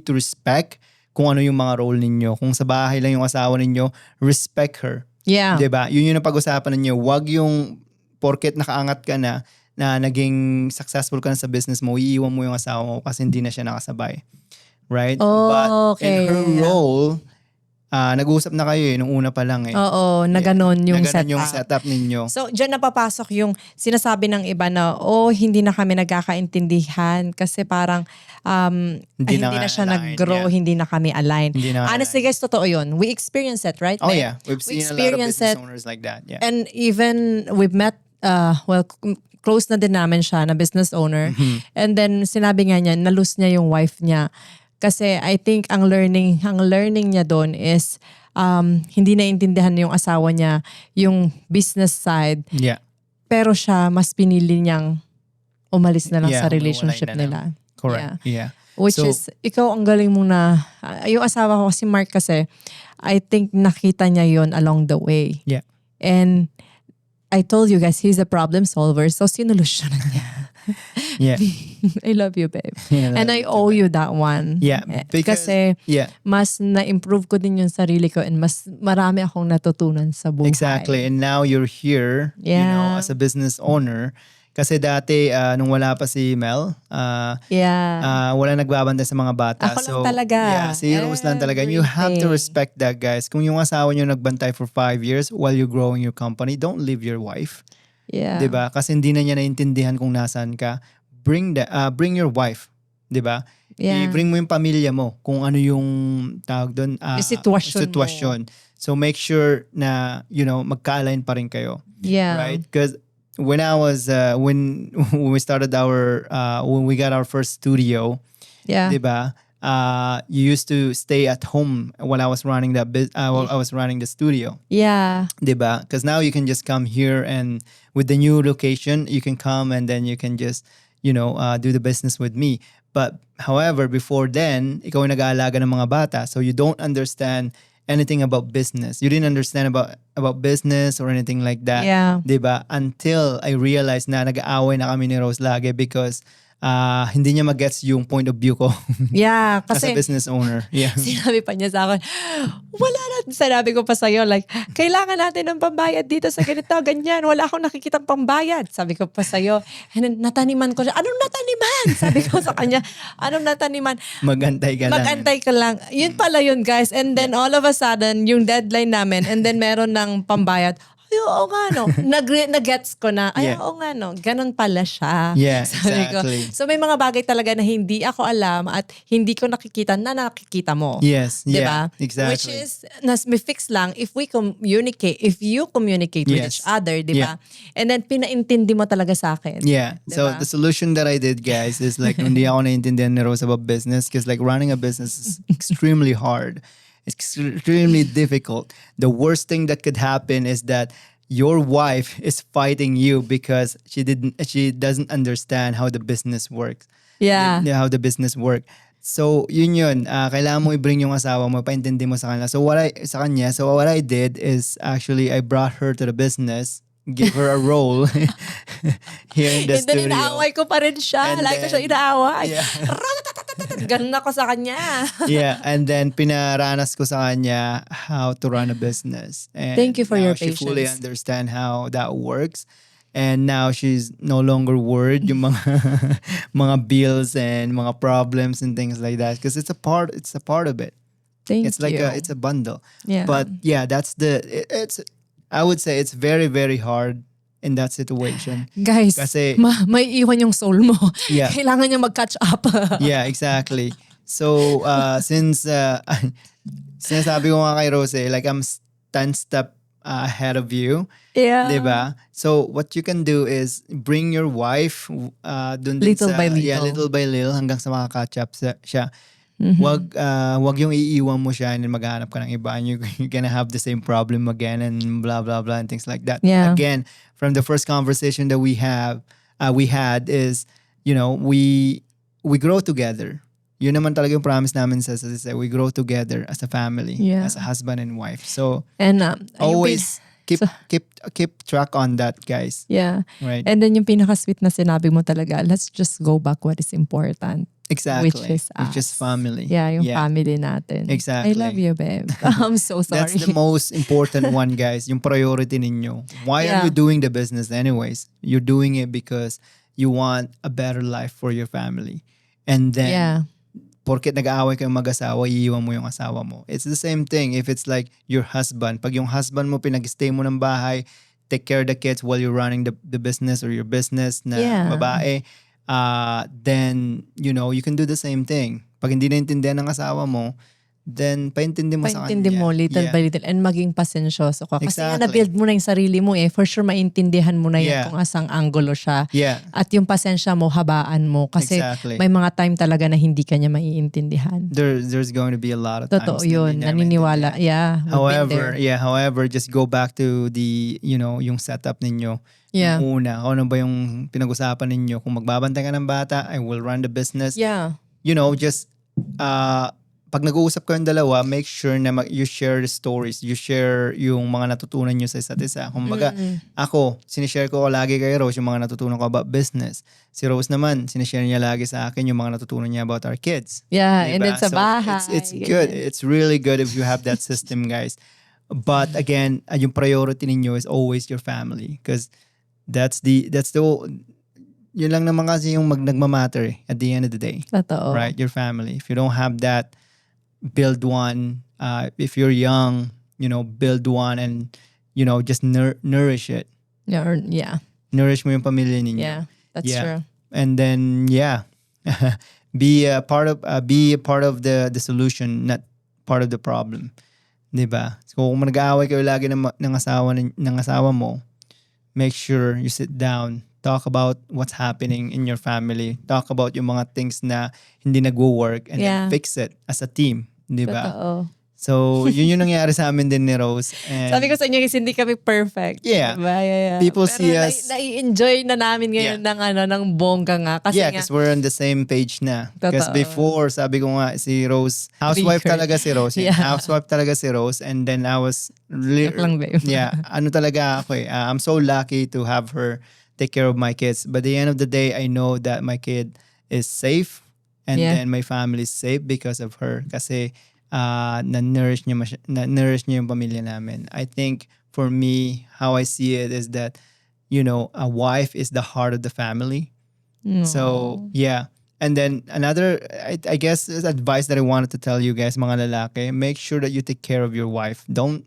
Speaker 2: to respect kung ano yung mga role ninyo. Kung sa bahay lang yung asawa ninyo, respect her.
Speaker 1: Yeah.
Speaker 2: 'Di ba? Yun yung napag-usapan ninyo. Wag yung porket nakaangat ka na naging successful ka na sa business mo, iiwan mo yung asawa mo kasi hindi na siya nakasabay. Right?
Speaker 1: Oh,
Speaker 2: But
Speaker 1: okay.
Speaker 2: in her
Speaker 1: Yeah.
Speaker 2: role, nag-uusap na kayo nung una pa lang eh.
Speaker 1: Oo, na ganon yung
Speaker 2: Na ganun
Speaker 1: setup.
Speaker 2: yung setup ninyo.
Speaker 1: So, dyan napapasok yung sinasabi ng iba na, hindi na kami nagkakaintindihan kasi parang hindi
Speaker 2: na
Speaker 1: na
Speaker 2: nga
Speaker 1: siya
Speaker 2: aligned,
Speaker 1: nag-grow,
Speaker 2: yeah.
Speaker 1: hindi na kami aligned.
Speaker 2: Hindi na nga
Speaker 1: Honestly guys, totoo yun. We experience it, right?
Speaker 2: Oh
Speaker 1: babe?
Speaker 2: yeah, we've
Speaker 1: We
Speaker 2: seen a lot of
Speaker 1: experience
Speaker 2: business
Speaker 1: it.
Speaker 2: owners like that. Yeah.
Speaker 1: And even we've met, close na din namin siya na business owner.
Speaker 2: Mm-hmm.
Speaker 1: And then sinabi nga niya, na-lose niya yung wife niya. Kasi I think ang learning niya doon is hindi naintindihan yung asawa niya yung business side.
Speaker 2: Yeah.
Speaker 1: Pero siya, mas pinili niyang umalis na lang
Speaker 2: Yeah,
Speaker 1: sa relationship
Speaker 2: umiwalay na
Speaker 1: nila.
Speaker 2: Correct. Yeah.
Speaker 1: Which
Speaker 2: So-
Speaker 1: is, ikaw ang galing mo na, yung asawa ko si Mark kasi, I think nakita niya yon along the way.
Speaker 2: Yeah.
Speaker 1: And I told you guys, he's a problem solver. So, sinulusyonan niya.
Speaker 2: Yeah.
Speaker 1: I love you, babe.
Speaker 2: Yeah,
Speaker 1: And I owe you that one.
Speaker 2: Yeah, because-
Speaker 1: Kasi,
Speaker 2: Yeah.
Speaker 1: mas na-improve ko din yung sarili ko and mas marami akong natutunan sa buhay.
Speaker 2: Exactly. And now you're here,
Speaker 1: Yeah.
Speaker 2: as a business owner. Kasi dati, nung wala pa si Mel,
Speaker 1: Yeah.
Speaker 2: wala nagbabantay sa mga bata.
Speaker 1: Ako lang talaga.
Speaker 2: Yeah, si Rose lang talaga. And you have to
Speaker 1: Everything.
Speaker 2: respect that, guys. Kung yung asawa nyo nagbantay for 5 years while you're growing your company, don't leave your wife.
Speaker 1: Yeah.
Speaker 2: 'Di ba? Kasi hindi na niya naintindihan kung nasaan ka. Bring your wife, 'di ba?
Speaker 1: Yeah.
Speaker 2: I-bring mo yung pamilya mo kung ano yung tawag doon,
Speaker 1: Yung sitwasyon mo.
Speaker 2: sitwasyon. So make sure na magka-align pa rin kayo,
Speaker 1: Yeah.
Speaker 2: right? Because when I was when we started when we got our first studio,
Speaker 1: Yeah.
Speaker 2: 'di ba? You used to stay at home while I was running while I was running the studio.
Speaker 1: Yeah.
Speaker 2: 'Di ba? Because now you can just come here, and with the new location, you can come and then you can just, do the business with me. But however, before then, ikaw yung nag-aalaga ng mga bata, so you don't understand anything about business. You didn't understand about business or anything like that.
Speaker 1: Yeah.
Speaker 2: 'Di ba? Until I realized na nag-aaway na kami ni Rose lagi because hindi niya mag-gets yung point of view ko
Speaker 1: Yeah.
Speaker 2: as a
Speaker 1: Kasi,
Speaker 2: business owner. Yeah.
Speaker 1: sinabi pa niya sa akin, wala na, sinabi ko pa sa'yo, like, kailangan natin ng pambayad dito sa ganito, ganyan, wala akong nakikitang pambayad. Sabi ko pa sa'yo, and then, nataniman ko siya, anong nataniman? Sabi ko sa kanya, anong nataniman?
Speaker 2: Magantay ka lang.
Speaker 1: Magantay ka lang. Yun pala yun, guys. And then, all of a sudden, yung deadline namin, and then meron ng pambayad, ay, oo nga, no. Nag-gets ko na, ay,
Speaker 2: Yeah.
Speaker 1: oo nga, no. Ganon pala siya.
Speaker 2: Yeah,
Speaker 1: Sabi ko.
Speaker 2: exactly.
Speaker 1: So, may mga bagay talaga na hindi ako alam at hindi ko nakikita na nakikita mo.
Speaker 2: Yes,
Speaker 1: Diba?
Speaker 2: yeah, exactly.
Speaker 1: Which is, may fix lang if we communicate, if you communicate with
Speaker 2: Yes.
Speaker 1: each other, di ba? And then, pinaintindi mo talaga sa akin.
Speaker 2: Yeah. So
Speaker 1: Diba?
Speaker 2: the solution that I did, guys, is like hindi ako naintindihan ni Rose about business because like running a business is extremely hard. It's extremely difficult. The worst thing that could happen is that your wife is fighting you because she doesn't understand how the business works.
Speaker 1: Yeah.
Speaker 2: How the business work. So, yun. Kailangan mo i-bring yung asawa mo, paintindi mo sa kanila. So, what I did is actually I brought her to the business, give her a role here in the
Speaker 1: And then,
Speaker 2: studio.
Speaker 1: inaaway ko pa rin siya.
Speaker 2: And
Speaker 1: Lagi ko
Speaker 2: then-
Speaker 1: siya inaaway.
Speaker 2: Yeah.
Speaker 1: Ganun ako sa kanya.
Speaker 2: Yeah, and then pinaranas ko sa kanya how to run a business. And
Speaker 1: Thank you for
Speaker 2: now
Speaker 1: your
Speaker 2: she fully
Speaker 1: patience.
Speaker 2: understand how that works. And now she's no longer worried yung mga mga bills and mga problems and things like that because it's a part of it.
Speaker 1: Thank
Speaker 2: It's like
Speaker 1: you.
Speaker 2: it's a bundle.
Speaker 1: Yeah.
Speaker 2: But yeah, it's I would say it's very very hard in that situation.
Speaker 1: Guys,
Speaker 2: Kasi-
Speaker 1: may iwan yung soul mo.
Speaker 2: Yeah.
Speaker 1: Kailangan niya mag-catch up.
Speaker 2: Yeah, exactly. So since sinasabi ko nga kay Rose, like I'm 10 step ahead of you.
Speaker 1: Yeah.
Speaker 2: Diba? So what you can do is bring your wife dun din
Speaker 1: Little by little.
Speaker 2: Yeah, little by little hanggang sa makaka-catch up siya.
Speaker 1: Mhm.
Speaker 2: Wag yung iiwan mo siya and then maghanap ka ng iba and you're gonna have the same problem again and blah blah blah and things like that.
Speaker 1: Yeah.
Speaker 2: Again, from the first conversation that we had is, you know, we grow together. Yun naman talaga yung promise namin sa isa. We grow together as a family,
Speaker 1: Yeah.
Speaker 2: as a husband and wife. So
Speaker 1: And
Speaker 2: always keep track on that, guys.
Speaker 1: yeah.
Speaker 2: Right?
Speaker 1: And then yung pinaka-sweet na sinabi mo talaga, let's just go back what is important.
Speaker 2: Exactly.
Speaker 1: Which is us.
Speaker 2: family.
Speaker 1: Yeah, yung family natin.
Speaker 2: Exactly.
Speaker 1: I love you, babe. I'm so sorry.
Speaker 2: That's the most important one, guys. Yung priority ninyo. Why
Speaker 1: Yeah.
Speaker 2: are you doing the business anyways? You're doing it because you want a better life for your family. And then,
Speaker 1: Yeah.
Speaker 2: porket nag-aaway kayong mag-asawa, iiwan mo yung asawa mo. It's the same thing if it's like your husband. Pag yung husband mo, pinag-stay mo ng bahay, take care of the kids while you're running the business or your business na
Speaker 1: Yeah.
Speaker 2: babae, then, you know, you can do the same thing. Pag hindi naintindihan ng asawa mo, then paintindi mo sa kanya.
Speaker 1: Paintindi mo little
Speaker 2: Yeah.
Speaker 1: by little and maging pasensyoso ka. Kasi nga
Speaker 2: Exactly.
Speaker 1: na-build mo na yung sarili mo For sure, maintindihan mo na yan
Speaker 2: Yeah.
Speaker 1: kung asang angulo siya.
Speaker 2: Yeah,
Speaker 1: At yung pasensya mo, habaan mo. Kasi
Speaker 2: exactly.
Speaker 1: may mga time talaga na hindi ka niya maiintindihan.
Speaker 2: There's going to be a lot of
Speaker 1: Totoo
Speaker 2: times na
Speaker 1: yun.
Speaker 2: hindi niya
Speaker 1: Naniniwala.
Speaker 2: maintindihan.
Speaker 1: Yeah.
Speaker 2: However, just go back to the, you know, yung setup ninyo.
Speaker 1: Yeah.
Speaker 2: Yung una, ano ba yung pinag-usapan ninyo? Kung magbabantay ka ng bata, I will run the business.
Speaker 1: Yeah.
Speaker 2: You know, just, pag nag-uusap kayong dalawa, make sure na you share the stories. You share yung mga natutunan nyo sa isa't isa. Kumbaga, ako, sinishare ko lagi kay Rose yung mga natutunan ko about business. Si Rose naman, sinishare niya lagi sa akin yung mga natutunan niya about our kids.
Speaker 1: Yeah. And
Speaker 2: Diba?
Speaker 1: then sa
Speaker 2: So,
Speaker 1: bahay.
Speaker 2: It's good. It's really good if you have that system, guys. But again, yung priority ninyo is always your family. Because that's the yun lang naman kasi yung nagmamatter at the end of the day.
Speaker 1: Totoo.
Speaker 2: Right? Your family. If you don't have that, build one. If you're young, you know, build one and, you know, just nourish it.
Speaker 1: Yeah.
Speaker 2: Nourish mo yung pamilya ninyo.
Speaker 1: Yeah. That's
Speaker 2: Yeah.
Speaker 1: true.
Speaker 2: And then, yeah, be a part of the solution, not part of the problem. Diba? So kung nag-aaway kayo lagi ng asawa mo, make sure you sit down, talk about what's happening in your family, talk about yung mga things na hindi nagwo-work and
Speaker 1: Yeah.
Speaker 2: then fix it as a team. Diba?
Speaker 1: Totoo.
Speaker 2: So, yun yung nangyari sa amin din ni Rose. And
Speaker 1: Sabi ko sa inyo kasi hindi kami perfect.
Speaker 2: Yeah.
Speaker 1: Diba? Yeah.
Speaker 2: People
Speaker 1: Pero
Speaker 2: see us-
Speaker 1: nai-enjoy na namin ngayon ng bongga nga. Kasi
Speaker 2: yeah,
Speaker 1: nga,
Speaker 2: because we're on the same page na. Because
Speaker 1: Totoo.
Speaker 2: before, sabi ko nga, si Rose, housewife
Speaker 1: Record.
Speaker 2: talaga si Rose.
Speaker 1: Yeah.
Speaker 2: Housewife talaga si Rose. And then I was,
Speaker 1: Joke lang, babe.
Speaker 2: yeah, ano talaga ako I'm so lucky to have her take care of my kids. But at the end of the day, I know that my kid is safe. And
Speaker 1: Yeah.
Speaker 2: then my family is safe because of her. Kasi na-nourish niya yung pamilya namin. I think for me, how I see it is that, you know, a wife is the heart of the family. So, yeah. And then another, I guess, is advice that I wanted to tell you guys, mga lalaki, make sure that you take care of your wife. Don't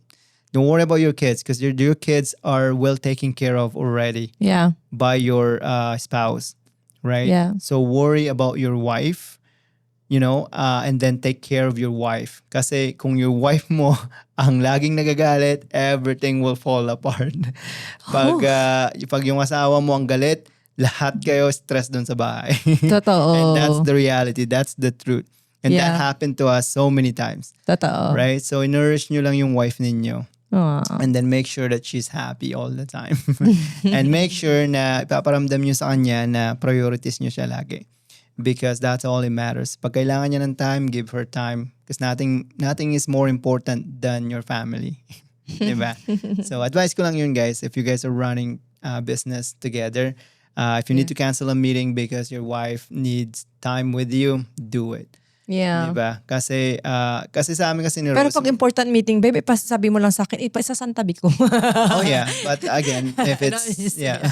Speaker 2: worry about your kids because your kids are well taken care of already
Speaker 1: yeah.
Speaker 2: by your spouse, right?
Speaker 1: Yeah.
Speaker 2: So worry about your wife, you know, and then take care of your wife. Kasi kung your wife mo ang laging nagagalit, everything will fall apart. Pag yung asawa mo ang galit, lahat kayo stress dun sa bahay.
Speaker 1: Totoo.
Speaker 2: And that's the reality. That's the truth. And that
Speaker 1: Yeah.
Speaker 2: happened to us so many times.
Speaker 1: Totoo.
Speaker 2: Right? So, nourish nyo lang yung wife ninyo.
Speaker 1: Aw.
Speaker 2: And then make sure that she's happy all the time. And make sure na ipaparamdam nyo sa kanya na priorities nyo siya lagi. Because that's all it matters. Pag kailangan niya ng time, give her time. Because nothing is more important than your family. Diba? So advice ko lang yun, guys. If you guys are running a business together, if you need to cancel a meeting because your wife needs time with you, do it.
Speaker 1: Yeah.
Speaker 2: Diba? Kasi sa amin kasi ni
Speaker 1: Pero
Speaker 2: Rose,
Speaker 1: pag important meeting, babe, sabi mo lang sa akin, ipasasantabi ko.
Speaker 2: oh yeah, but again, if
Speaker 1: No,
Speaker 2: it's,
Speaker 1: just-
Speaker 2: yeah,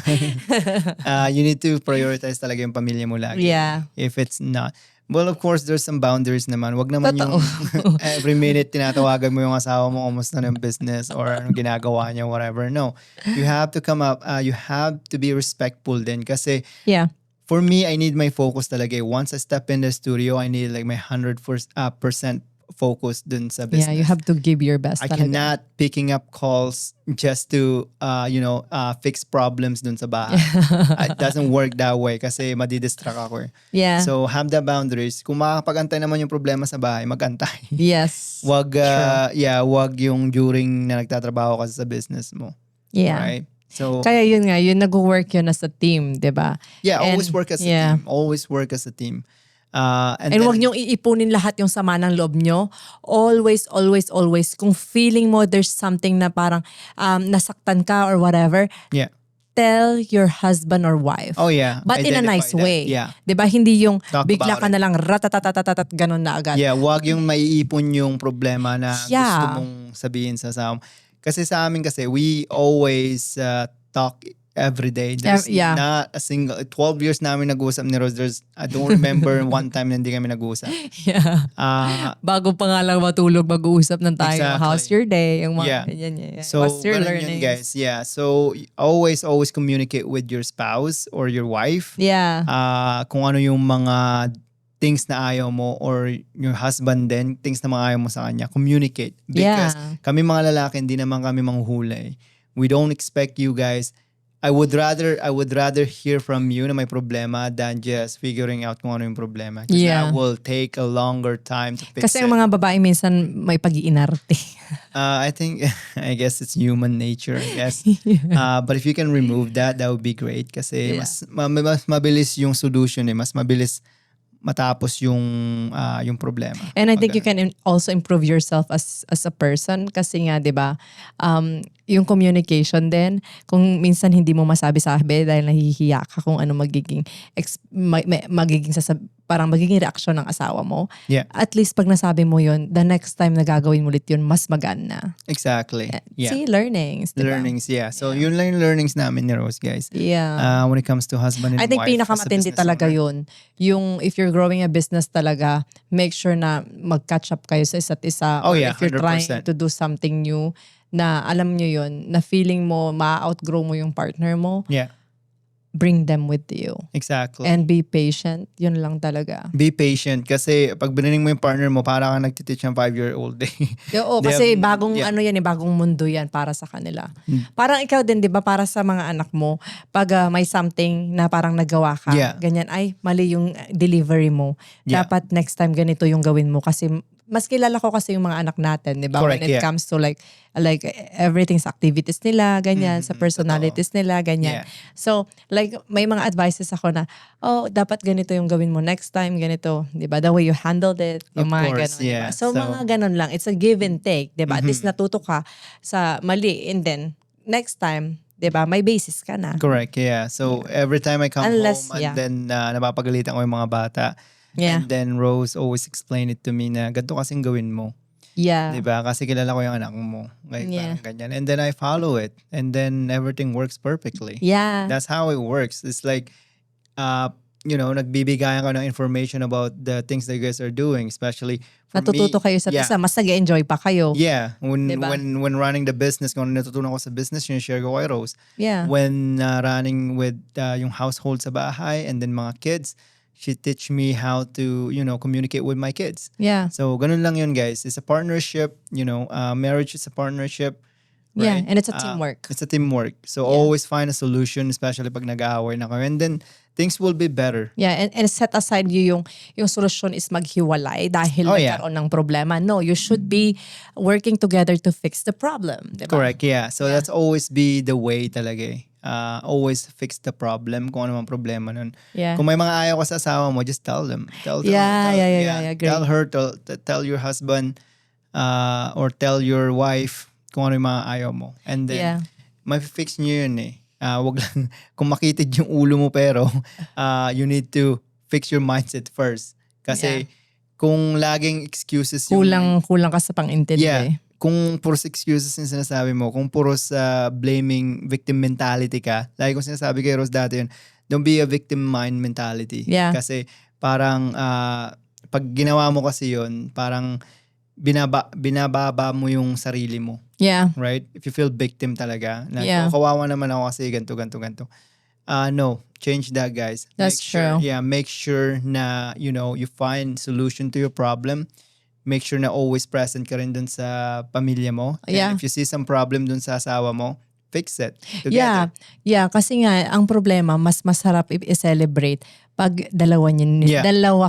Speaker 2: you need to prioritize talaga yung pamilya mo lagi.
Speaker 1: Yeah.
Speaker 2: If it's not, well, of course, there's some boundaries naman. Wag naman
Speaker 1: Totoo.
Speaker 2: yung every minute tinatawagan mo yung asawa mo, kumusta na yung business or anong ginagawa niya, whatever. No, you have to come up, you have to be respectful din kasi
Speaker 1: Yeah.
Speaker 2: for me, I need my focus talaga. Once I step in the studio, I need like my 100% focus dun sa business.
Speaker 1: Yeah, you have to give your best
Speaker 2: I
Speaker 1: talaga.
Speaker 2: cannot picking up calls just to fix problems dun sa bahay. It doesn't work that way kasi madidistract ako.
Speaker 1: Yeah.
Speaker 2: So have the boundaries. Kung makakapag-antay naman yung problema sa bahay, mag-antay.
Speaker 1: Yes.
Speaker 2: wag
Speaker 1: True.
Speaker 2: wag yung during na nagtatrabaho ka sa business mo.
Speaker 1: Yeah.
Speaker 2: Right? So
Speaker 1: Kaya yun nga, yun nag-work yun as a team, di ba?
Speaker 2: yeah,
Speaker 1: And-
Speaker 2: always work as a
Speaker 1: yeah.
Speaker 2: team. Always work as a team. And
Speaker 1: And
Speaker 2: then-
Speaker 1: wag niyong iipunin lahat yung sama ng loob nyo. Always, always, always. Kung feeling mo there's something na parang nasaktan ka or whatever,
Speaker 2: yeah.
Speaker 1: tell your husband or wife.
Speaker 2: Oh yeah.
Speaker 1: But in a
Speaker 2: Identify
Speaker 1: nice
Speaker 2: that.
Speaker 1: way.
Speaker 2: Yeah.
Speaker 1: 'Di ba? Hindi yung
Speaker 2: Talk
Speaker 1: bigla
Speaker 2: about
Speaker 1: ka na lang ratatatatat ganun na agad.
Speaker 2: Yeah, wag yung maiipon yung problema na
Speaker 1: Yeah.
Speaker 2: gusto mong sabihin sa asawa mo. Kasi sa amin kasi, we always talk every day. There's
Speaker 1: Yeah.
Speaker 2: not a single, 12 years namin nag-usap ni Rose. I don't remember one time na hindi kami nag-usap.
Speaker 1: Yeah.
Speaker 2: Ah,
Speaker 1: Bago pa nga lang matulog, mag-uusap ng tayo.
Speaker 2: Exactly.
Speaker 1: How's your day? Yung mga
Speaker 2: Yeah.
Speaker 1: ganyan. Yeah.
Speaker 2: so,
Speaker 1: What's your
Speaker 2: ganun yun,
Speaker 1: learning?
Speaker 2: guys. Yeah. So, always communicate with your spouse or your wife.
Speaker 1: Yeah.
Speaker 2: Kung ano yung mga things na ayaw mo or your husband din, things na mga ayaw mo sa kanya, communicate. Because
Speaker 1: Yeah.
Speaker 2: kami mga lalaki, hindi naman kami manghuhulay. We don't expect you guys. I would rather hear from you na may problema than just figuring out kung ano yung problema. Because
Speaker 1: Yeah.
Speaker 2: that will take a longer time to fix
Speaker 1: Kasi
Speaker 2: it.
Speaker 1: ang mga babae minsan may pag-iinarte.
Speaker 2: I think, I guess it's human nature, I guess. But if you can remove that would be great. Kasi
Speaker 1: Yeah.
Speaker 2: mas mabilis yung solution mas mabilis matapos yung problema.
Speaker 1: And I think you
Speaker 2: Pag-
Speaker 1: can also improve yourself as a person kasi nga 'di ba yung communication din kung minsan hindi mo masabi-sabi dahil nahihiya ka kung ano magiging parang magiging reaksyon ng asawa mo.
Speaker 2: Yeah.
Speaker 1: At least pag nasabi mo yun, the next time na gagawin mo ulit yun, mas magaan na.
Speaker 2: Exactly. Yeah.
Speaker 1: See, learnings. Diba?
Speaker 2: Learnings, yeah. So yun lang yung learnings namin ni Rose, guys.
Speaker 1: Yeah.
Speaker 2: When it comes to husband and
Speaker 1: I think
Speaker 2: wife as a
Speaker 1: pinakamatindi
Speaker 2: business
Speaker 1: talaga
Speaker 2: owner.
Speaker 1: yun. Yung if you're growing a business talaga, make sure na mag-catch up kayo sa isa't isa.
Speaker 2: Oh,
Speaker 1: Or
Speaker 2: yeah,
Speaker 1: if you're
Speaker 2: 100%.
Speaker 1: trying to do something new, na alam nyo yun, na feeling mo, ma-outgrow mo yung partner mo,
Speaker 2: Yeah,
Speaker 1: bring them with you.
Speaker 2: exactly.
Speaker 1: And be patient. Yun lang talaga.
Speaker 2: Be patient kasi pag binining mo yung partner mo, para kang nagtiteach ng 5-year-old.
Speaker 1: Oo,
Speaker 2: They
Speaker 1: kasi
Speaker 2: have-
Speaker 1: bagong
Speaker 2: yeah.
Speaker 1: ano yan bagong mundo yan para sa kanila.
Speaker 2: Hmm.
Speaker 1: Parang ikaw din, 'di ba, para sa mga anak mo, pag may something na parang nagawa ka,
Speaker 2: Yeah.
Speaker 1: ganyan, ay mali yung delivery mo.
Speaker 2: Yeah.
Speaker 1: Dapat next time ganito yung gawin mo kasi mas kilala ko kasi yung mga anak natin, 'di ba?
Speaker 2: Correct,
Speaker 1: When it
Speaker 2: yeah.
Speaker 1: comes to like everything sa activities nila, ganyan, sa
Speaker 2: Mhm,
Speaker 1: personalities nila, ganyan.
Speaker 2: Yeah.
Speaker 1: So, like may mga advices ako na, oh, dapat ganito yung gawin mo next time, ganito, 'di ba? The way you handled it, yung
Speaker 2: Of
Speaker 1: mga
Speaker 2: course,
Speaker 1: ganun, 'di ba?
Speaker 2: yeah.
Speaker 1: So,
Speaker 2: So-
Speaker 1: mga ganun lang. It's a give and take, 'di ba? At least
Speaker 2: Mhm.
Speaker 1: natuto ka sa mali and then next time, 'di ba? May basis ka na.
Speaker 2: Correct, yeah. So every time I come
Speaker 1: Unless,
Speaker 2: home and
Speaker 1: yeah.
Speaker 2: then napapagalitan ko yung mga bata.
Speaker 1: Yeah.
Speaker 2: And then Rose always explain it to me na ganito kasing gawin mo.
Speaker 1: Yeah.
Speaker 2: Diba? Kasi kilala ko yung anak mo. Like,
Speaker 1: Yeah.
Speaker 2: parang ganyan. And then I follow it. And then everything works perfectly.
Speaker 1: Yeah.
Speaker 2: That's how it works. It's like, nagbibigayan ka ng information about the things that you guys are doing. Especially for
Speaker 1: Natututo
Speaker 2: me.
Speaker 1: kayo sa
Speaker 2: Yeah.
Speaker 1: isa, mas nag-enjoy pa kayo.
Speaker 2: Yeah. When,
Speaker 1: Diba?
Speaker 2: when running the business, kung ano natutunan ko sa business, yun share ko kay Rose.
Speaker 1: Yeah.
Speaker 2: When running with yung household sa bahay and then mga kids, she teach me how to, communicate with my kids.
Speaker 1: Yeah.
Speaker 2: So, ganun lang yun, guys. It's a partnership. Marriage is a partnership.
Speaker 1: Yeah,
Speaker 2: Right?
Speaker 1: and it's a teamwork.
Speaker 2: It's a teamwork. So,
Speaker 1: Yeah.
Speaker 2: always find a solution, especially pag nag-aaway na kayo. And then, things will be better.
Speaker 1: Yeah, and set aside yung solusyon is maghiwalay dahil
Speaker 2: Oh, yeah.
Speaker 1: nagkaroon ng problema. No, you should be working together to fix the problem. Diba?
Speaker 2: Correct, yeah. So,
Speaker 1: Yeah.
Speaker 2: that's always be the way talaga eh. Always fix the problem kung ano mang problema nun.
Speaker 1: Yeah.
Speaker 2: Kung may mga ayaw ka sa asawa mo, just tell them. Tell them.
Speaker 1: Yeah, I agree.
Speaker 2: Tell her, tell your husband, or tell your wife kung ano yung mga ayaw mo. And then,
Speaker 1: Yeah.
Speaker 2: ma-fix nyo yun eh. Wag lang, kung makitid yung ulo mo pero, you need to fix your mindset first. Kasi, kung laging excuses yung...
Speaker 1: Kulang ka sa pang-intindi.
Speaker 2: Yeah. Kung puros excuses yung sinasabi mo, kung puros blaming victim mentality ka, lagi kong sinasabi kay Rose dati yun, don't be a victim mind mentality.
Speaker 1: Yeah.
Speaker 2: Kasi parang pag ginawa mo kasi yun, parang binababa mo yung sarili mo.
Speaker 1: Yeah.
Speaker 2: Right? If you feel victim talaga, na
Speaker 1: Yeah.
Speaker 2: kawawa naman ako kasi ganto. No, change that, guys.
Speaker 1: That's true.
Speaker 2: Make sure na, you find solution to your problem. Make sure na always present ka rin dun sa pamilya mo.
Speaker 1: Yeah.
Speaker 2: And if you see some problem dun sa asawa mo, fix it
Speaker 1: Yeah.
Speaker 2: together.
Speaker 1: Yeah, kasi nga, ang problema, mas masarap i-celebrate pag dalawa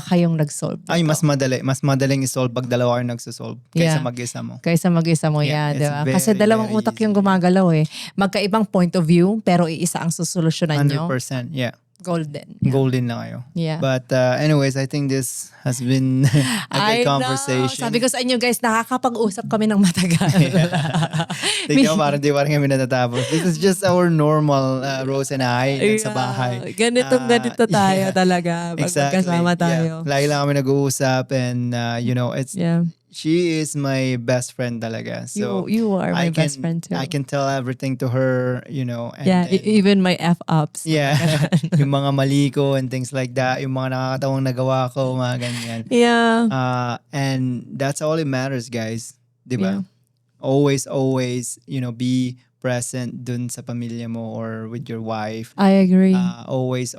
Speaker 1: kayong nag-solve.
Speaker 2: Ay,
Speaker 1: nito.
Speaker 2: mas madaling i-solve pag dalawa kayo nagsosolve kaysa
Speaker 1: Yeah.
Speaker 2: mag-isa mo.
Speaker 1: Kaysa mag-isa mo,
Speaker 2: Yeah,
Speaker 1: yeah,
Speaker 2: it's
Speaker 1: diba?
Speaker 2: very,
Speaker 1: Kasi dalawang
Speaker 2: very
Speaker 1: utak
Speaker 2: easy,
Speaker 1: yung gumagalaw eh. Magkaibang point of view, pero iisa ang susolusyonan nyo.
Speaker 2: 100%. Yeah.
Speaker 1: Golden. Yeah.
Speaker 2: Golden lang kayo.
Speaker 1: Yeah.
Speaker 2: But anyways, I think this has been a good conversation.
Speaker 1: Know. Sabi ko sa inyo guys, nakakapag-usap kami ng matagal.
Speaker 2: Tingnan mo, parang di pa rin kami natatapos. This is just our normal Rose and I sa bahay.
Speaker 1: Ganito tayo talaga. Pag magkasama tayo.
Speaker 2: Yeah. Lagi lang kami nag-uusap and it's she is my best friend talaga. So
Speaker 1: you are my best friend too.
Speaker 2: I can tell everything to her, And
Speaker 1: even my F-ups.
Speaker 2: Yeah. Yung mga mali ko and things like that. Yung mga nakakatawang nagawa ko, mga ganyan.
Speaker 1: Yeah.
Speaker 2: And that's all it matters, guys. Diba?
Speaker 1: Yeah.
Speaker 2: Always, be present dun sa pamilya mo or with your wife.
Speaker 1: I agree.
Speaker 2: Always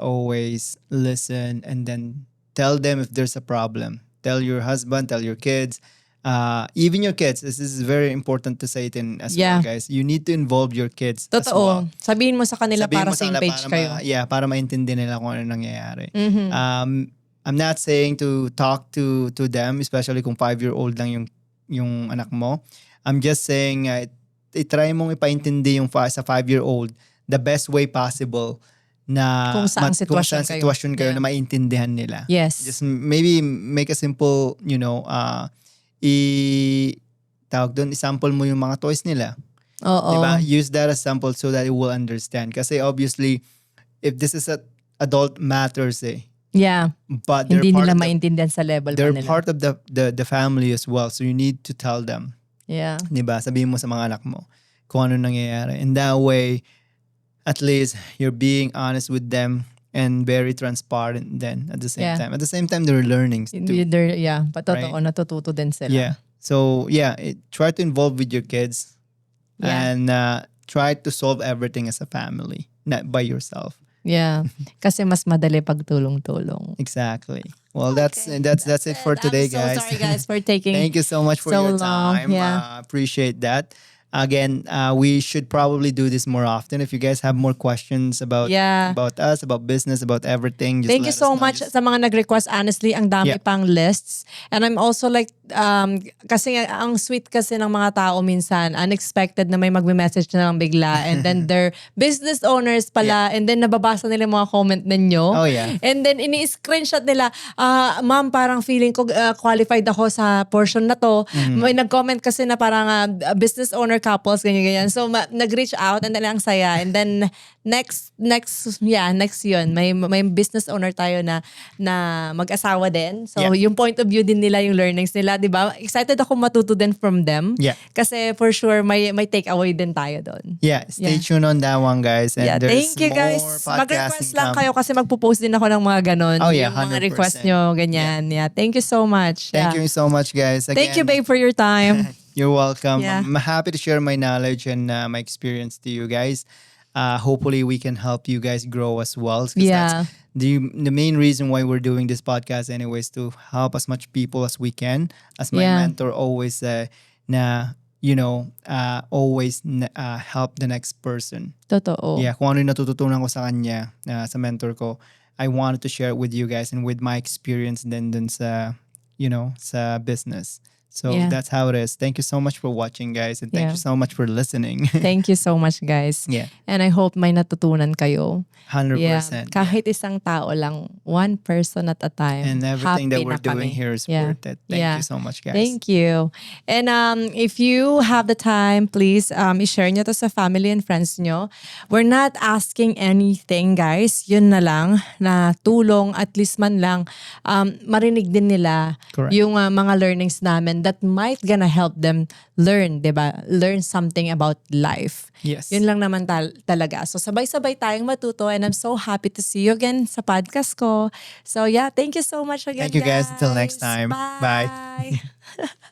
Speaker 2: listen and then tell them if there's a problem. Tell your husband, tell your kids. Even your kids, this is very important to say it in as well, guys. You need to involve your kids as well.
Speaker 1: Sabihin mo sa kanila para same page kayo.
Speaker 2: Para maintindihan nila kung ano nangyayari.
Speaker 1: Mm-hmm.
Speaker 2: I'm not saying to talk to them, especially kung 5-year-old lang yung anak mo. I'm just saying, try mong ipaintindi yung sa 5-year-old the best way possible na
Speaker 1: kung saan sitwasyon
Speaker 2: kayo na maintindihan nila.
Speaker 1: Yes.
Speaker 2: Just maybe make a simple, i-sample mo yung mga toys nila.
Speaker 1: Oo.
Speaker 2: Diba? Use that as sample so that it will understand. Kasi obviously, if this is adult matters
Speaker 1: Yeah.
Speaker 2: But
Speaker 1: hindi nila maintindihan sa level pa
Speaker 2: they're
Speaker 1: nila.
Speaker 2: part of the family as well. So you need to tell them.
Speaker 1: Yeah.
Speaker 2: Diba? Sabihin mo sa mga anak mo kung ano nangyayari. In that way, at least you're being honest with them and very transparent then at the same time. At the same time, they're learning too.
Speaker 1: Patotoo, natututo din sila.
Speaker 2: Yeah. So, try to involve with your kids and try to solve everything as a family, not by yourself.
Speaker 1: Yeah. Kasi mas madali pag tulong-tulong.
Speaker 2: Exactly. Well, that's it for today, guys.
Speaker 1: I'm so sorry, guys, for taking
Speaker 2: Thank you so much for your time. Appreciate that. Again, we should probably do this more often. If you guys have more questions about us, about business, about everything, just
Speaker 1: thank you so much sa mga nag-request. Honestly, ang dami pang lists. And I'm also like, kasi ang sweet kasi ng mga tao minsan, unexpected na may magme-message na lang bigla. And then they're business owners pala. And then nababasa nila yung mga comment ninyo.
Speaker 2: Oh, yeah.
Speaker 1: And then ini-screenshot nila, ma'am, parang feeling ko qualified ako sa portion na to. May nag-comment kasi na parang business owner couples, ganyan. So, nag-reach out and then ang saya. And then, next yun. May business owner tayo na mag-asawa din. So, yung point of view din nila, yung learnings nila, di ba? Excited ako matuto din from them.
Speaker 2: Yeah.
Speaker 1: Kasi for sure, may take away din tayo doon.
Speaker 2: Yeah, stay tuned on that one, guys. And there's
Speaker 1: thank you, guys. Mag-request lang kayo kasi magpo-post din ako ng mga ganon.
Speaker 2: Oh, yeah,
Speaker 1: yung mga
Speaker 2: 100%.
Speaker 1: request nyo, ganyan. Yeah. Thank you so much.
Speaker 2: Thank you so much, guys. Again,
Speaker 1: thank you, babe, for your time.
Speaker 2: You're welcome.
Speaker 1: Yeah.
Speaker 2: I'm happy to share my knowledge and my experience to you guys. Hopefully we can help you guys grow as well. That's the main reason why we're doing this podcast anyways, to help as much people as we can. As my mentor always always help the next person.
Speaker 1: Totoo.
Speaker 2: Yeah, kung ano yung natututunan ko sa kanya, sa mentor ko, I wanted to share it with you guys and with my experience then dun sa, sa business. So
Speaker 1: Yeah.
Speaker 2: that's how it is. Thank you so much for watching, guys. And thank
Speaker 1: Yeah.
Speaker 2: you so much for listening.
Speaker 1: Thank you so much, guys.
Speaker 2: Yeah.
Speaker 1: And I hope may natutunan kayo.
Speaker 2: 100%.
Speaker 1: Yeah.
Speaker 2: Yeah.
Speaker 1: Kahit isang tao lang, one person at a time.
Speaker 2: And everything that
Speaker 1: happy
Speaker 2: we're
Speaker 1: na kami.
Speaker 2: doing here is
Speaker 1: Yeah.
Speaker 2: worth it. Thank
Speaker 1: Yeah.
Speaker 2: you so much, guys.
Speaker 1: Thank you. And if you have the time, please i-share nyo to sa family and friends nyo. We're not asking anything, guys. Yun na lang, na tulong, at least man lang, marinig din nila
Speaker 2: Correct.
Speaker 1: yung mga learnings namin that might gonna help them learn, diba? Learn something about life.
Speaker 2: Yes.
Speaker 1: Yun lang naman talaga. So sabay-sabay tayong matuto and I'm so happy to see you again sa podcast ko. So yeah, thank you so much again,
Speaker 2: Thank you, guys. Until next time. Bye.
Speaker 1: Bye.